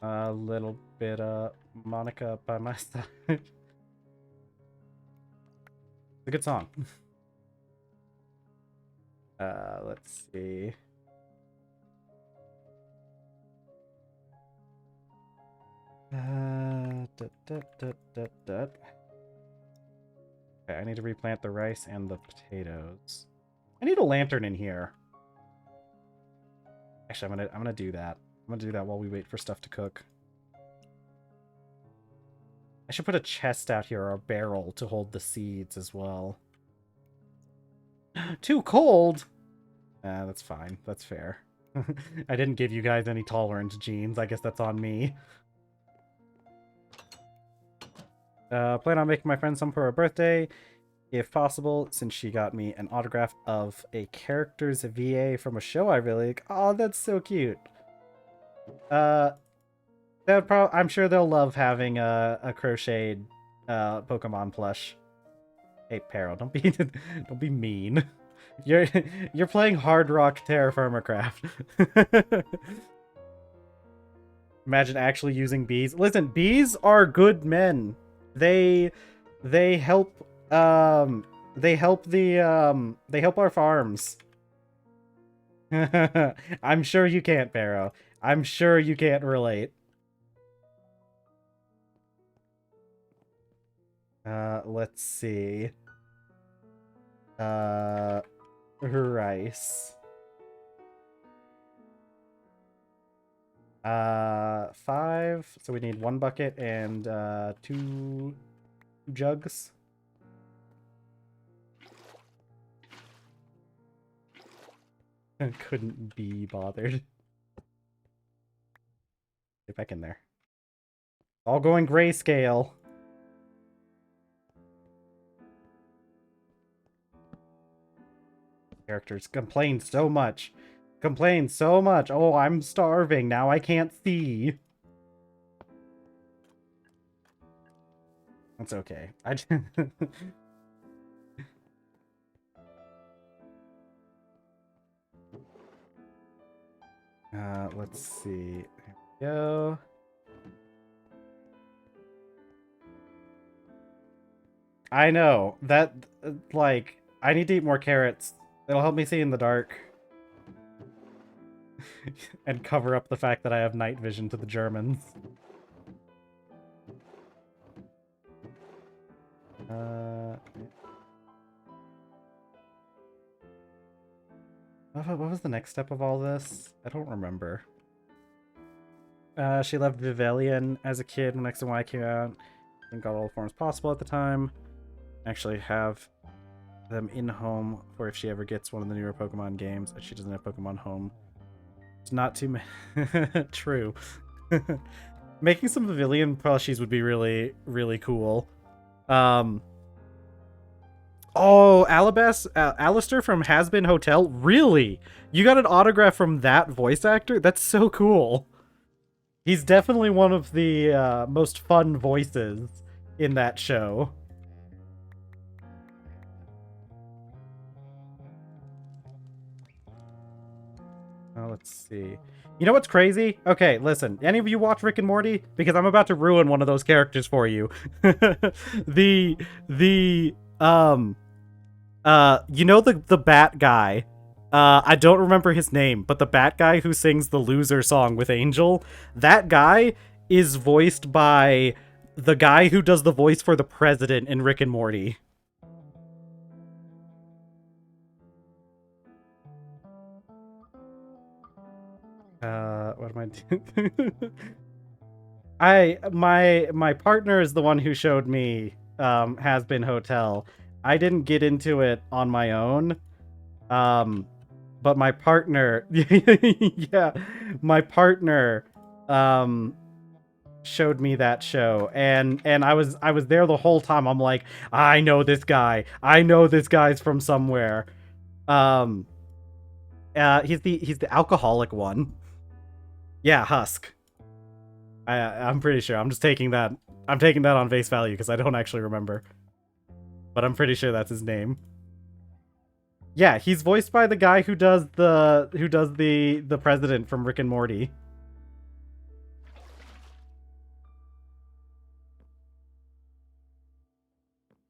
Speaker 2: A little bit of Monica by my side. It's a good song. Let's see. Okay, I need to replant the rice and the potatoes. I need a lantern in here. Actually, I'm gonna do that. I'm gonna do that while we wait for stuff to cook. I should put a chest out here or a barrel to hold the seeds as well. Too cold? That's fine. That's fair. I didn't give you guys any tolerance genes. I guess that's on me. Plan on making my friend some for her birthday, if possible, since she got me an autograph of a character's VA from a show I really like. Oh, that's so cute. I'm sure they'll love having a crocheted Pokemon plush. Hey, Pero, don't be mean. You're playing Hard Rock TerrafirmaGreg. Imagine actually using bees. Listen, bees are good men. They help they help our farms. I'm sure you can't, Pero. I'm sure you can't relate. Let's see. Rice. 5. So we need 1 bucket and 2 jugs. Couldn't be bothered. Get back in there. All going grayscale. Characters complain so much. Complain so much. Oh, I'm starving. Now I can't see. That's okay. Let's see. There we go. I know. That, like, I need to eat more carrots. It'll help me see in the dark. And cover up the fact that I have night vision to the Germans. What was the next step of all this? I don't remember. She loved Vivelion as a kid when X and Y came out. I think got all the forms possible at the time. Actually have them in home for if she ever gets one of the newer Pokemon games. She doesn't have Pokemon Home. It's not too true. Making some Vivelion plushies would be really, really cool. Oh, Alistair from Has Been Hotel? Really? You got an autograph from that voice actor? That's so cool. He's definitely one of the most fun voices in that show. Oh, let's see. You know what's crazy? Okay, listen. Any of you watch Rick and Morty? Because I'm about to ruin one of those characters for you. You know the bat guy. I don't remember his name, but the bat guy who sings the Loser song with Angel, that guy is voiced by the guy who does the voice for the president in Rick and Morty. What am I doing? My partner is the one who showed me Has Been Hotel. I didn't get into it on my own.
Speaker 1: but my partner, yeah, my partner, showed me that show, and I was there the whole time. I'm like, I know this guy. I know this guy's from somewhere. Um, he's the alcoholic one. Yeah, Husk. I'm pretty sure. I'm just taking that. I'm taking that on face value because I don't actually remember. But I'm pretty sure that's his name. Yeah, he's voiced by the guy who does the president from Rick and Morty.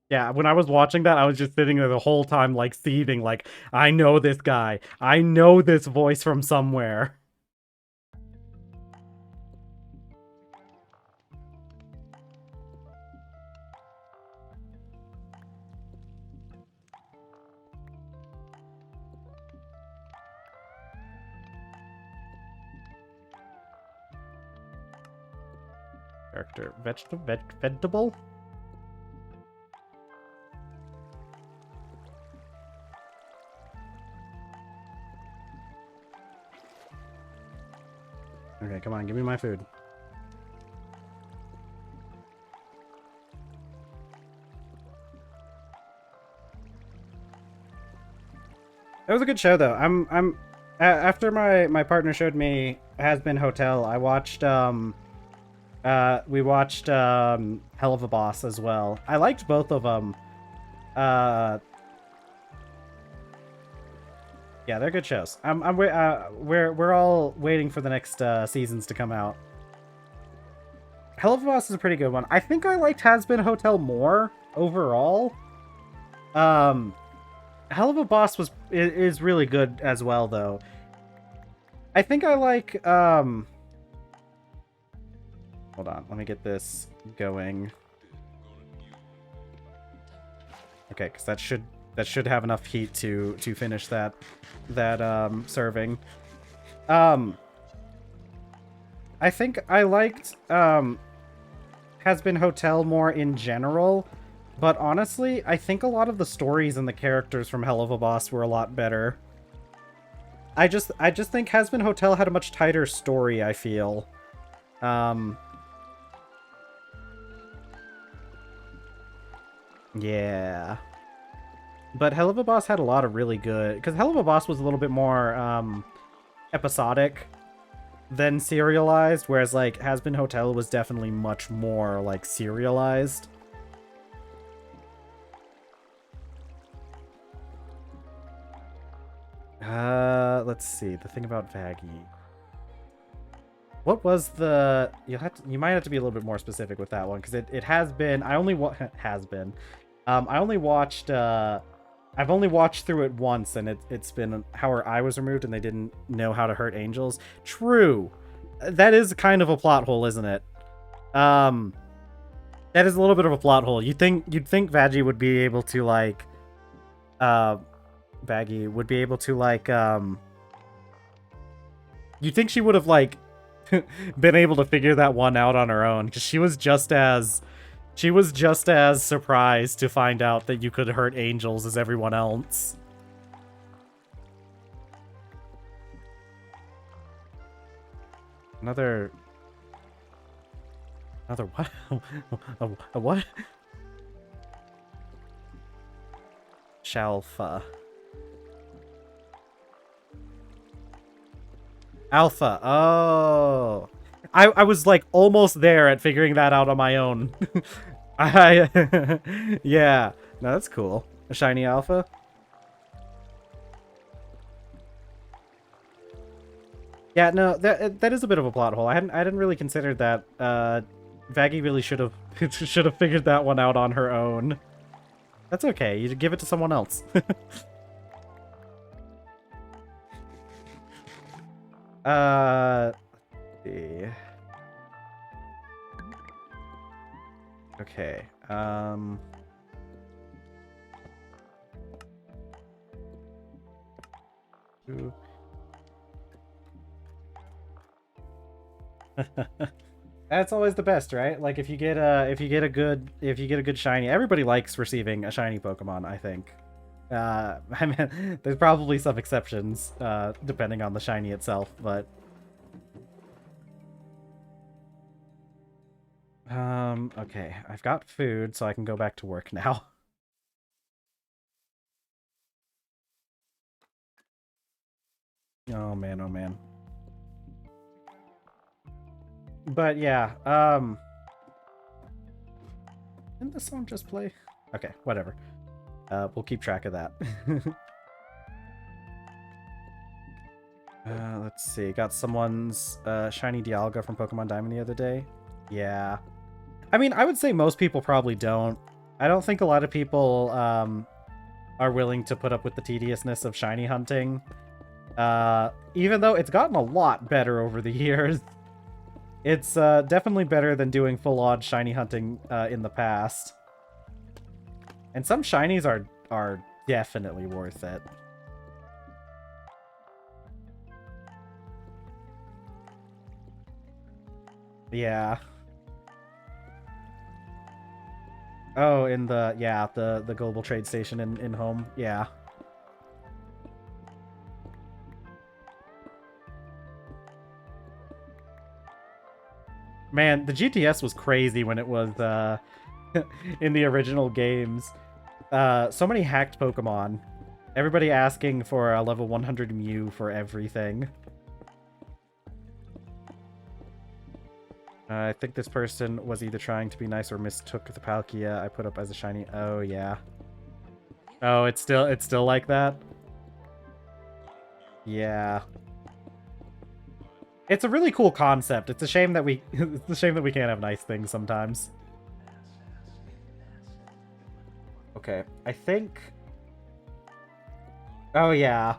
Speaker 1: Yeah, when I was watching that, I was just sitting there the whole time, like, seething, like, I know this guy. I know this voice from somewhere. Character. Vegetable? Okay, come on, give me my food. It was a good show, though. After my partner showed me Has Been Hotel, I watched we watched Hell of a Boss as well. I liked both of them. Yeah, they're good shows. We're all waiting for the next seasons to come out. Hell of a Boss is a pretty good one. I think I liked Has Been Hotel more overall. Hell of a Boss is really good as well, though. I think I like hold on, let me get this going. Okay, because that should have enough heat to finish that serving. I think I liked Has Been Hotel more in general, but honestly, I think a lot of the stories and the characters from Hell of a Boss were a lot better. I just think Has Been Hotel had a much tighter story, I feel. Yeah. But Hell of a Boss had a lot of really good... Because Hell of a Boss was a little bit more episodic than serialized, whereas, like, Has Been Hotel was definitely much more, like, serialized. Let's see. The thing about Vaggie. What was the... You might have to be a little bit more specific with that one, because it has been... I only watched... I've only watched through it once, and it's been how her eye was removed, and they didn't know how to hurt angels. True. That is kind of a plot hole, isn't it? That is a little bit of a plot hole. You'd think Vaggie would be able to, like... Vaggie would be able to, like, You'd think she would have, like, been able to figure that one out on her own, because she was just as surprised to find out that you could hurt angels as everyone else. Another what? A what? Shalfa. Alpha. Oh. I was, like, almost there at figuring that out on my own. Yeah. No, that's cool. A shiny alpha? Yeah, no, that is a bit of a plot hole. I didn't really consider that. Vaggie really should have figured that one out on her own. That's okay. You give it to someone else. Let's see. Okay. Ooh. That's always the best, right? Like if you get a good shiny, everybody likes receiving a shiny Pokemon, I think.
Speaker 2: I mean, there's probably some exceptions, depending on the shiny itself, but... Okay, I've got food, so I can go back to work now. Oh man, oh man. But yeah, didn't this song just play? Okay, whatever. We'll keep track of that. Let's see. Got someone's shiny Dialga from Pokemon Diamond the other day. Yeah. I mean, I would say most people probably don't. I don't think a lot of people are willing to put up with the tediousness of shiny hunting. Even though it's gotten a lot better over the years. It's definitely better than doing full-on shiny hunting in the past. And some shinies are definitely worth it. Yeah. Oh, in the, yeah, the global trade station in home. Yeah. Man, the GTS was crazy when it was in the original games. So many hacked Pokemon. Everybody asking for a level 100 Mew for everything. I think this person was either trying to be nice or mistook the Palkia I put up as a shiny. Oh, yeah. Oh, it's still like that? Yeah. It's a really cool concept. It's a shame that we it's a shame that we can't have nice things sometimes. Okay, I think... Oh, yeah.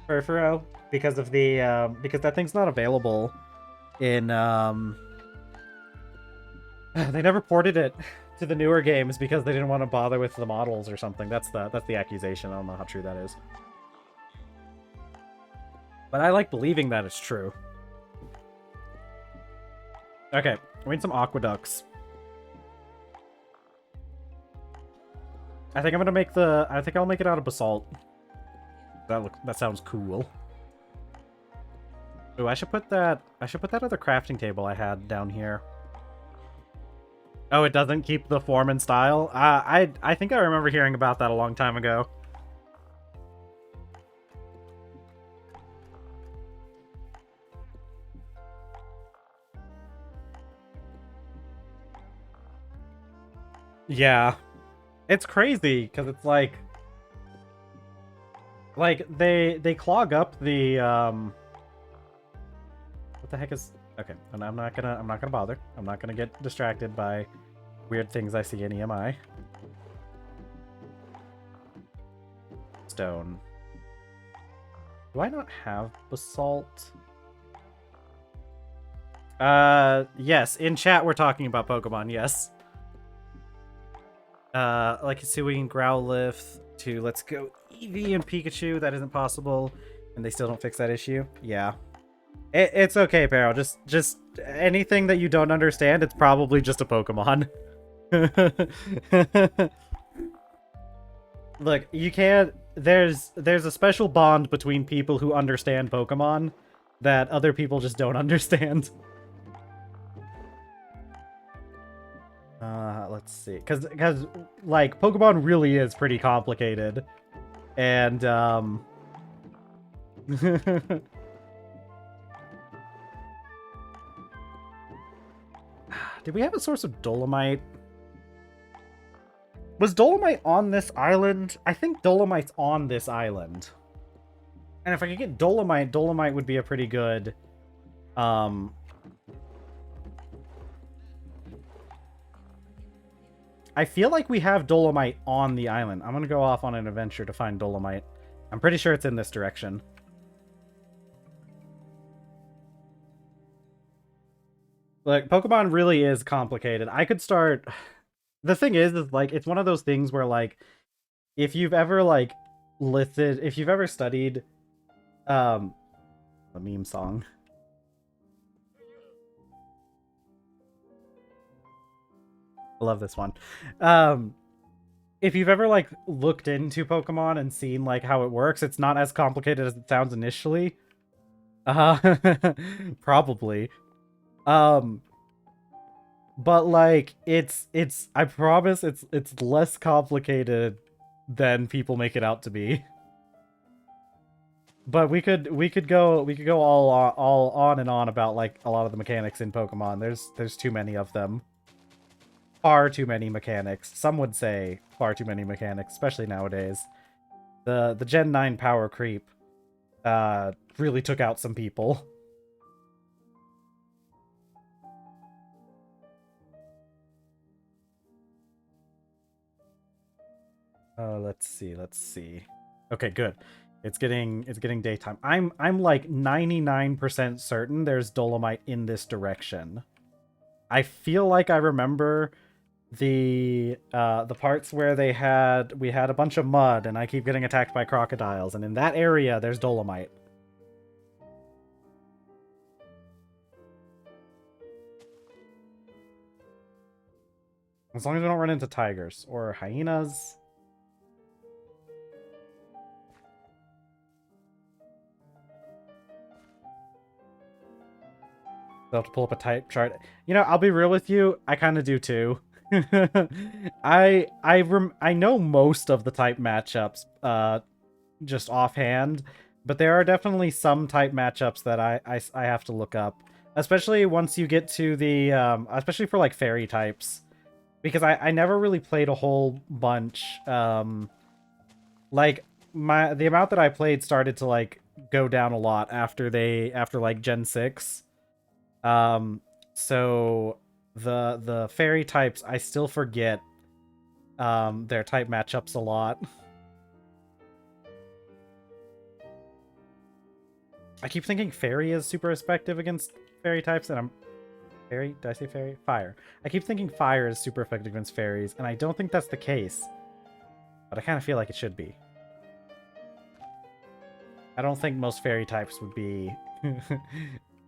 Speaker 2: Furfuro, because of the, because that thing's not available in, they never ported it to the newer games because they didn't want to bother with the models or something. That's the accusation. I don't know how true that is. But I like believing that it's true. Okay, we need some aqueducts. I think I'm gonna make the... I think I'll make it out of basalt. That sounds cool. Ooh, I should put that other crafting table I had down here. Oh, it doesn't keep the form and style? I think I remember hearing about that a long time ago. Yeah. It's crazy, because it's like they clog up the what the heck is... Okay, and I'm not gonna bother. I'm not gonna get distracted by weird things I see in EMI. Stone. Do I not have basalt? Yes, in chat we're talking about Pokemon, yes. Like Hisui and Growlithe to Let's Go Eevee and Pikachu, that isn't possible, and they still don't fix that issue. Yeah. It's okay, Pero. Just anything that you don't understand, it's probably just a Pokemon. Look, you can't... There's a special bond between people who understand Pokemon that other people just don't understand. Let's see. Because, like, Pokemon really is pretty complicated. And, did we have a source of Dolomite? Was Dolomite on this island? I think Dolomite's on this island. And if I could get Dolomite, Dolomite would be a pretty good, I feel like we have Dolomite on the island. I'm gonna go off on an adventure to find Dolomite. I'm pretty sure it's in this direction. Like, Pokemon really is complicated. I could start... The thing is, like, it's one of those things where, like, if you've ever, like, if you've ever studied, a meme song. I love this one. if you've ever like looked into Pokemon and seen like how it works, it's not as complicated as it sounds initially. Probably. Um, but like it's I promise it's less complicated than people make it out to be. But we could go all on and on about like a lot of the mechanics in Pokemon. There's too many of them. Far too many mechanics. Some would say far too many mechanics, especially nowadays. The Gen 9 power creep really took out some people. Let's see. Okay, good. It's getting daytime. I'm like 99% certain there's Dolomite in this direction. I feel like I remember the parts where we had a bunch of mud and I keep getting attacked by crocodiles, and in that area there's Dolomite. As long as we don't run into tigers or hyenas. They'll have to pull up a type chart. You know, I'll be real with you. I kind of do too. I know most of the type matchups just offhand, but there are definitely some type matchups that I have to look up, especially once you get to the especially for like fairy types, because I never really played a whole bunch. Like the amount that I played started to like go down a lot after like Gen 6. So the fairy types, I still forget their type matchups a lot. I keep thinking fairy is super effective against fairy types, and I'm fairy? Did I say fairy? Fire. I keep thinking fire is super effective against fairies, and I don't think that's the case. But I kind of feel like it should be. I don't think most fairy types would be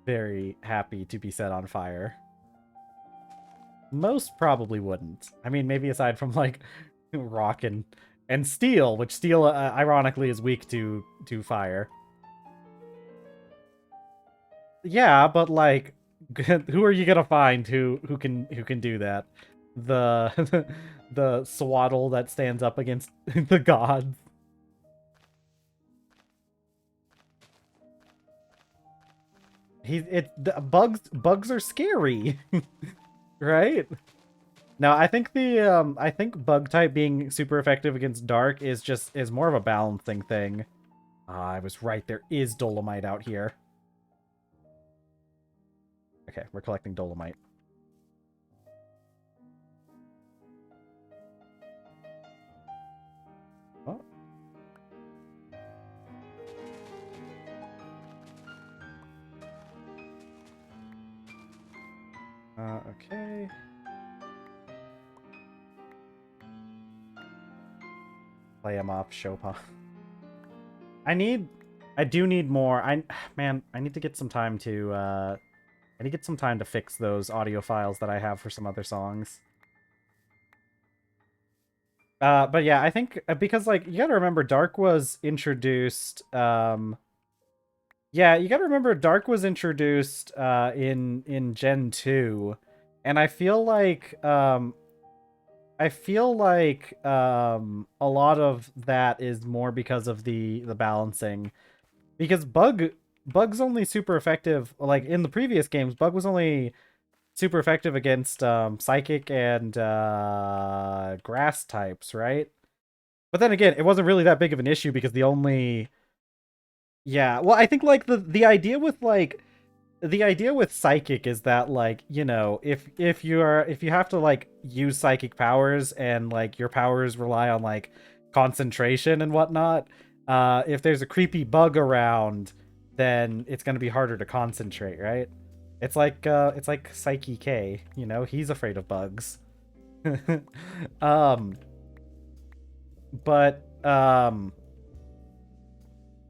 Speaker 2: very happy to be set on fire. Most probably wouldn't. I mean, maybe aside from like rock and steel, which steel ironically is weak to fire. Yeah, but like, who are you gonna find who can do that? The the swaddle that stands up against the gods. Bugs are scary, right? Now, I think I think bug type being super effective against dark is more of a balancing thing. I was right. There is Dolomite out here. Okay, we're collecting Dolomite. Oh. Okay. Play him off, Chopin. I do need more. Man, I need to get some time to I need to get some time to fix those audio files that I have for some other songs. But yeah, I think because like you gotta remember Dark was introduced yeah, you gotta remember Dark was introduced in Gen 2. And I feel like a lot of that is more because of the balancing. Because Bug's only super effective, like in the previous games, Bug was only super effective against psychic and grass types, right? But then again, it wasn't really that big of an issue because the only yeah, well, I think like the idea with psychic is that like, you know, if you have to like use psychic powers and like your powers rely on like concentration and whatnot, if there's a creepy bug around, then it's going to be harder to concentrate, right? It's like Psyche K, you know, he's afraid of bugs. um but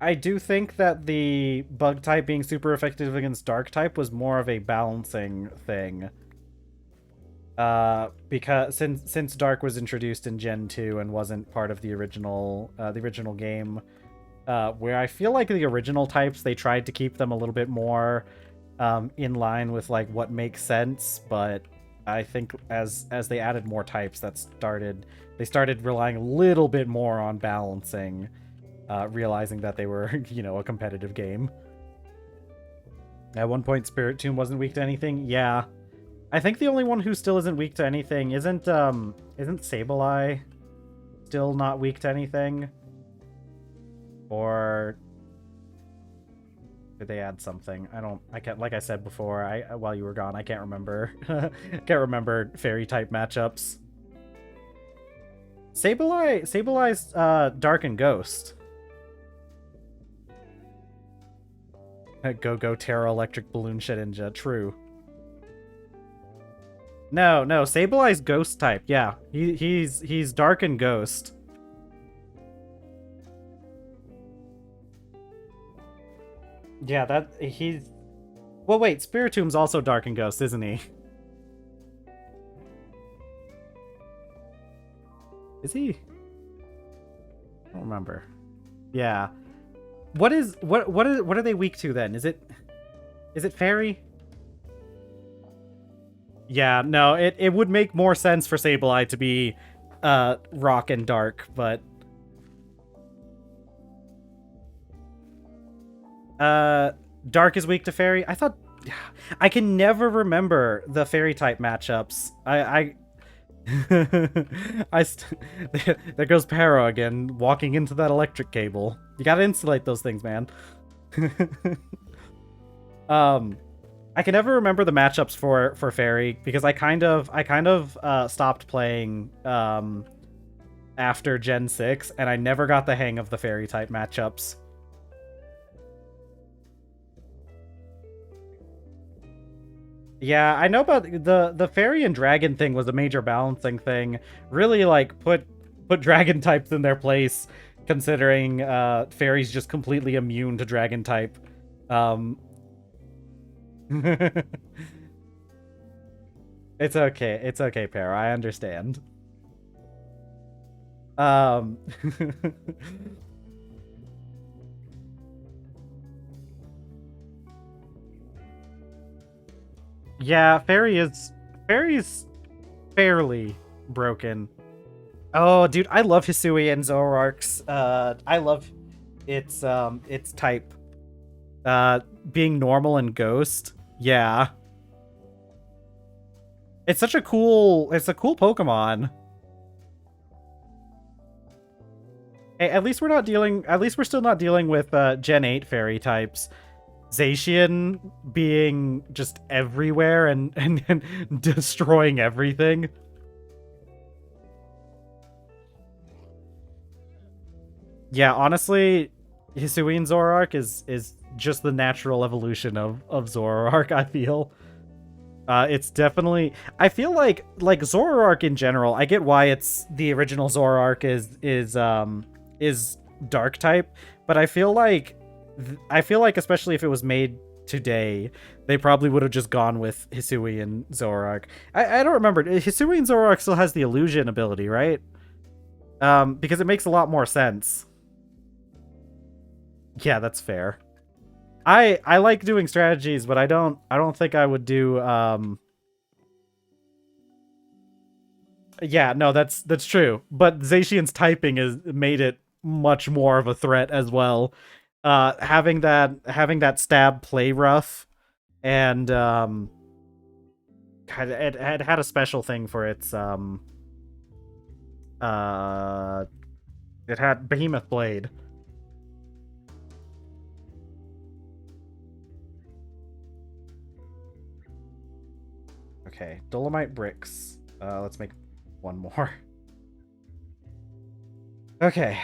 Speaker 2: I do think that the bug type being super effective against dark type was more of a balancing thing. Because since Dark was introduced in Gen 2 and wasn't part of the original game, where I feel like the original types, they tried to keep them a little bit more in line with like what makes sense, but I think as they added more types, they started relying a little bit more on balancing, realizing that they were a competitive game. At one point, Spirit Tomb wasn't weak to anything. Yeah, I think the only one who still isn't weak to anything isn't Sableye still not weak to anything? Or did they add something? I can't, like I said before, while you were gone, I can't remember. Can't remember fairy type matchups. Sableye's Dark and Ghost. Go Terra Electric Balloon Shedinja, true. No, Sableye's Ghost type. Yeah, he's Dark and Ghost. Yeah, he's. Well, wait, Spiritom's also Dark and Ghost, isn't he? Is he? I don't remember. Yeah. What are they weak to then? Is it Fairy? Yeah, no, it would make more sense for Sableye to be Rock and Dark, but Dark is weak to Fairy. I can never remember the Fairy type matchups. There goes Para again, walking into that electric cable. You gotta insulate those things, man. I can never remember the matchups for Fairy because I kind of stopped playing after Gen 6, and I never got the hang of the Fairy type matchups. Yeah, I know about the Fairy and Dragon thing was a major balancing thing. Really, like, put Dragon types in their place, considering Fairy's just completely immune to Dragon type. It's okay, Para. I understand. Yeah, Fairy's fairly broken. Oh, dude, I love Hisui and Zoroark's. I love its type. Being normal and ghost. Yeah. It's a cool Pokemon. Hey, at least we're still not dealing with Gen 8 fairy types. Zacian being just everywhere and destroying everything. Yeah, honestly, Hisui and Zoroark is just the natural evolution of Zoroark, I feel. It's definitely... I feel like Zoroark in general, I get why it's the original Zoroark is dark type, but I feel like especially if it was made today, they probably would have just gone with Hisui and Zoroark. I don't remember. Hisui and Zoroark still has the illusion ability, right? Because it makes a lot more sense. Yeah, that's fair. I like doing strategies, but I don't think I would do yeah, no, that's true. But Zacian's typing has made it much more of a threat as well. Having that stab play rough, and it had a special thing for its it had Behemoth Blade. Okay, Dolomite Bricks. Let's make one more. Okay.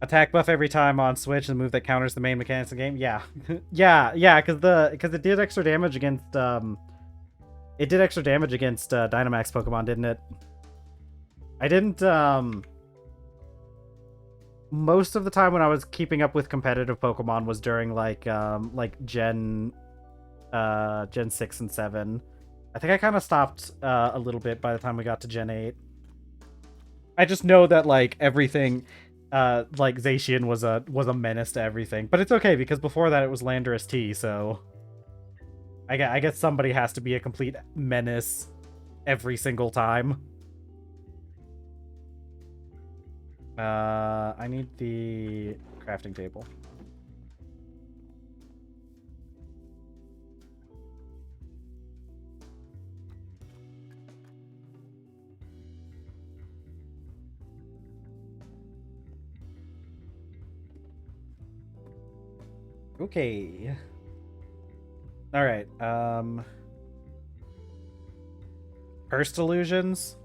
Speaker 2: Attack buff every time on Switch, the move that counters the main mechanics of the game. Yeah. yeah, because it did extra damage against Dynamax Pokemon, didn't it? I didn't most of the time when I was keeping up with competitive Pokemon was during like Gen 6 and 7. I think I kind of stopped a little bit by the time we got to Gen 8. I just know that like everything, like Zacian was a menace to everything, but it's okay because before that it was Landorus T. So I guess somebody has to be a complete menace every single time. I need the crafting table. Okay. All right. Cursed illusions.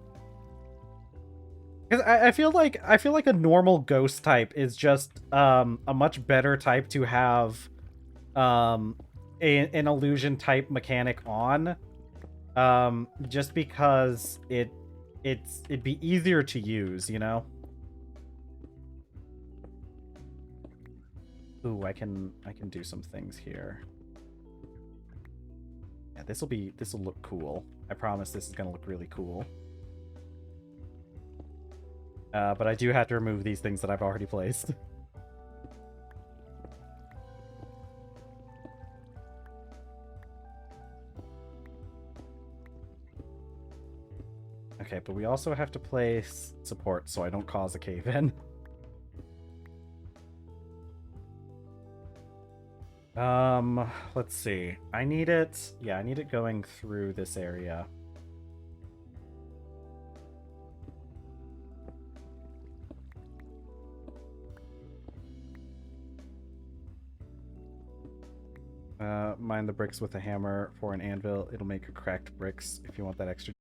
Speaker 2: Because I feel like a normal ghost type is just a much better type to have um an illusion type mechanic on. Just because it'd be easier to use, you know? Ooh, I can do some things here. Yeah, this will look cool. I promise this is gonna look really cool. But I do have to remove these things that I've already placed. Okay, but we also have to place support so I don't cause a cave-in. Let's see. I need it. Yeah, I need it going through this area. Mine the bricks with a hammer for an anvil. It'll make cracked bricks if you want that extra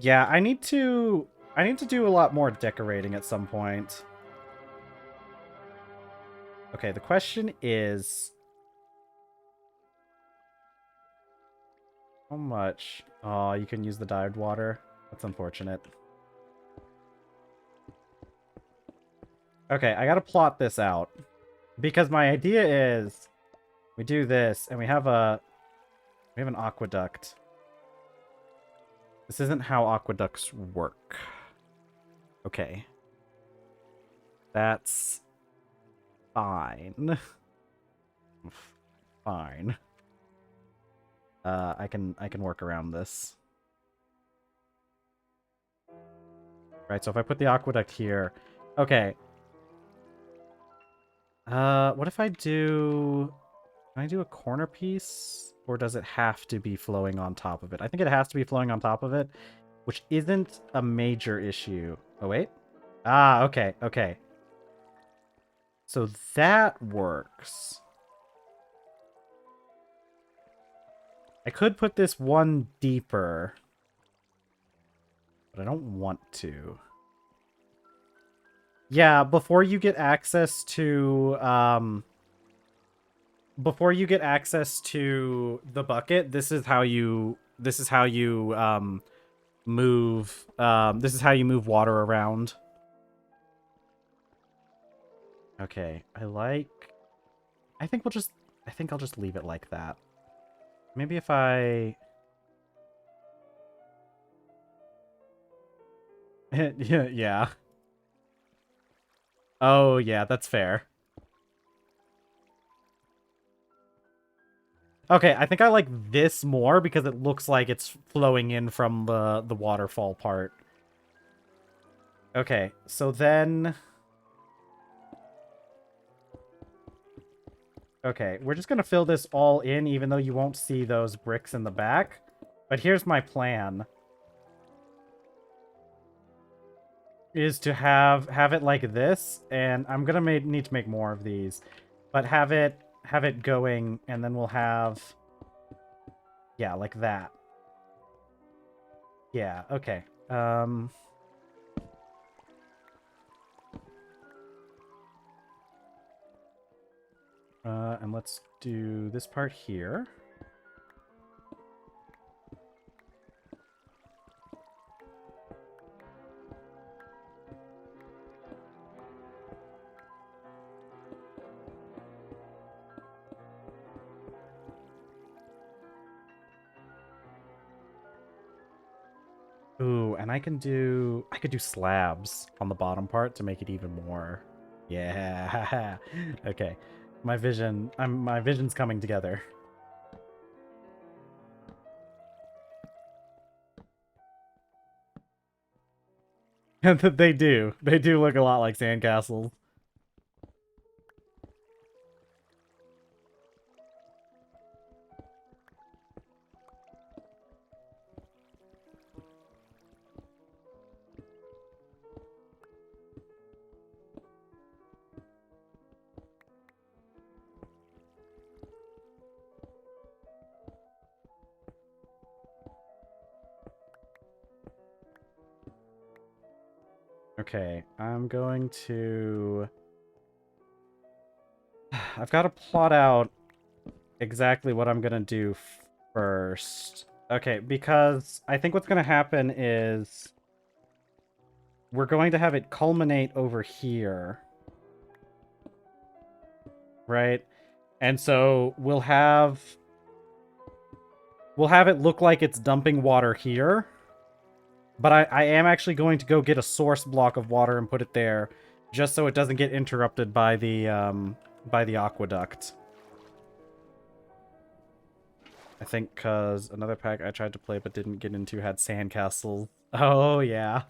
Speaker 2: Yeah, I need to do a lot more decorating at some point. Okay, the question is how much? Oh, you can use the dyed water. That's unfortunate. Okay, I gotta plot this out. Because my idea is we do this and we have an aqueduct. This isn't how aqueducts work. Okay. That's fine. Fine. I can work around this. Right, so if I put the aqueduct here. Okay. What if I do... Can I do a corner piece? Or does it have to be flowing on top of it? I think it has to be flowing on top of it, which isn't a major issue. Oh, wait. Ah, okay, okay. So that works. I could put this one deeper, but I don't want to. Yeah, before you get access to the bucket, this is how you move water around. Okay, I think I'll just leave it like that. Maybe if I yeah. Oh, yeah, that's fair. Okay, I think I like this more because it looks like it's flowing in from the waterfall part. Okay, so then... Okay, we're just gonna fill this all in, even though you won't see those bricks in the back. But here's my plan. Is to have it like this, and I'm gonna need to make more of these. But have it going, and then we'll have... Yeah, like that. Yeah, okay. And let's do this part here. Ooh, and I could do slabs on the bottom part to make it even more. Yeah. Okay. My vision's coming together. And they do. They do look a lot like sandcastles. Okay, I'm going to... I've got to plot out exactly what I'm gonna do first. Okay, because I think what's gonna happen is... We're going to have it culminate over here. Right? And so we'll have it look like it's dumping water here. But I am actually going to go get a source block of water and put it there, just so it doesn't get interrupted by the aqueduct. I think because another pack I tried to play but didn't get into had sandcastles. Oh, yeah.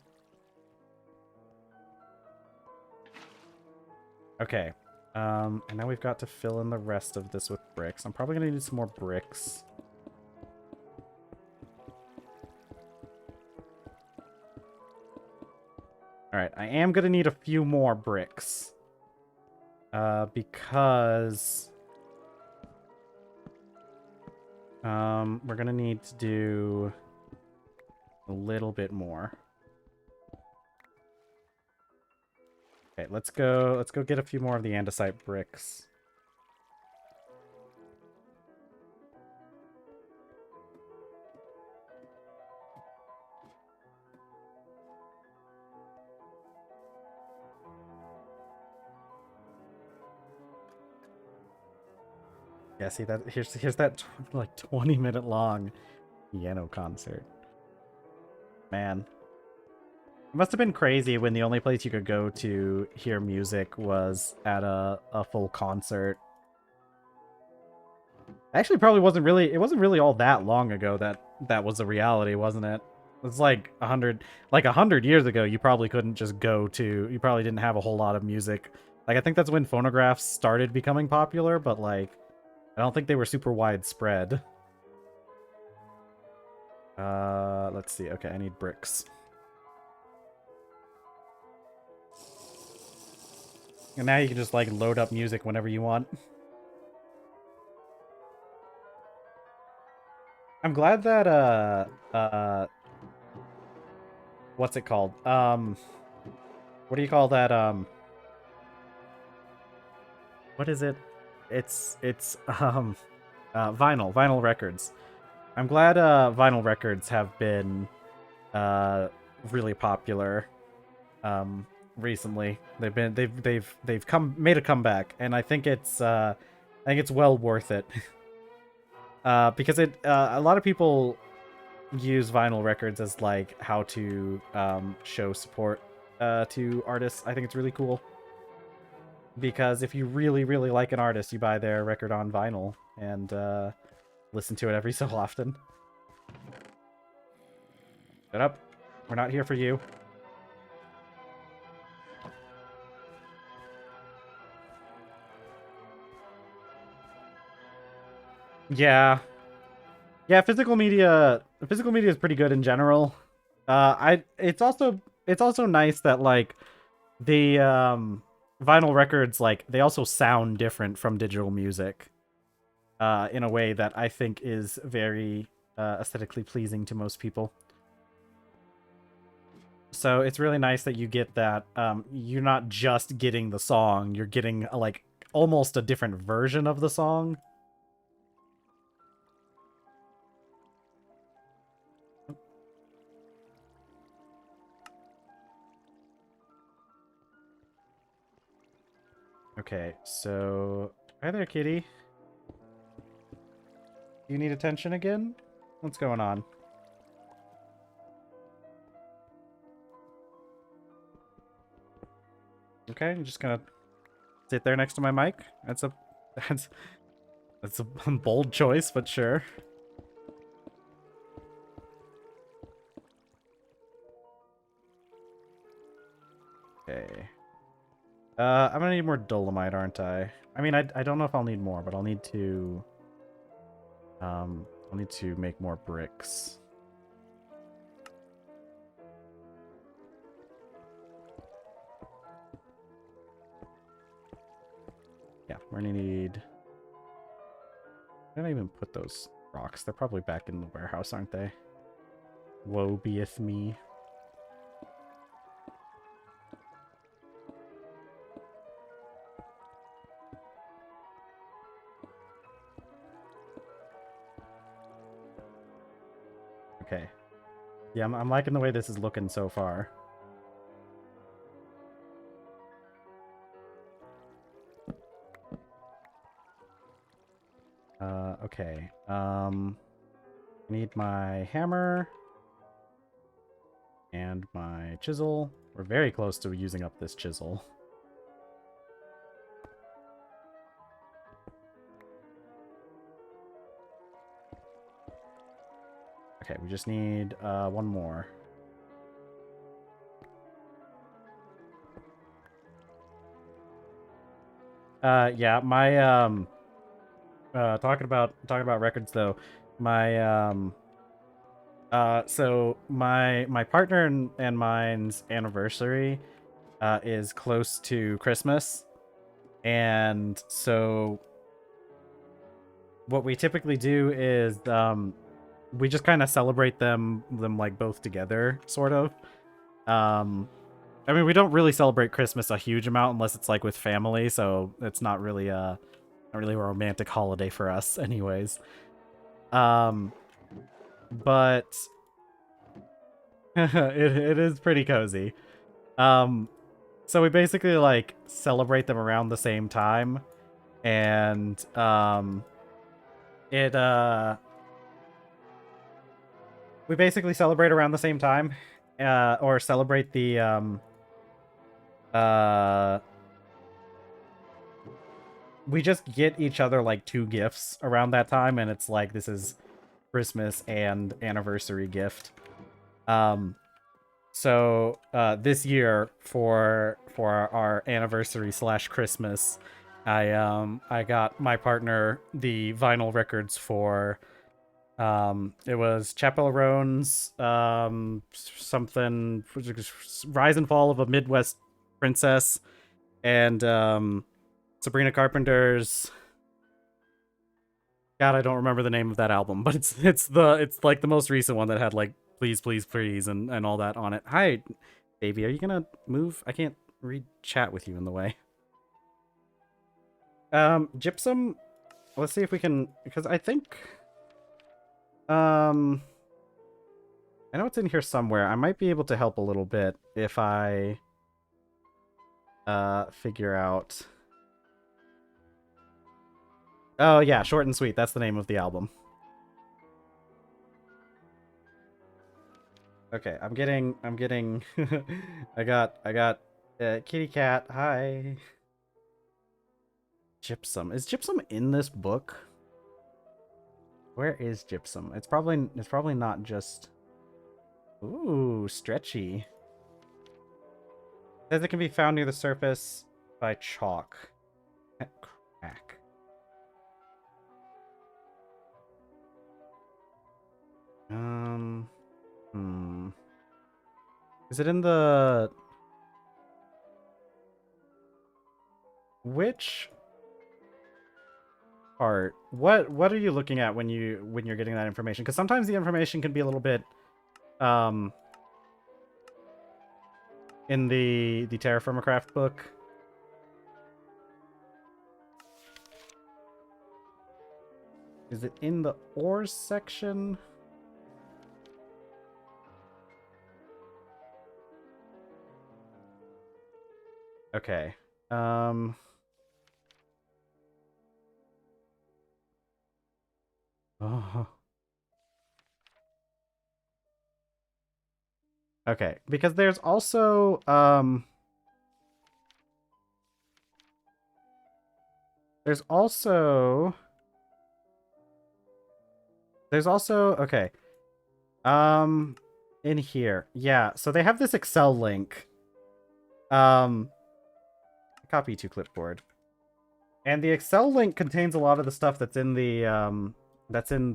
Speaker 2: Okay. And now we've got to fill in the rest of this with bricks. I'm probably going to need some more bricks. Alright, I am going to need a few more bricks. Because... we're going to need to do... a little bit more. Okay, let's go get a few more of the andesite bricks. Yeah, see that here's that like 20-minute long piano concert. Man. It must have been crazy when the only place you could go to hear music was at a full concert. Actually, probably wasn't really. It wasn't really all that long ago that that was a reality, wasn't it? It's like 100 years ago. You probably couldn't just go to. You probably didn't have a whole lot of music. Like I think that's when phonographs started becoming popular, but like I don't think they were super widespread. Let's see. Okay, I need bricks. And now you can just like load up music whenever you want. I'm glad that what's it called? What do you call that? What is it? It's vinyl records. I'm glad vinyl records have been really popular recently. They've come made a comeback, and I think it's well worth it. Because a lot of people use vinyl records as like how to show support to artists. I think it's really cool because if you really like an artist, you buy their record on vinyl and listen to it every so often. Shut up. We're not here for you. Yeah. Yeah, physical media is pretty good in general. It's also nice that like the vinyl records like they also sound different from digital music in a way that I think is very aesthetically pleasing to most people. So it's really nice that you get that you're not just getting the song, you're getting like almost a different version of the song. Okay, so hi there, kitty. You need attention again? What's going on? Okay, I'm just gonna sit there next to my mic. That's a that's that's a bold choice, but sure. Okay. I'm gonna need more dolomite, aren't I? I mean, I don't know if I'll need more, but I'll need to make more bricks. Yeah, we're gonna need... Where did I even put those rocks? They're probably back in the warehouse, aren't they? Woe beeth me. Okay. Yeah, I'm liking the way this is looking so far. Okay. I need my hammer and my chisel. We're very close to using up this chisel. Okay, we just need one more. Yeah, my talking about records though. My so my partner and mine's anniversary is close to Christmas. And so what we typically do is we just kind of celebrate them like both together, sort of. I mean, we don't really celebrate Christmas a huge amount unless it's like with family, so it's not really a romantic holiday for us, anyways. But it is pretty cozy. So we basically like celebrate them around the same time, and it we basically celebrate around the same time, or celebrate the we just get each other like 2 gifts around that time, and it's like this is Christmas and anniversary gift. So this year for our anniversary / Christmas, I got my partner the vinyl records for it was Chappell Roan's something Rise and Fall of a Midwest Princess, and Sabrina Carpenter's, God, I don't remember the name of that album, but it's like the most recent one that had like Please Please Please and all that on it. Hi, baby, are you gonna move? I can't read chat with you in the way. Gypsum, let's see if we can, because I think I know it's in here somewhere. I might be able to help a little bit if I figure out. Oh yeah, Short and Sweet, that's the name of the album. Okay, I'm getting I got kitty cat. Hi. Gypsum. Is Gypsum in this book? Where is Gypsum? It's probably not just. Ooh, stretchy. Says it can be found near the surface by chalk. Crack. Is it in the... Which part? What are you looking at when you're getting that information? Because sometimes the information can be a little bit in the TerrafirmaGreg book. Is it in the ores section? Okay. Oh. Okay, because there's also okay. In here. Yeah, so they have this Excel link. Copy to clipboard. And the Excel link contains a lot of the stuff that's in the that's in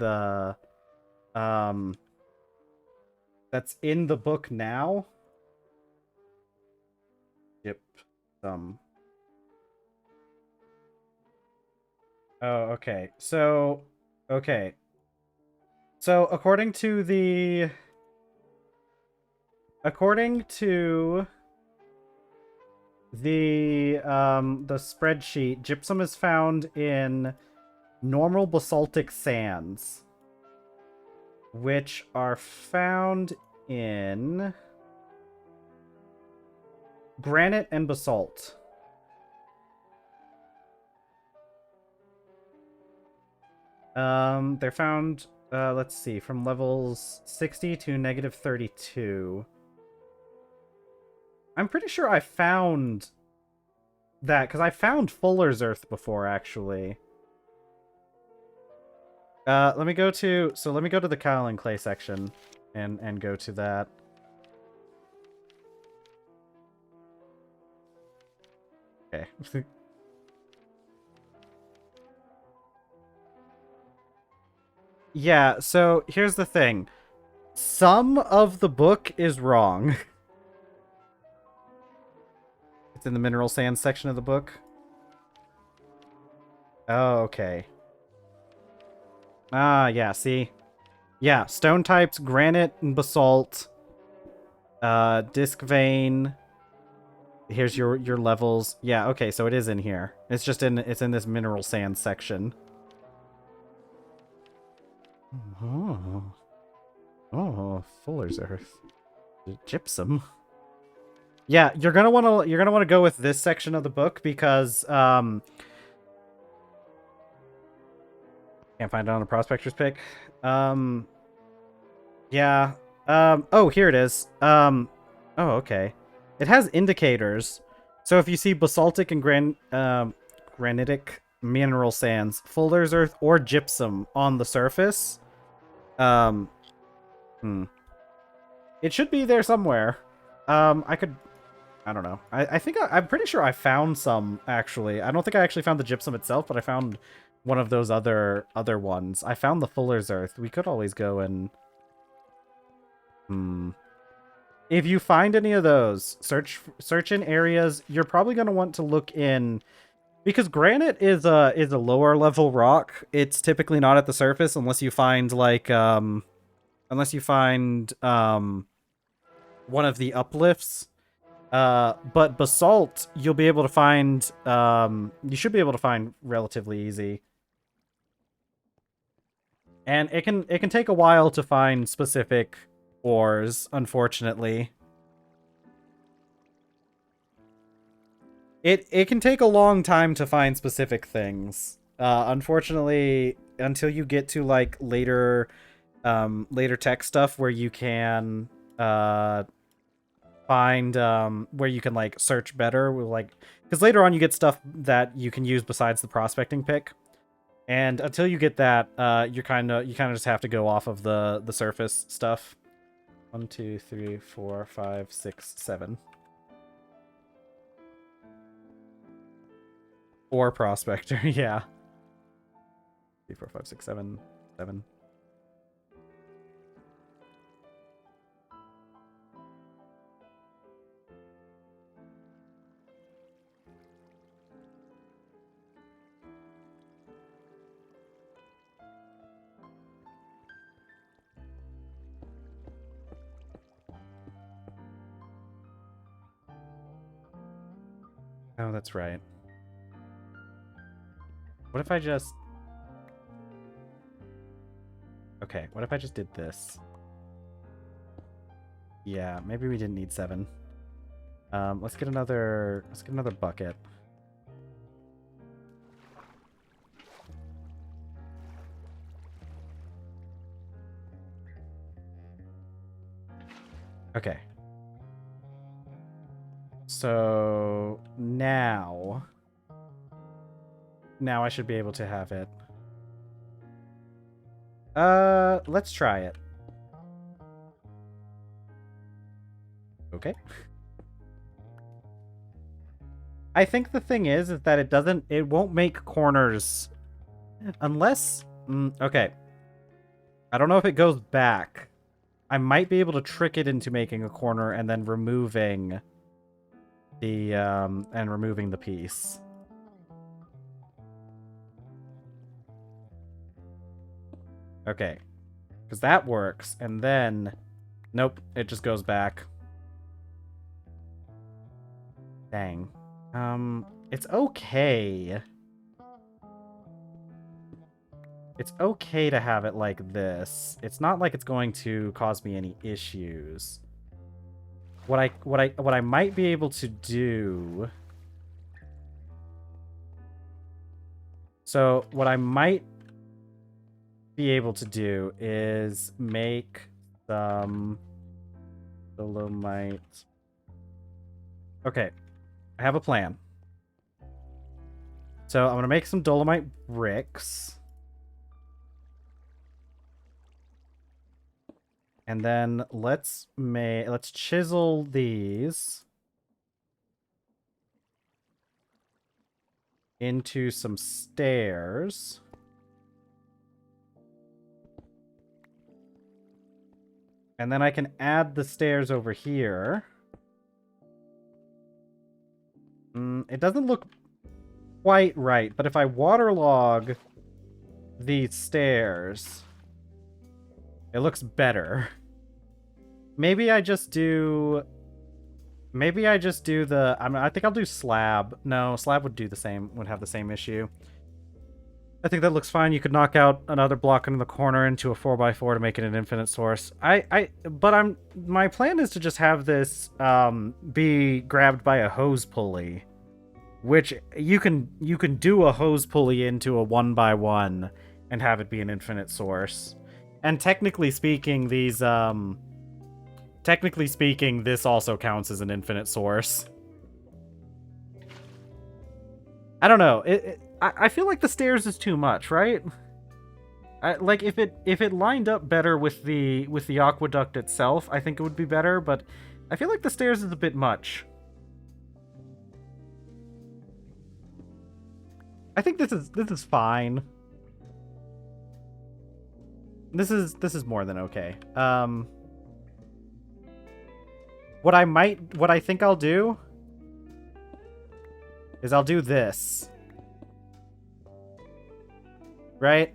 Speaker 2: the book now. Yep. Oh, okay. So, okay. So, according to the spreadsheet, gypsum is found in normal basaltic sands, which are found in granite and basalt. They're found, let's see, from levels 60 to -32. I'm pretty sure I found that, because I found Fuller's Earth before, actually. Let me go to the Kyle and Clay section and go to that. Okay. Yeah, so here's the thing. Some of the book is wrong. It's in the mineral sands section of the book. Oh, okay. Ah, yeah, see?
Speaker 1: Yeah, stone types, granite and basalt, disc vein. Here's your levels. Yeah, okay, so it is in here. It's in this mineral sand section. Oh. Oh, Fuller's Earth. Gypsum. Yeah, you're gonna wanna go with this section of the book because can't find it on a prospector's pick. Yeah. Oh, here it is. Oh, okay. It has indicators. So if you see basaltic and granitic mineral sands, Fuller's Earth, or gypsum on the surface, it should be there somewhere. I don't know. I'm pretty sure I found some, actually. I don't think I actually found the gypsum itself, but I found one of those other ones. I found the Fuller's Earth. We could always go and... If you find any of those, search in areas. You're probably going to want to look in... Because granite is a lower level rock. It's typically not at the surface unless you find, like, one of the uplifts. But basalt, you'll be able to find, you should be able to find relatively easy. And it can take a while to find specific ores, unfortunately. It can take a long time to find specific things. Unfortunately, until you get to, like, later tech stuff where you can, find where you can, like, search better, like, because later on you get stuff that you can use besides the prospecting pick, and until you get that, you kind of just have to go off of the surface stuff. 1 2 3 4 5 6 7 or prospector. Yeah, 3 4 5 6 7 7. Oh, that's right. What if I just... Okay, what if I just did this? Yeah, maybe we didn't need 7. Let's get another bucket. Okay. So now I should be able to have it. Let's try it. Okay. I think the thing is that it won't make corners unless, okay. I don't know if it goes back. I might be able to trick it into making a corner and then removing the piece. Okay. Because that works, and then... Nope, it just goes back. Dang. It's okay. It's okay to have it like this. It's not like it's going to cause me any issues. What I might be able to do... So, what I might be able to do is make some dolomite. Okay, I have a plan. So I'm gonna make some dolomite bricks, and then let's chisel these into some stairs. And then I can add the stairs over here. It doesn't look quite right, but if I waterlog these stairs,
Speaker 2: It looks better. Maybe I just do the... I think I'll do slab. No, slab would have the same issue. I think that looks fine. You could knock out another block in the corner into a 4x4 to make it an infinite source. My plan is to just have this be grabbed by a hose pulley, which you can do a hose pulley into a 1x1 and have it be an infinite source. And technically speaking, this also counts as an infinite source. I don't know. I feel like the stairs is too much, right? Like if it lined up better with the aqueduct itself, I think it would be better. But I feel like the stairs is a bit much. I think this is fine. This is more than okay. What I think I'll do is I'll do this. Right?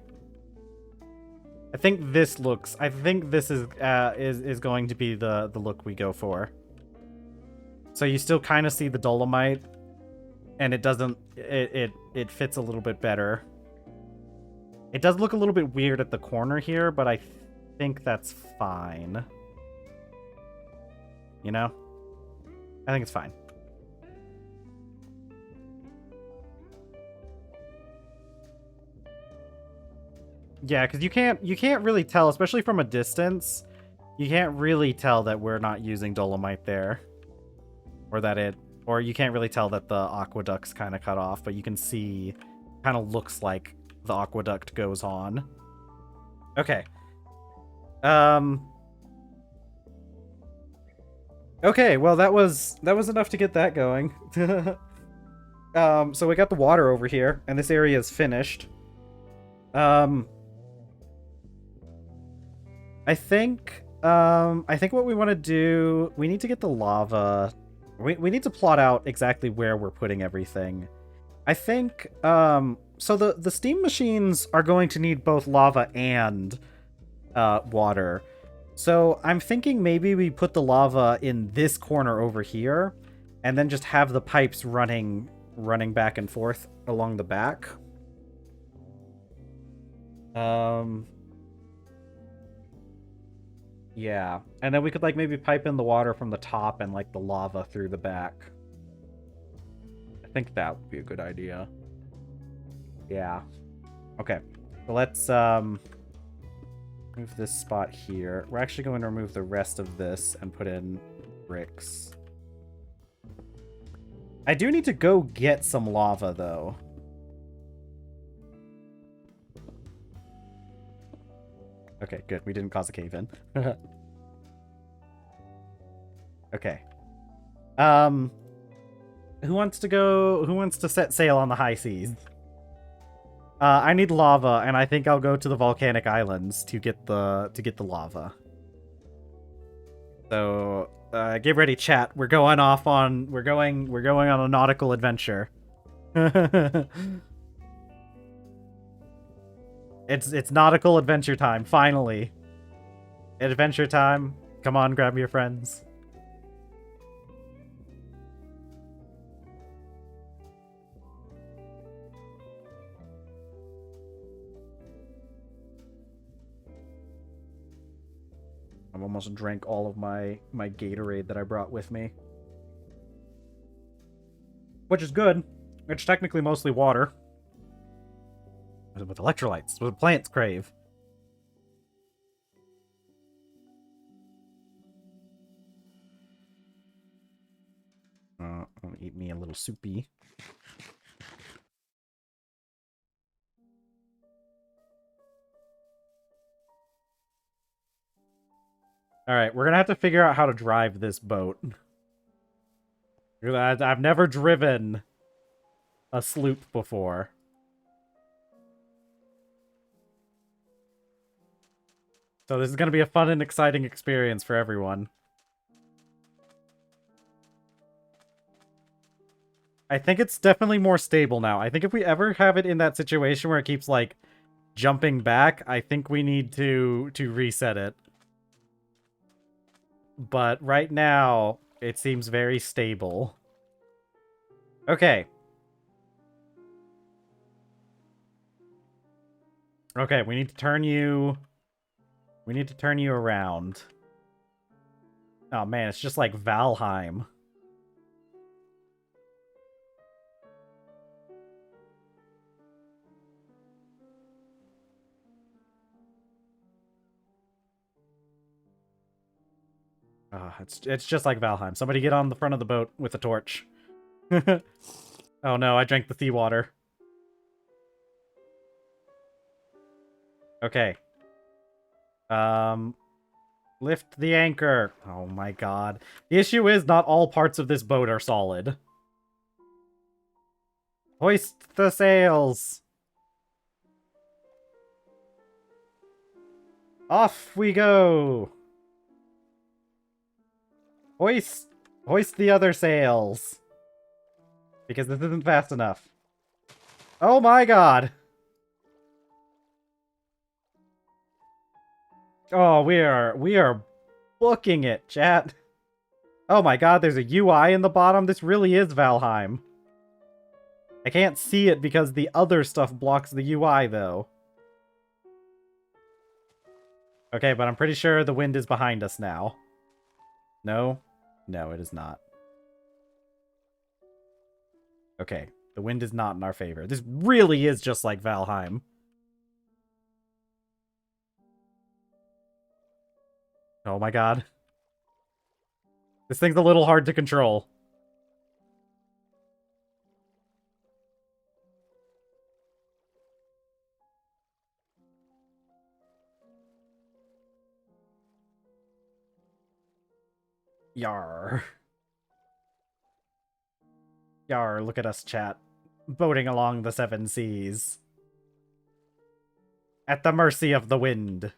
Speaker 2: I think this is going to be the look we go for. So you still kind of see the dolomite, and it fits a little bit better. It does look a little bit weird at the corner here, but I think that's fine. You know? I think it's fine. Yeah, because you can't really tell, especially from a distance, you can't really tell that we're not using dolomite there. Or you can't really tell that the aqueduct's kind of cut off, but you can see, kind of looks like the aqueduct goes on. Okay. Okay, well that was enough to get that going. So we got the water over here, and this area is finished. I think what we want to do, we need to get the lava. We need to plot out exactly where we're putting everything. I think, so the steam machines are going to need both lava and water. So I'm thinking maybe we put the lava in this corner over here, and then just have the pipes running back and forth along the back. Yeah, and then we could like maybe pipe in the water from the top and like the lava through the back. I think that would be a good idea. Yeah. Okay. So let's move this spot here. We're actually going to remove the rest of this and put in bricks. I do need to go get some lava though. Okay, good. We didn't cause a cave-in. Okay. Who wants to set sail on the high seas? I need lava, and I think I'll go to the volcanic islands to get the lava. So, get ready, chat. We're going on a nautical adventure. It's nautical adventure time, finally. Adventure time. Come on, grab your friends. I've almost drank all of my Gatorade that I brought with me. Which is good. It's technically mostly water. With electrolytes, what plants crave. I'll eat me a little soupy. Alright, we're gonna have to figure out how to drive this boat. I've never driven a sloop before. So this is going to be a fun and exciting experience for everyone. I think it's definitely more stable now. I think if we ever have it in that situation where it keeps, like, jumping back, I think we need to reset it. But right now, it seems very stable. Okay. Okay, we need to turn you... We need to turn you around. Oh man, it's just like Valheim. It's just like Valheim. Somebody get on the front of the boat with a torch. Oh no, I drank the seawater. Okay. Lift the anchor. Oh my god. The issue is not all parts of this boat are solid. Hoist the sails. Off we go. Hoist the other sails. Because this isn't fast enough. Oh my god. Oh, we are booking it, chat. Oh my god, there's a UI in the bottom. This really is Valheim. I can't see it because the other stuff blocks the UI, though. Okay, but I'm pretty sure the wind is behind us now. No? No, it is not. Okay, the wind is not in our favor. This really is just like Valheim. Oh my god. This thing's a little hard to control. Yar. Yar, look at us, chat. Boating along the seven seas. At the mercy of the wind.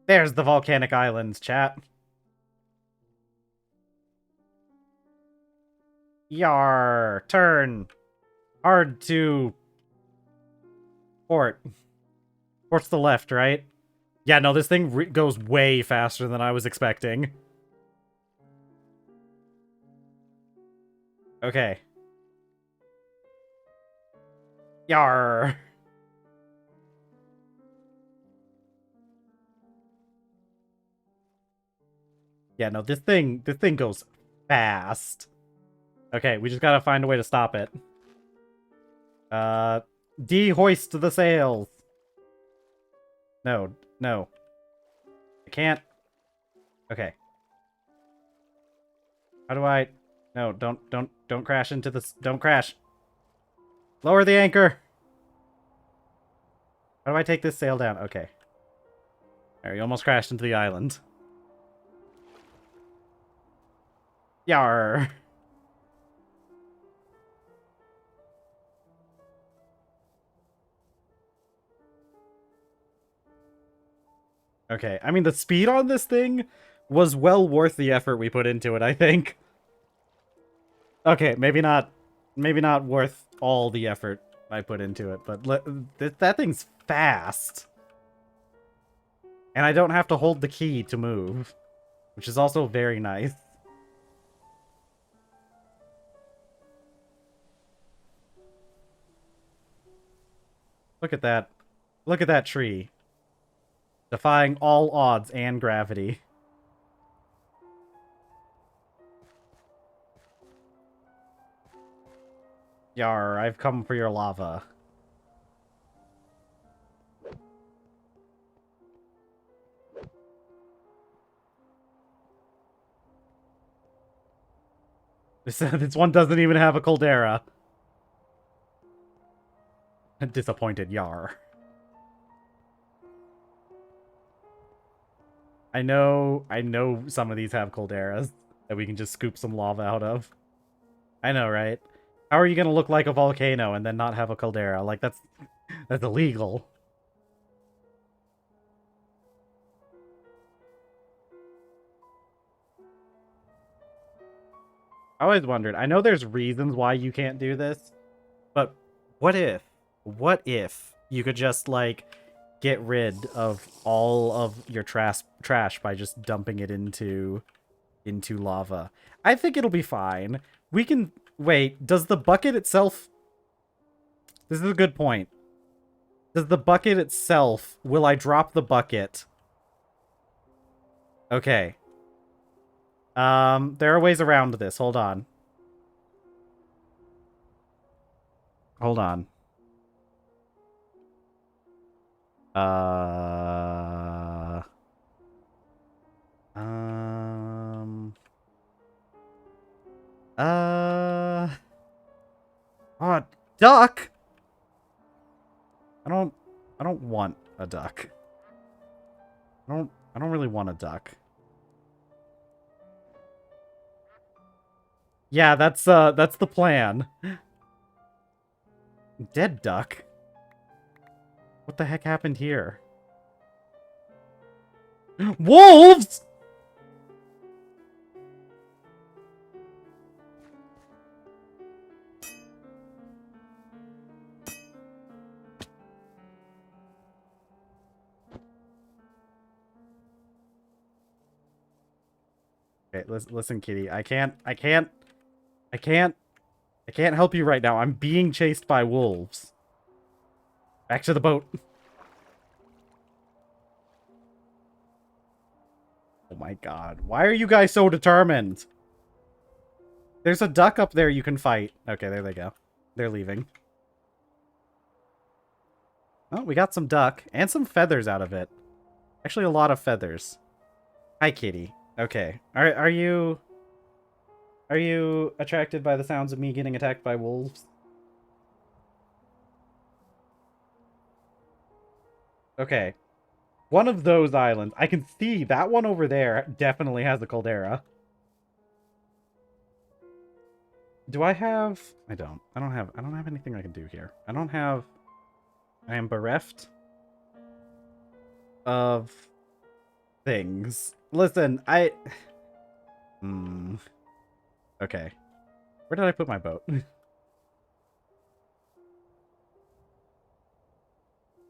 Speaker 2: There's the volcanic islands, chat. Yar. Turn. Hard to... Port. Port's the left, right? Yeah, no, this thing goes way faster than I was expecting. Okay. Yar. Yeah, no, this thing goes fast. Okay, we just gotta find a way to stop it. De-hoist the sails. No, no. I can't. Okay. How do I... No, don't crash into this. Don't crash. Lower the anchor. How do I take this sail down? Okay. Alright, you almost crashed into the island. Yar. Okay, I mean, the speed on this thing was well worth the effort we put into it, I think. Okay, maybe not worth all the effort I put into it, but that thing's fast. And I don't have to hold the key to move, which is also very nice. Look at that. Look at that tree. Defying all odds and gravity. Yar, I've come for your lava. This one doesn't even have a caldera. Disappointed Yar. I know some of these have calderas that we can just scoop some lava out of. I know, right? How are you gonna look like a volcano and then not have a caldera? Like, that's illegal. I always wondered. I know there's reasons why you can't do this, but what if you could just, like, get rid of all of your trash by just dumping it into lava. I think it'll be fine. We can... Wait, does the bucket itself... This is a good point. Does the bucket itself... Will I drop the bucket? Okay. There are ways around this. Hold on. Hold on. Oh, duck! I don't want a duck. I don't really want a duck. Yeah, that's the plan. Dead duck? What the heck happened here? Wolves! Okay, listen, kitty. I can't help you right now. I'm being chased by wolves. Back to the boat. Oh my god. Why are you guys so determined? There's a duck up there you can fight. Okay, there they go. They're leaving. Oh, we got some duck and some feathers out of it. Actually, a lot of feathers. Hi, kitty. Okay. Are you attracted by the sounds of me getting attacked by wolves? Okay. One of those islands. I can see that one over there definitely has a caldera. Do I have... I don't have anything I can do here. I am bereft of things. Listen, Okay. Where did I put my boat?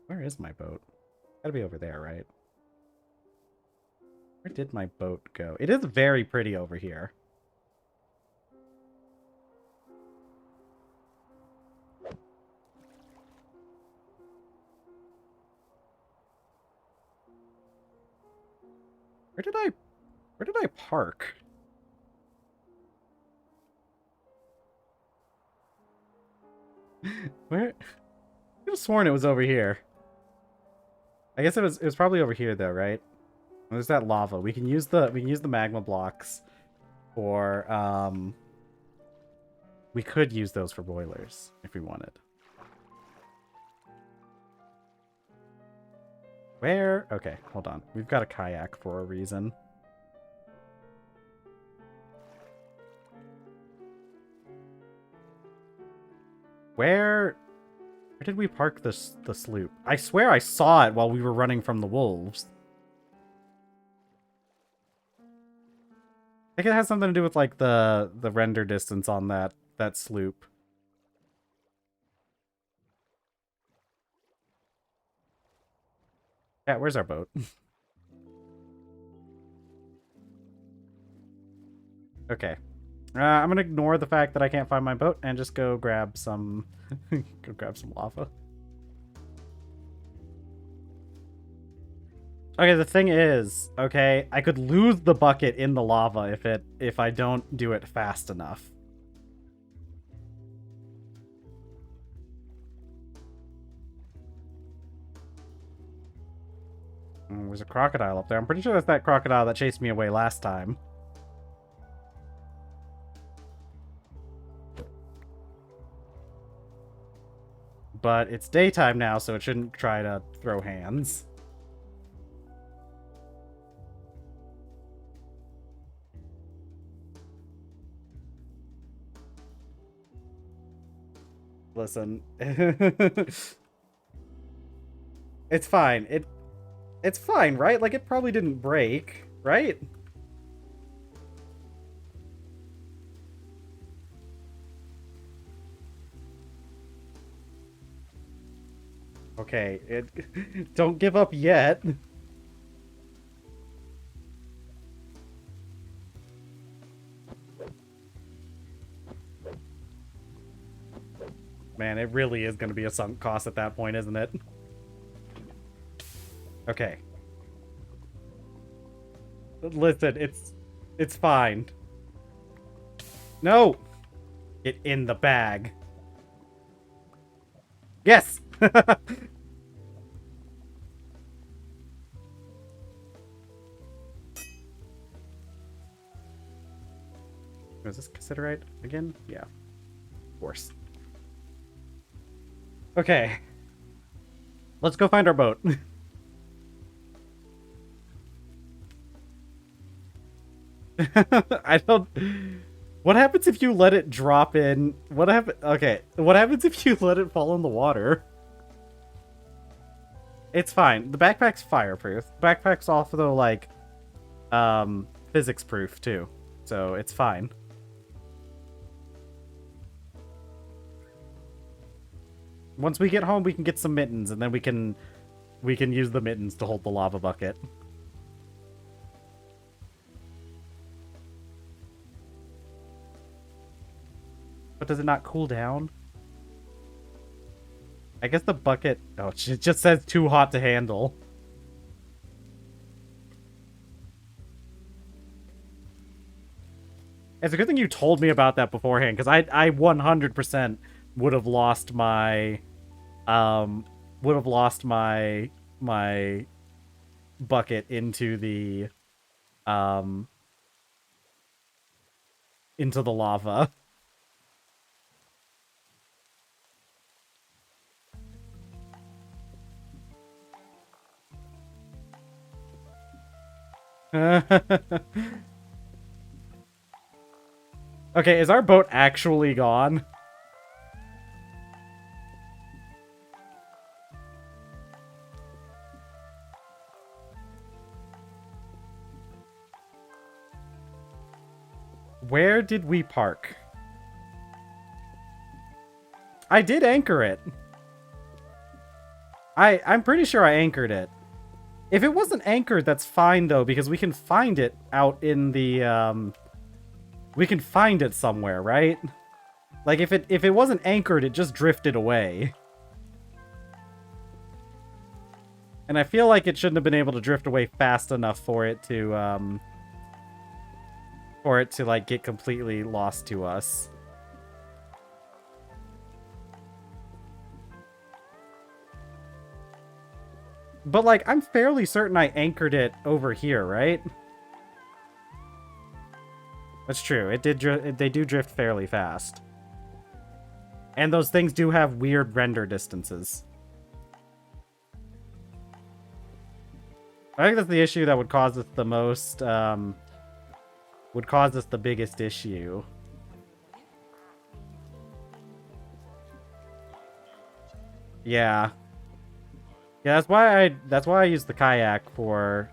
Speaker 2: Where is my boat? Gotta be over there, right? Where did my boat go? It is very pretty over here. Where did I park? Where? I could have sworn it was over here. I guess it was probably over here though, right? There's that lava. We can use the magma blocks for we could use those for boilers if we wanted. Where? Okay, hold on. We've got a kayak for a reason. Where did we park the sloop? I swear I saw it while we were running from the wolves. I think it has something to do with like the render distance on that sloop. Yeah, where's our boat? Okay. I'm gonna ignore the fact that I can't find my boat and just go grab some go grab some lava. Okay, the thing is, okay, I could lose the bucket in the lava if I don't do it fast enough. There's a crocodile up there. I'm pretty sure that's that crocodile that chased me away last time. But it's daytime now, so it shouldn't try to throw hands. Listen. It's fine. It's fine, right? Like, it probably didn't break, right?
Speaker 1: Okay, don't give up yet. Man, it really is going to be a sunk cost at that point, isn't it? Okay. Listen, it's fine. No! Get in the bag. Yes! Was this Cassiterite again? Yeah. Of course. Okay. Let's go find our boat. I don't... What happens if you let it drop in? Okay. What happens if you let it fall in the water? It's fine. The backpack's fireproof. The backpack's also, like, physics proof, too. So, it's fine. Once we get home, we can get some mittens, and then we can use the mittens to hold the lava bucket. But does it not cool down? I guess the bucket... Oh, it just says too hot to handle. It's a good thing you told me about that beforehand, because I 100% would have lost my... my bucket into the... into the lava. Okay, is our boat actually gone? Where did we park? I did anchor it. I'm pretty sure I anchored it. If it wasn't anchored, that's fine, though, because we can find it out in the, we can find it somewhere, right? Like, if it wasn't anchored, it just drifted away. And I feel like it shouldn't have been able to drift away fast enough for it to, like, get completely lost to us. But, like, I'm fairly certain I anchored it over here, right? That's true. They do drift fairly fast. And those things do have weird render distances. I think that's the issue that would cause us the most, would cause us the biggest issue. Yeah. Yeah, that's why I use the kayak for,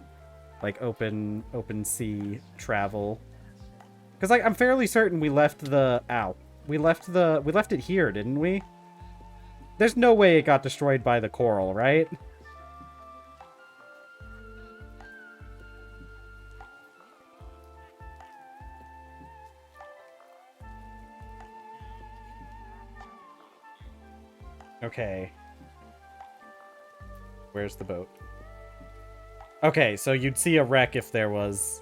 Speaker 1: like, open sea travel. Because, like, I'm fairly certain we left the... Ow. We left it here, didn't we? There's no way it got destroyed by the coral, right? Okay. Where's the boat? Okay, so you'd see a wreck if there was...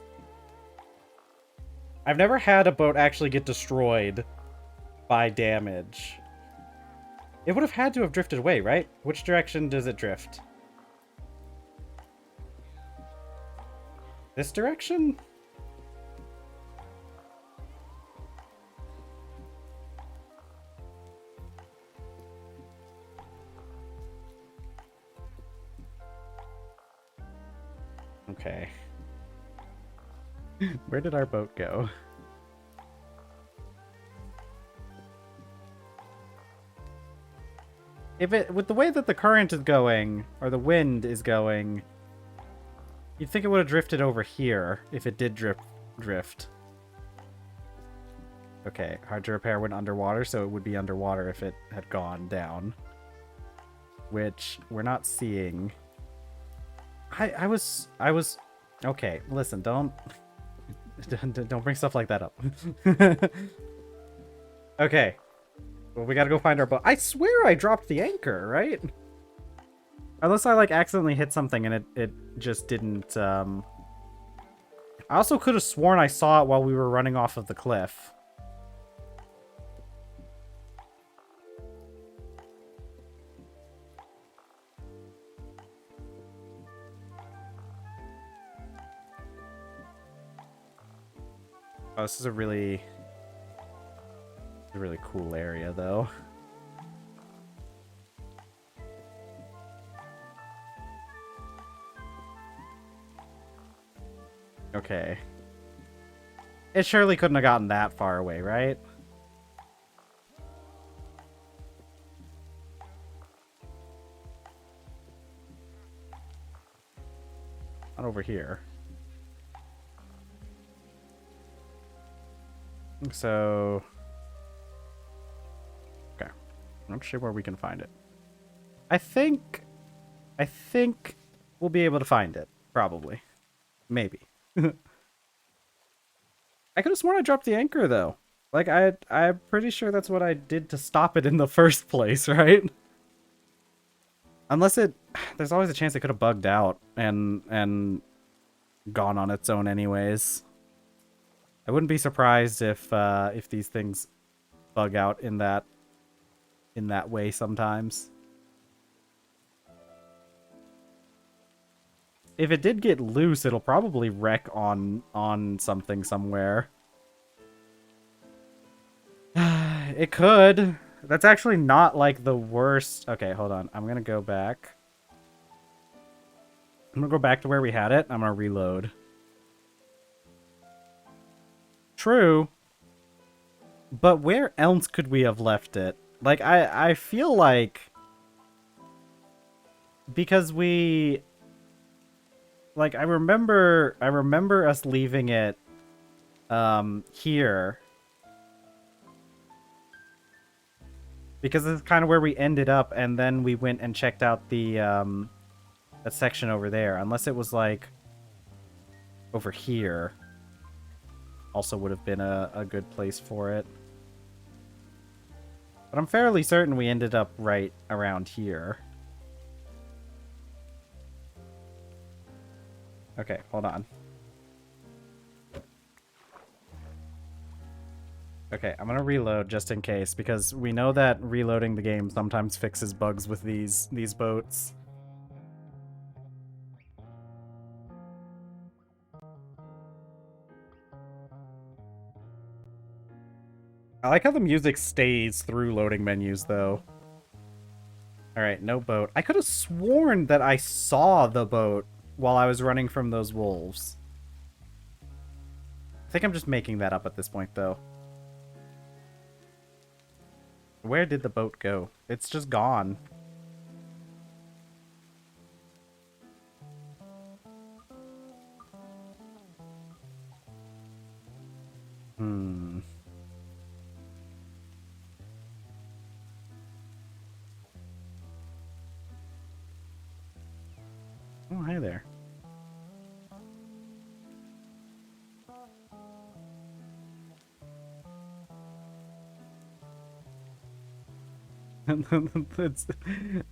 Speaker 1: I've never had a boat actually get destroyed by damage. It would have had to have drifted away, right? Which direction does it drift? This direction? Okay. Where did our boat go? With the way that the current is going, or the wind is going, you'd think it would have drifted over here if it did drift. Okay, hard to repair when underwater, so it would be underwater if it had gone down.
Speaker 2: which we're not seeing. I was okay. Listen, don't bring stuff like that up. Okay, well, we gotta go find our boat. I swear I dropped the anchor, right? Unless I like accidentally hit something and it just didn't. I also could have sworn I saw it while we were running off of the cliff. Oh, this is a really cool area, though. Okay. It surely couldn't have gotten that far away, right? Not over here. So... okay. I'm not sure where we can find it. I think we'll be able to find it. Probably. Maybe. I could have sworn I dropped the anchor, though. Like, I'm pretty sure that's what I did to stop it in the first place, right? Unless it... there's always a chance it could have bugged out and gone on its own anyways. I wouldn't be surprised if these things bug out in that way sometimes. If it did get loose, it'll probably wreck on something somewhere. It could. That's actually not like the worst. Okay, hold on. I'm gonna go back. I'm gonna go back to where we had it. I'm gonna reload. True. But where else could we have left it? Like, I feel like... because we... like, I remember us leaving it here. Because this is kind of where we ended up, and then we went and checked out the that section over there. Unless it was like over here. Also would have been a good place for it. But I'm fairly certain we ended up right around here. Okay, hold on. Okay, I'm gonna reload just in case, because we know that reloading the game sometimes fixes bugs with these boats. I like how the music stays through loading menus, though. Alright, no boat. I could have sworn that I saw the boat while I was running from those wolves. I think I'm just making that up at this point, though. Where did the boat go? It's just gone. Hmm. Oh, hi there.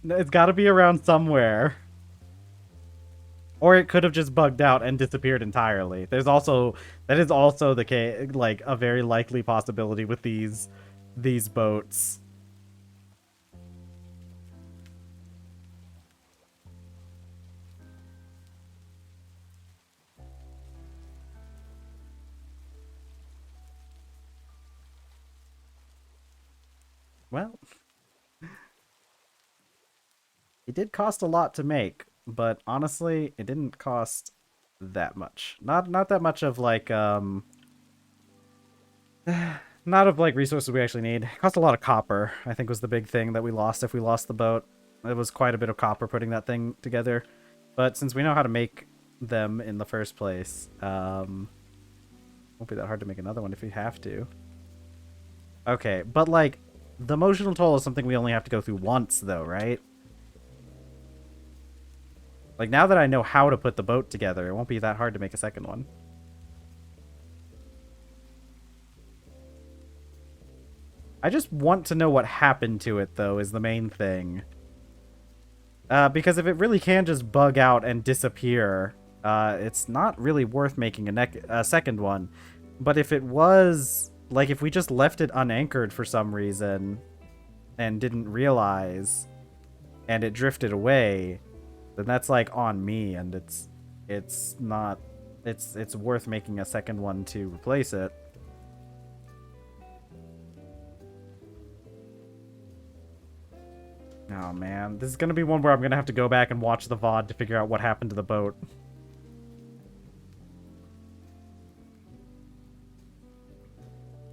Speaker 2: It's got to be around somewhere. Or it could have just bugged out and disappeared entirely. That is also the case, like a very likely possibility with these boats. Well, it did cost a lot to make, but honestly, it didn't cost that much. Not that much of like not of like resources we actually need. It cost a lot of copper, I think was the big thing that we lost if we lost the boat. It was quite a bit of copper putting that thing together. But since we know how to make them in the first place, won't be that hard to make another one if we have to. Okay, but like the emotional toll is something we only have to go through once though, right?
Speaker 1: Like, now that I know how to put the boat together, it won't be that hard to make a second one. I just want to know what happened to it, though, is the main thing. Because if it really can just bug out and disappear, it's not really worth making a second one. But if it was, like, if we just left it unanchored for some reason and didn't realize and it drifted away, then that's, like, on me, and it's not, it's worth making a second one to replace it. Oh, man. This is going to be one where I'm going to have to go back and watch the VOD to figure out what happened to the boat.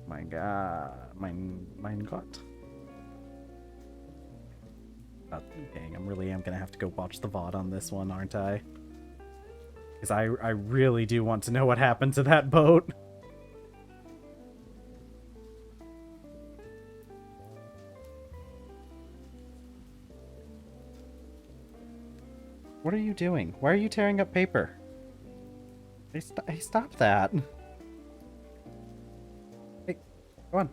Speaker 1: My God. Mein Gott. Oh, dang, I really am going to have to go watch the VOD on this one, aren't I? Because I really do want to know what happened to that boat. What are you doing? Why are you tearing up paper? Hey, stop that. Hey, go on.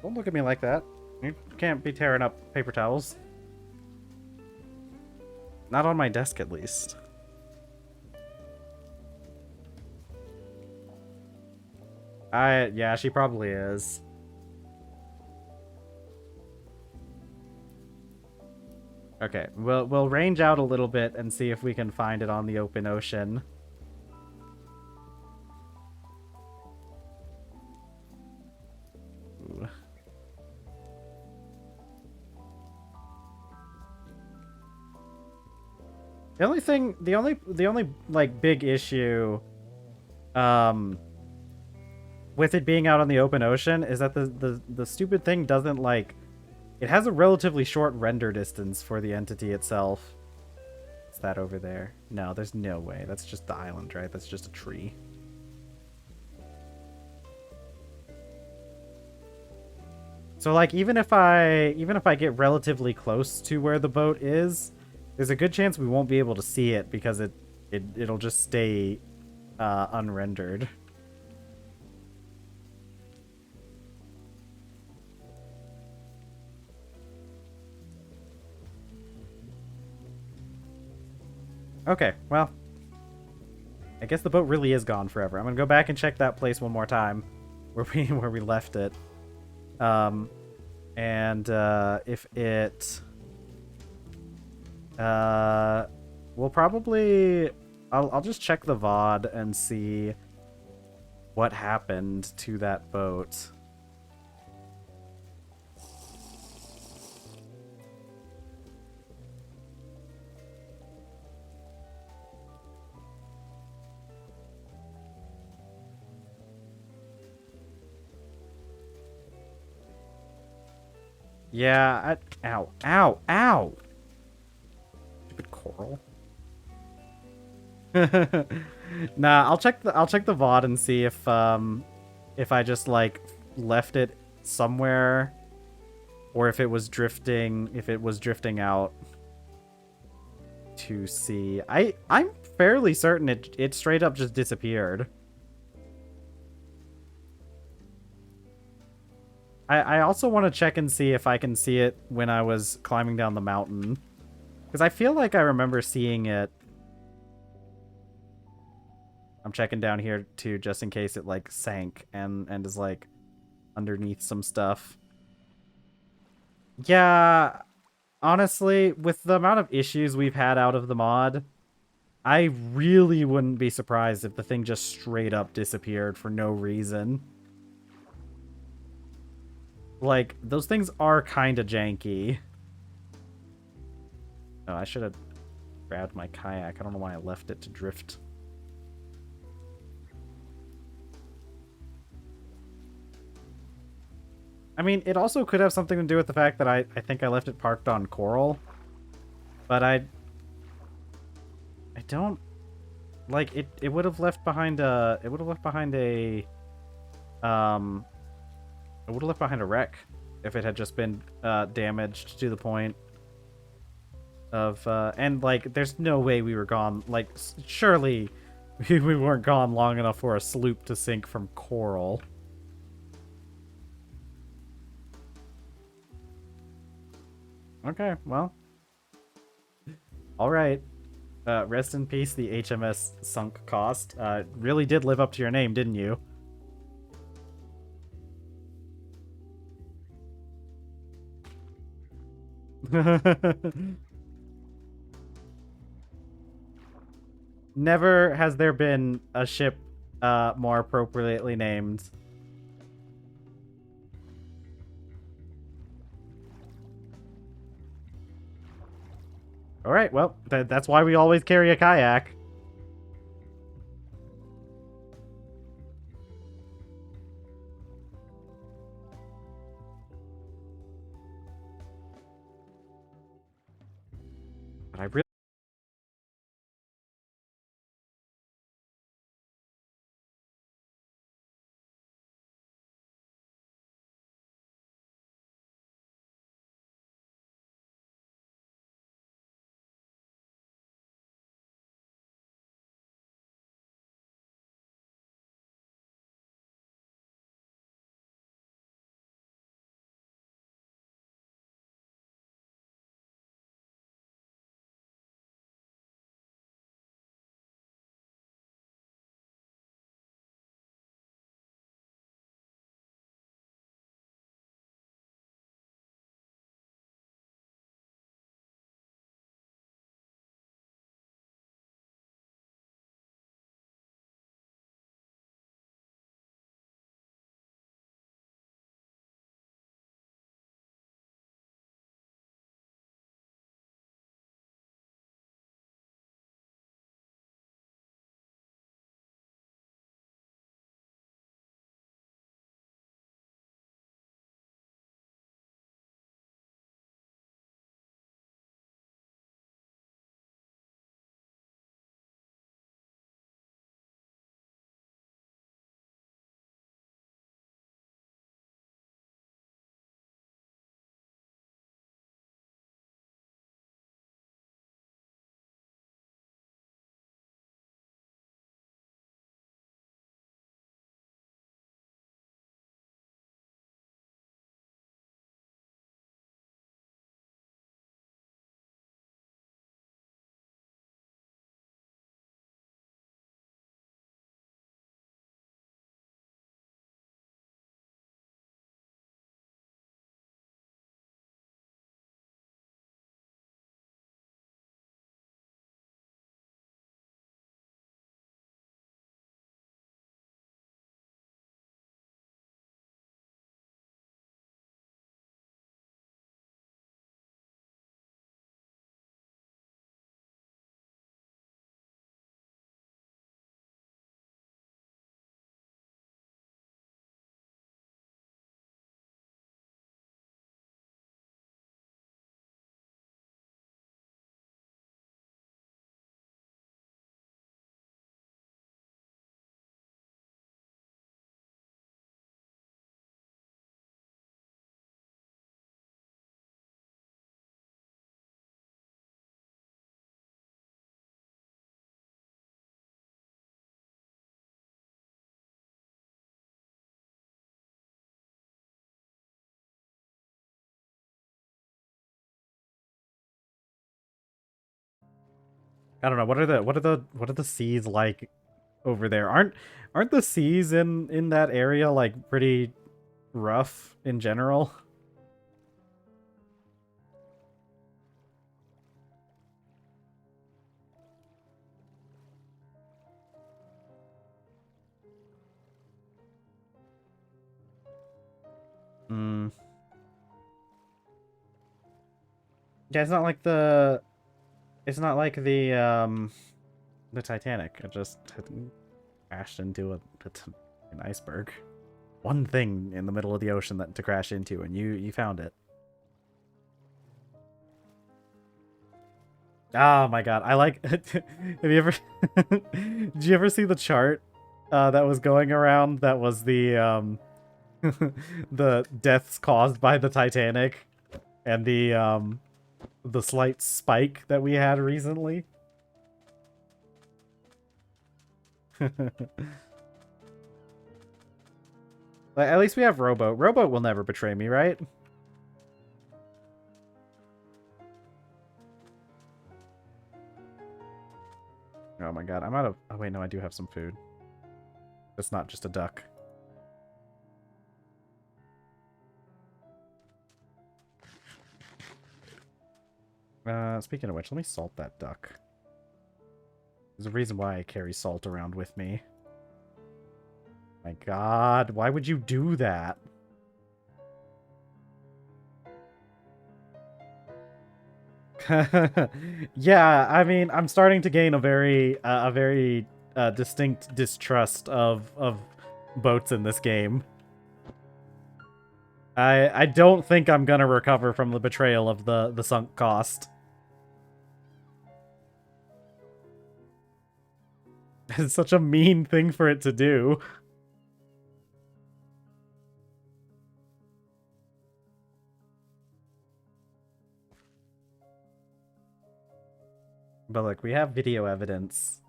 Speaker 1: Don't look at me like that. You can't be tearing up paper towels. Not on my desk, at least. Yeah, she probably is. Okay, we'll range out a little bit and see if we can find it on the open ocean. Ooh. The only like big issue with it being out on the open ocean is that the stupid thing doesn't, like, it has a relatively short render distance for the entity itself. Is that over there? No, there's no way. That's just the island, right? That's just a tree. So, like, even if I get relatively close to where the boat is, there's a good chance we won't be able to see it because it'll just stay unrendered. Okay, well, I guess the boat really is gone forever. I'm gonna go back and check that place one more time, where we left it. If it, we'll probably, I'll just check the VOD and see what happened to that boat. Yeah, ow, ow, ow! Stupid coral. Nah, I'll check the VOD and see if I just, like, left it somewhere, or if it was drifting out to sea. I'm fairly certain it straight up just disappeared. I also want to check and see if I can see it when I was climbing down the mountain. Because I feel like I remember seeing it. I'm checking down here too, just in case it, like, sank and is, like, underneath some stuff. Yeah, honestly, with the amount of issues we've had out of the mod, I really wouldn't be surprised if the thing just straight up disappeared for no reason. Like, those things are kind of janky. Oh, I should have grabbed my kayak. I don't know why I left it to drift. I mean, it also could have something to do with the fact that I think I left it parked on coral. But I don't... Like, it would have left behind a... It would have left behind a wreck. if it had just been damaged to the point of and like there's no way we were gone, like surely we weren't gone long enough for a sloop to sink from coral. Okay, well, all right. Rest in peace, the HMS sunk cost. Really did live up to your name, didn't you? Never has there been a ship more appropriately named. All right, well, that's why we always carry a kayak. But I really I don't know. What are the seas like over there? Aren't the seas in that area like pretty rough in general? Mm. Yeah, it's not like the Titanic. It just crashed into an iceberg. One thing in the middle of the ocean that to crash into, and you found it. Oh my god, I like. Have you ever? Did you ever see the chart that was going around? That was the
Speaker 2: The deaths caused by the Titanic and the slight spike that we had recently. But at least we have Rowboat. Rowboat will never betray me, right? Oh my god, I'm out of... Oh wait, no, I do have some food. It's not just a duck. Speaking of which, let me salt that duck. There's a reason why I carry salt around with me. My god, why would you do that? Yeah, I mean, I'm starting to gain a very distinct distrust of boats in this game. I don't think I'm gonna recover from the betrayal of the sunk cost. It's such a mean thing for it to do. But look, we have video evidence.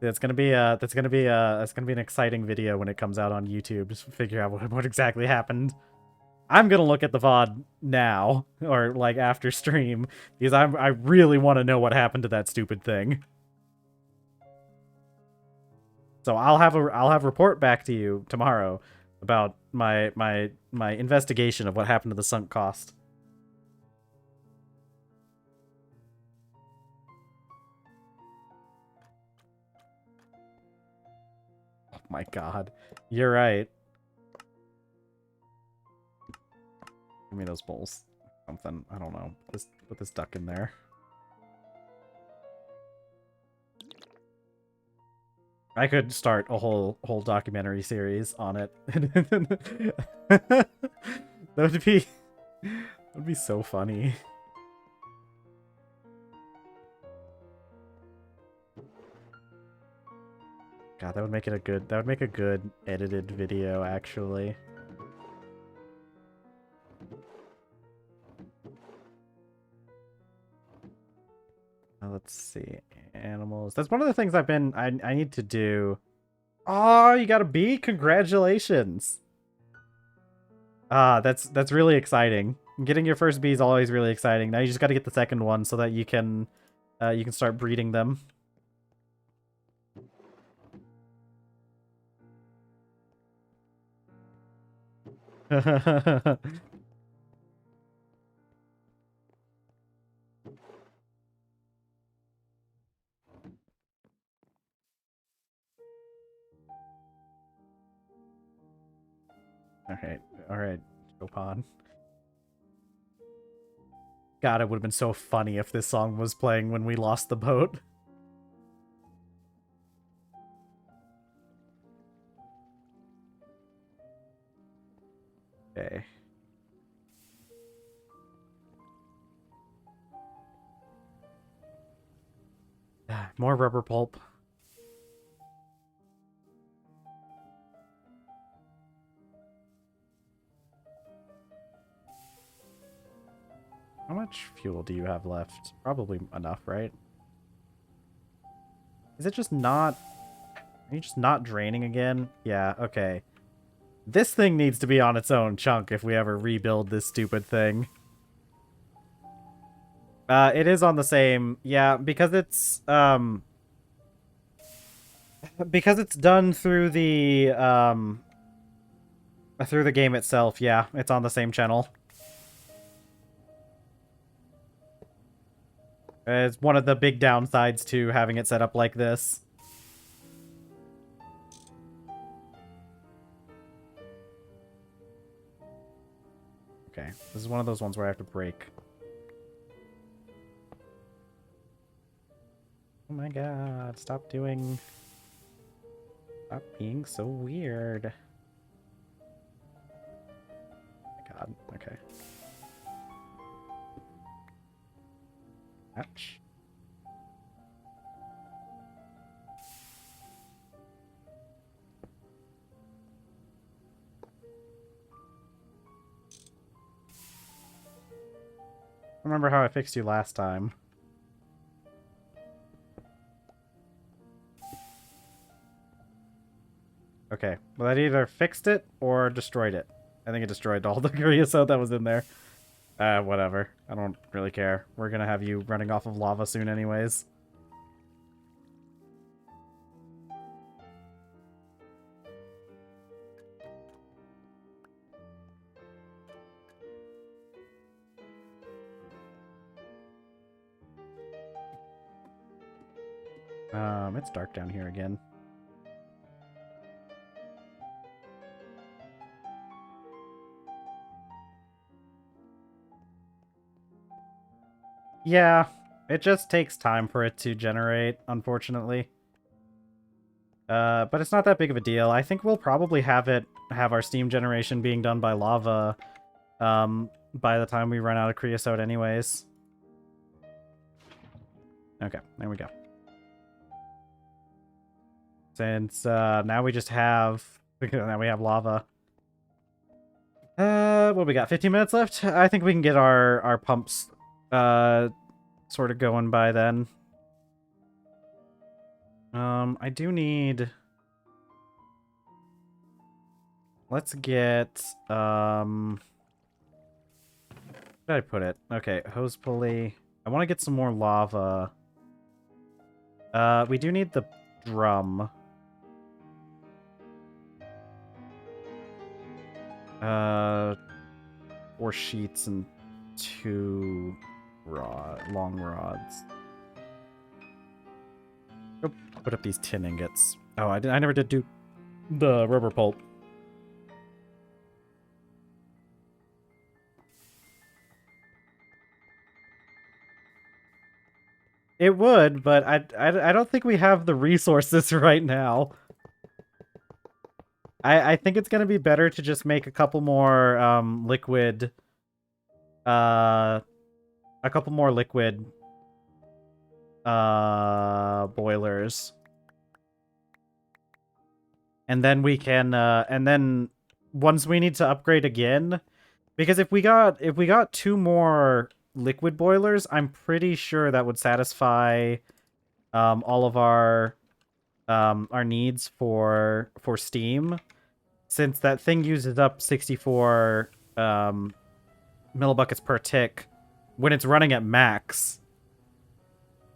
Speaker 2: It's gonna be an exciting video when it comes out on YouTube. Just figure out what exactly happened. I'm gonna look at the VOD now, or like after stream, because I really want to know what happened to that stupid thing. So I'll have a report back to you tomorrow about my investigation of what happened to the sunk cost. Oh my god. You're right. Give me those bowls. Something. I don't know. Put this duck in there. I could start a whole documentary series on it. That would be so funny. God, that would make a good edited video actually. Let's see. Animals. That's one of the things I need to do. Oh, you got a bee? Congratulations. That's really exciting. Getting your first bee is always really exciting. Now you just got to get the second one so that you can start breeding them. Alright, Chopin. God, it would have been so funny if this song was playing when we lost the boat. Okay. More rubber pulp. How much fuel do you have left? Probably enough, right? Is it just not... Are you just not draining again? Yeah, okay. This thing needs to be on its own chunk if we ever rebuild this stupid thing. It is on the same... Yeah, because it's done through the game itself, yeah, it's on the same channel. It's one of the big downsides to having it set up like this. Okay, this is one of those ones where I have to break. Oh my god, stop being so weird. Oh my god, okay. Ouch.
Speaker 1: Remember how I fixed you last time. Okay, well that either fixed it or destroyed it. I think it destroyed all the creosote that was in there. Whatever. I don't really care. We're gonna have you running off of lava soon anyways. It's dark down here again. Yeah, it just takes time for it to generate, unfortunately. But it's not that big of a deal. I think we'll probably have our steam generation being done by lava, by the time we run out of creosote anyways. Okay, there we go. Since, now we just have, now we have lava. What we got, 15 minutes left? I think we can get our pumps, sort of going by then. I do need... Let's get, where did I put it? Okay, hose pulley. I want to get some more lava. We do need the drum. Four sheets and 2 long rods. Oh, put up these tin ingots. Oh, I never did do the rubber pulp. It would, but I don't think we have the resources right now. I think it's gonna be better to just make a couple more liquid boilers. And then we can and then once we need to upgrade again, because if we got 2 more liquid boilers, I'm pretty sure that would satisfy all of our needs for steam, since that thing uses up 64 millibuckets per tick when it's running at max.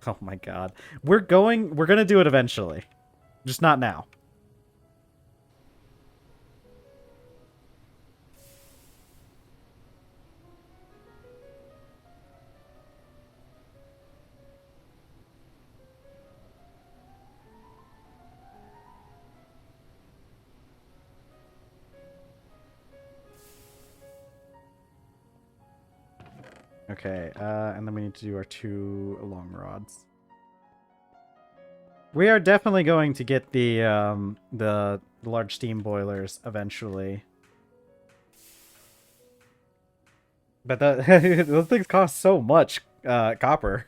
Speaker 1: Oh my god. We're gonna do it eventually. Just not now. Okay, and then we need to do our 2 long rods. We are definitely going to get the large steam boilers eventually. But those things cost so much copper.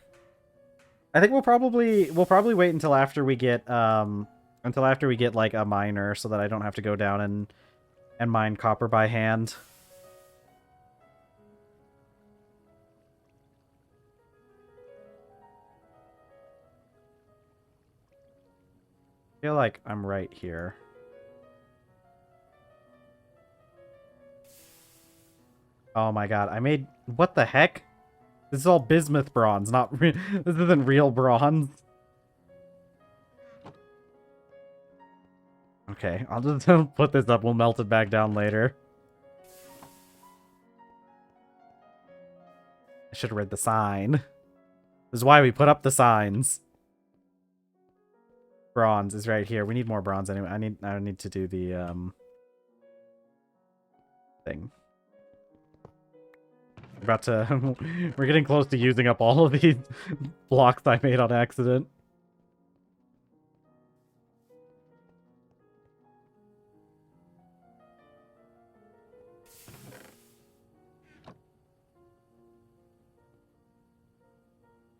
Speaker 1: I think we'll probably wait until after we get like a miner, so that I don't have to go down and mine copper by hand. I feel like I'm right here. Oh my god, I made... What the heck? This is all bismuth bronze, not... This isn't real bronze. Okay, I'll just put this up. We'll melt it back down later. I should have read the sign. This is why we put up the signs. Bronze is right here. We need more bronze anyway. I need to do the thing. We're getting close to using up all of these blocks I made on accident.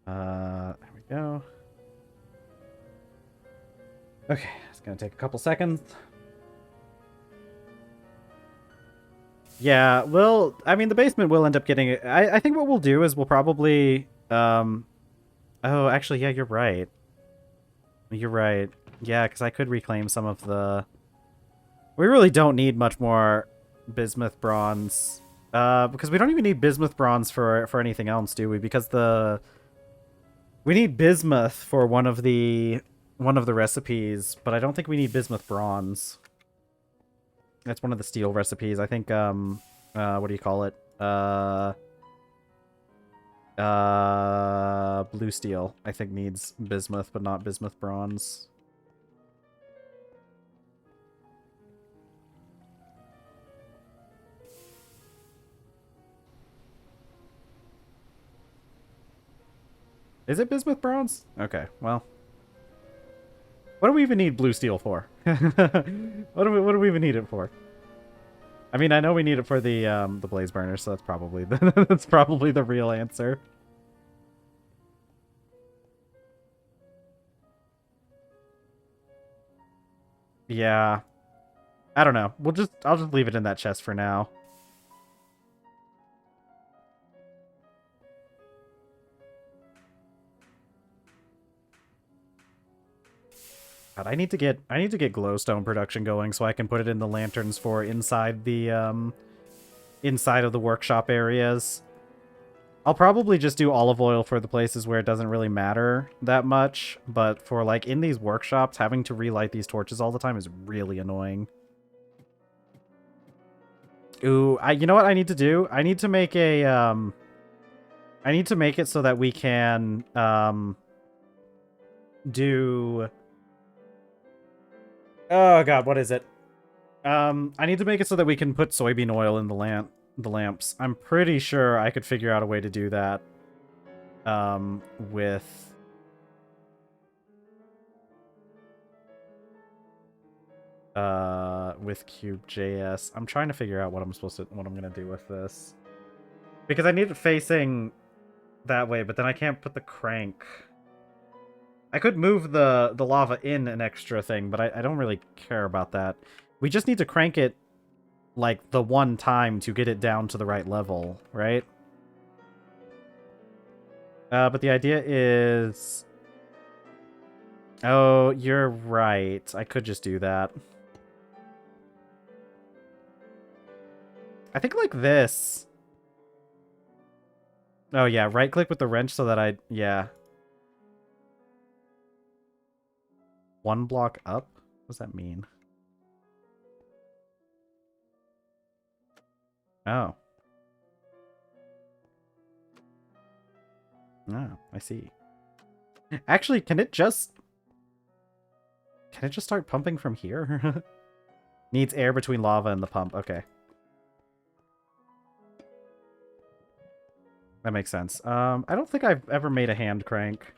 Speaker 1: There we go. Okay, it's gonna take a couple seconds. Yeah, well, I mean, the basement will end up getting it. I think what we'll do is we'll probably, oh, actually, yeah, you're right. You're right. Yeah, because I could reclaim some of the... We really don't need much more bismuth bronze. Because we don't even need bismuth bronze for anything else, do we? Because the... We need bismuth for one of the recipes, but I don't think we need bismuth bronze. That's one of the steel recipes. I think, what do you call it? Blue steel, I think, needs bismuth, but not bismuth bronze. Is it bismuth bronze? Okay, well. What do we even need blue steel for? What do we even need it for? I mean, I know we need it for the blaze burner, so that's probably that's probably the real answer. Yeah. I don't know. I'll just leave it in that chest for now. God, I need to get glowstone production going so I can put it in the lanterns for inside the inside of the workshop areas. I'll probably just do olive oil for the places where it doesn't really matter that much, but for like in these workshops, having to relight these torches all the time is really annoying. Ooh, you know what I need to do? I need to make a I need to make it so that we can do... Oh god, what is it? I need to make it so that we can put soybean oil in the lamps. I'm pretty sure I could figure out a way to do that with Cube.js. I'm trying to figure out what I'm gonna do with this. Because I need it facing that way, but then I can't put the crank. I could move the lava in an extra thing, but I don't really care about that. We just need to crank it like the one time to get it down to the right level, right? But the idea is... Oh, you're right. I could just do that. I think like this. Oh yeah, right click with the wrench so that yeah. One block up? What does that mean? Oh. Oh, I see. Actually, can it just start pumping from here? Needs air between lava and the pump. Okay. That makes sense. I don't think I've ever made a hand crank.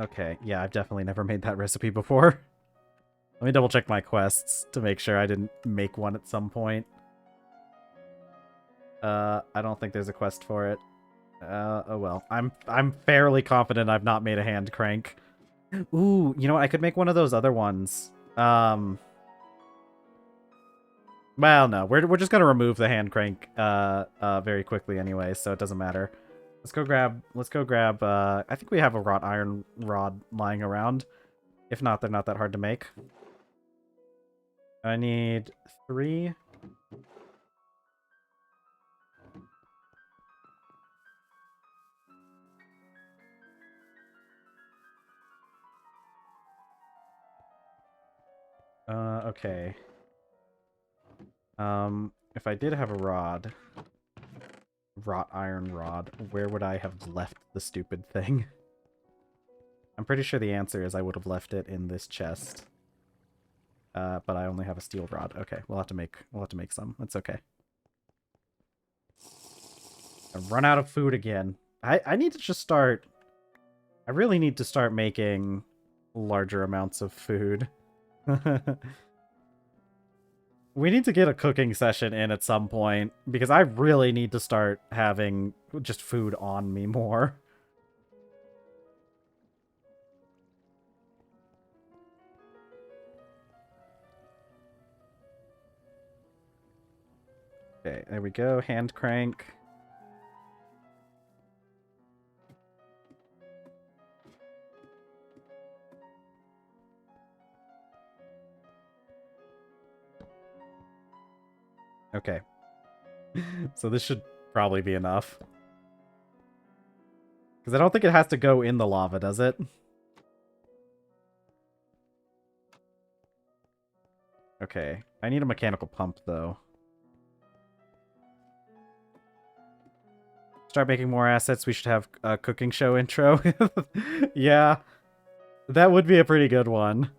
Speaker 1: Okay. Yeah, I've definitely never made that recipe before. Let me double check my quests to make sure I didn't make one at some point. I don't think there's a quest for it. Oh well. I'm fairly confident I've not made a hand crank. Ooh, you know what? I could make one of those other ones. Well, no. We're just gonna remove the hand crank very quickly anyway, so it doesn't matter. Let's go grab I think we have a wrought iron rod lying around. If not, they're not that hard to make. I need 3. Okay. If I did have a rod, wrought iron rod, where would I have left the stupid thing? I'm pretty sure the answer is I would have left it in this chest. But I only have a steel rod. Okay, we'll have to make some. That's okay. I've run out of food again. I need to just start... I really need to start making larger amounts of food. We need to get a cooking session in at some point, because I really need to start having just food on me more. Okay, there we go. Hand crank. Okay. So this should probably be enough. Because I don't think it has to go in the lava, does it? Okay. I need a mechanical pump, though. Start making more assets. We should have a cooking show intro. Yeah. That would be a pretty good one.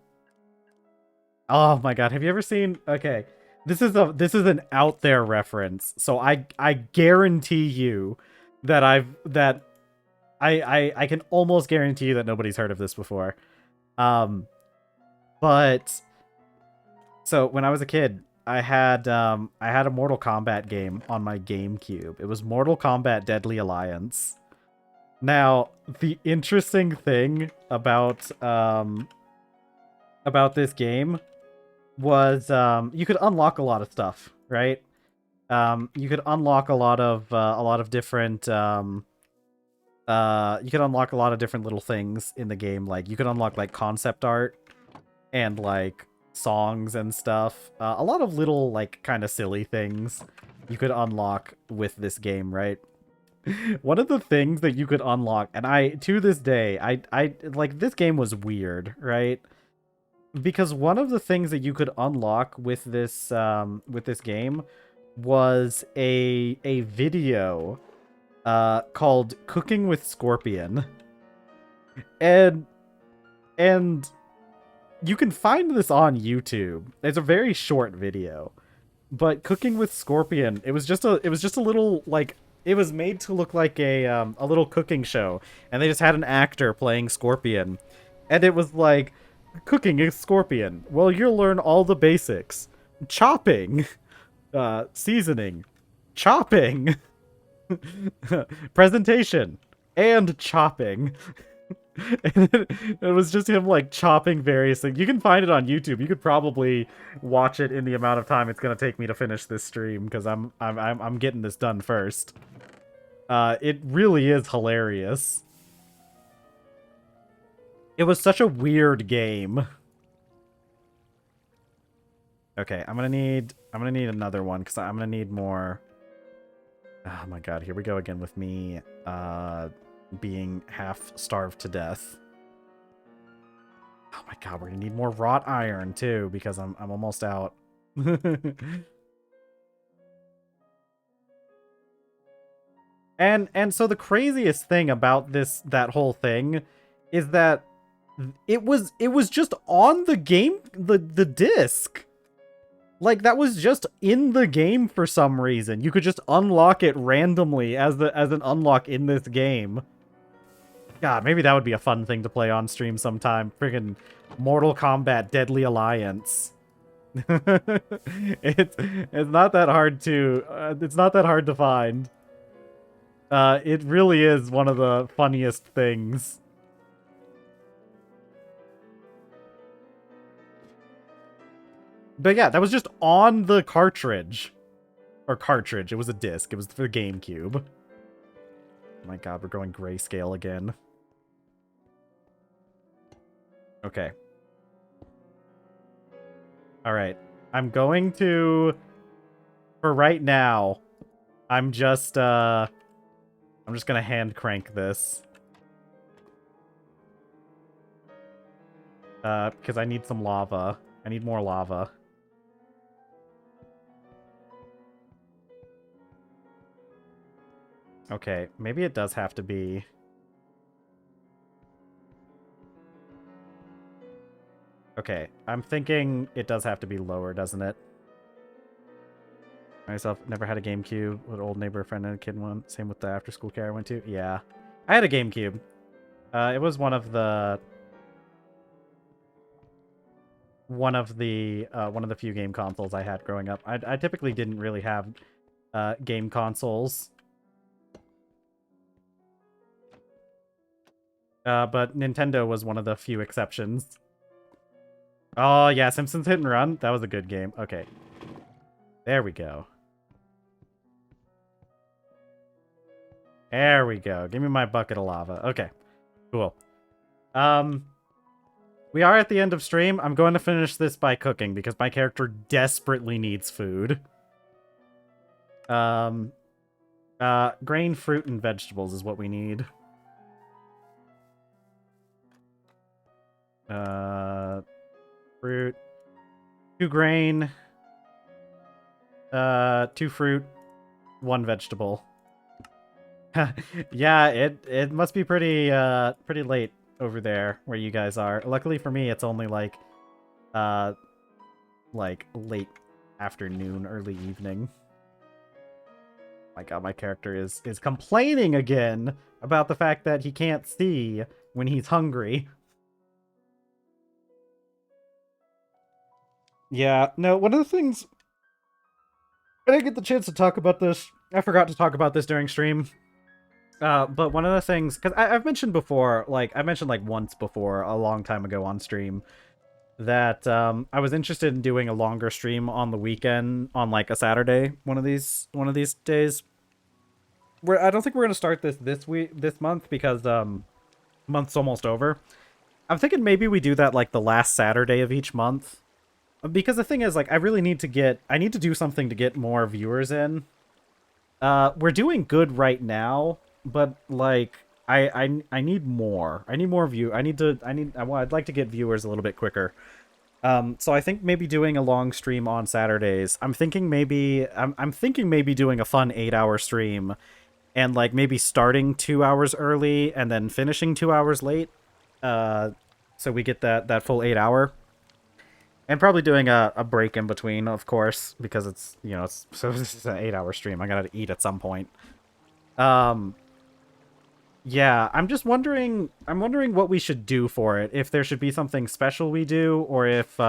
Speaker 1: Oh my god, have you ever seen... Okay. This is an out there reference. So I guarantee you that I can almost guarantee you that nobody's heard of this before. But so when I was a kid, I had a Mortal Kombat game on my GameCube. It was Mortal Kombat Deadly Alliance. Now, the interesting thing about this game was you could unlock a lot of stuff, right? You could unlock a lot of different you could unlock a lot of different little things in the game. Like you could unlock like concept art and like songs and stuff. A lot of little like kind of silly things you could unlock with this game, right? One of the things that you could unlock, and to this day, I like this game was weird, right? Because one of the things that you could unlock with this game was a video called Cooking with Scorpion. And you can find this on YouTube. It's a very short video. But Cooking with Scorpion, it was just a little like it was made to look like a little cooking show, and they just had an actor playing Scorpion. And it was like cooking a scorpion. Well, you'll learn all the basics. Chopping, seasoning, chopping, presentation, and chopping. And it was just him like chopping various things. You can find it on YouTube. You could probably watch it in the amount of time it's gonna take me to finish this stream because I'm getting this done first. It really is hilarious. It was such a weird game. Okay, I'm gonna need another one because I'm gonna need more. Oh my god, here we go again with me being half starved to death. Oh my god, we're gonna need more wrought iron too because I'm almost out. And so the craziest thing about that whole thing is that it was just on the game, the disc. Like that was just in the game for some reason. You could just unlock it randomly as an unlock in this game. God, maybe that would be a fun thing to play on stream sometime. Friggin' Mortal Kombat Deadly Alliance. It's not that hard to find. It really is one of the funniest things. But yeah, that was just on the cartridge. Or cartridge, it was a disc. It was for the GameCube. Oh my god, we're going grayscale again. Okay. Alright. I'm going to... For right now, I'm just gonna hand crank this. Because I need some lava. I need more lava. Okay, maybe it does have to be... Okay, I'm thinking it does have to be lower, doesn't it? Myself, never had a GameCube. With an old neighbor, friend, and a kid one. Same with the after-school care I went to. Yeah. I had a GameCube. It was one of the few game consoles I had growing up. I typically didn't really have game consoles. But Nintendo was one of the few exceptions. Oh, yeah, Simpsons Hit and Run. That was a good game. Okay. There we go.
Speaker 2: There we go. Give me my bucket of lava. Okay, cool. We are at the end of stream. I'm going to finish this by cooking because my character desperately needs food. Grain, fruit, and vegetables is what we need. Fruit. 2 grain. 2 fruit. 1 vegetable. Yeah, it must be pretty late over there where you guys are. Luckily for me, it's only like late afternoon, early evening. My god, my character is complaining again about the fact that he can't see when he's hungry. Yeah, no, one of the things I didn't get the chance to talk about this. I forgot to talk about this during stream. But one of the things, because I've mentioned before, I mentioned once before, a long time ago on stream, that I was interested in doing a longer stream on the weekend, on a Saturday, one of these days. I don't think we're gonna start this month because month's almost over. I'm thinking maybe we do that the last Saturday of each month, because the thing is I really need to do something to get more viewers in. We're doing good right now, but I need more. I need more I'd like to get viewers a little bit quicker. So I think maybe doing a long stream on Saturdays. I'm thinking maybe doing a fun 8-hour stream, and maybe starting 2 hours early and then finishing 2 hours late. So we get that full 8-hour. And probably doing a break in between, of course, because it's so this is an 8-hour stream. I gotta eat at some point. Yeah, I'm wondering what we should do for it. If there should be something special we do, or if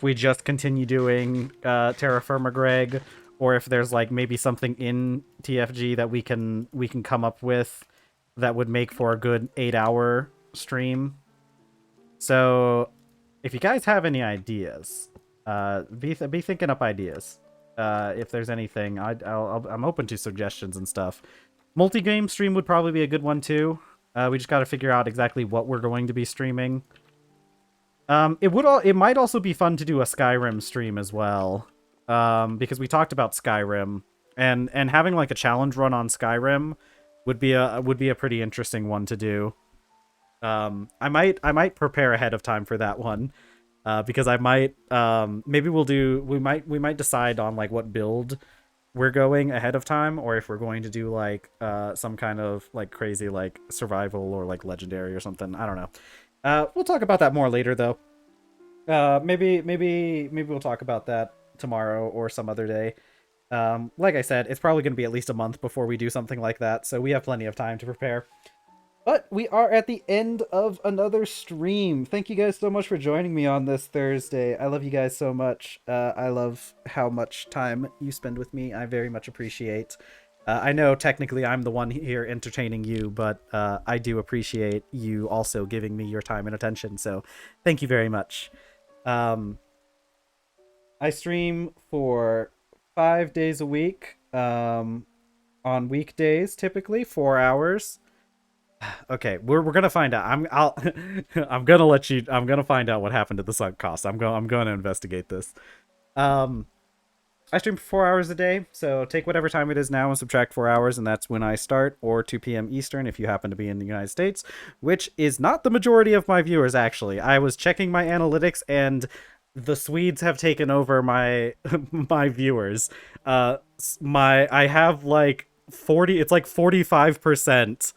Speaker 2: we just continue doing TerrafirmaGreg, or if there's maybe something in TFG that we can come up with that would make for a good 8-hour stream. So if you guys have any ideas, be thinking up ideas. If there's anything, I'm open to suggestions and stuff. Multi-game stream would probably be a good one too. We just got to figure out exactly what we're going to be streaming. It might also be fun to do a Skyrim stream as well, because we talked about Skyrim, and having a challenge run on Skyrim would be a pretty interesting one to do. I might prepare ahead of time for that one, because I might maybe we might decide on what build we're going ahead of time, or if we're going to do some kind of crazy survival or legendary or something. I don't know. We'll talk about that more later though. Maybe we'll talk about that tomorrow or some other day. Like I said, it's probably going to be at least a month before we do something like that, so we have plenty of time to prepare. But we are at the end of another stream. Thank you guys so much for joining me on this Thursday. I love you guys so much. I love how much time you spend with me. I very much appreciate. I know technically I'm the one here entertaining you, but I do appreciate you also giving me your time and attention. So thank you very much. I stream for 5 days a week. On weekdays, typically 4 hours. Okay, we're gonna find out. I'm gonna find out what happened to the sunk cost. I'm gonna investigate this. I stream for 4 hours a day, so take whatever time it is now and subtract 4 hours, and that's when I start, or 2 p.m. Eastern if you happen to be in the United States, which is not the majority of my viewers, actually. I was checking my analytics, and the Swedes have taken over my my viewers. I have 40. It's 45%.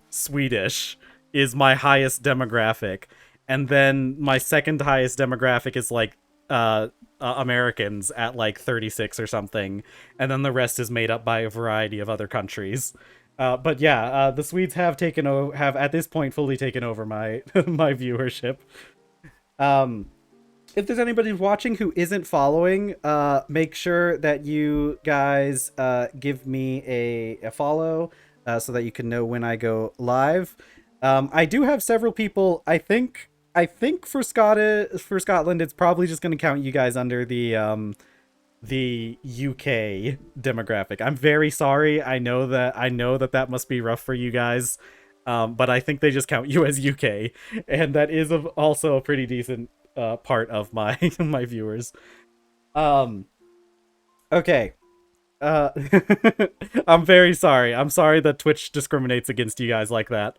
Speaker 2: Swedish is my highest demographic, and then my second highest demographic is Americans at 36 or something, and then the rest is made up by a variety of other countries. But yeah, the Swedes have at this point fully taken over my my viewership. If there's anybody watching who isn't following, make sure that you guys give me a follow, so that you can know when I go live. I do have several people. I think for Scotland, it's probably just going to count you guys under the the UK demographic. I'm very sorry. I know that must be rough for you guys. But I think they just count you as UK, and that is also a pretty decent part of my my viewers. Um, okay. Uh, I'm very sorry. I'm sorry that Twitch discriminates against you guys like that.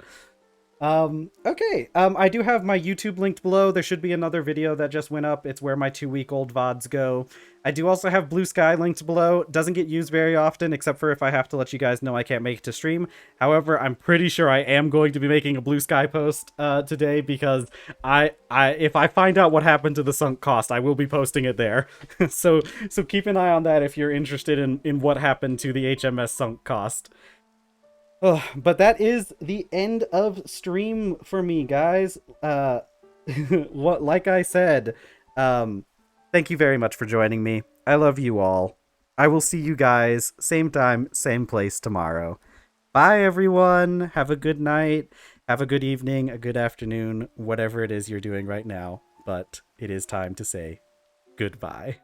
Speaker 2: Okay. I do have my YouTube linked below. There should be another video that just went up. It's where my 2-week-old VODs go. I do also have Blue Sky linked below. Doesn't get used very often, except for if I have to let you guys know I can't make it to stream. However, I'm pretty sure I am going to be making a Blue Sky post today, because if I find out what happened to the sunk cost, I will be posting it there. so keep an eye on that if you're interested in what happened to the HMS sunk cost. Oh, but that is the end of stream for me, guys. What, like I said, thank you very much for joining me. I love you all. I will see you guys same time, same place tomorrow. Bye, everyone. Have a good night. Have a good evening, a good afternoon, whatever it is you're doing right now. But it is time to say goodbye.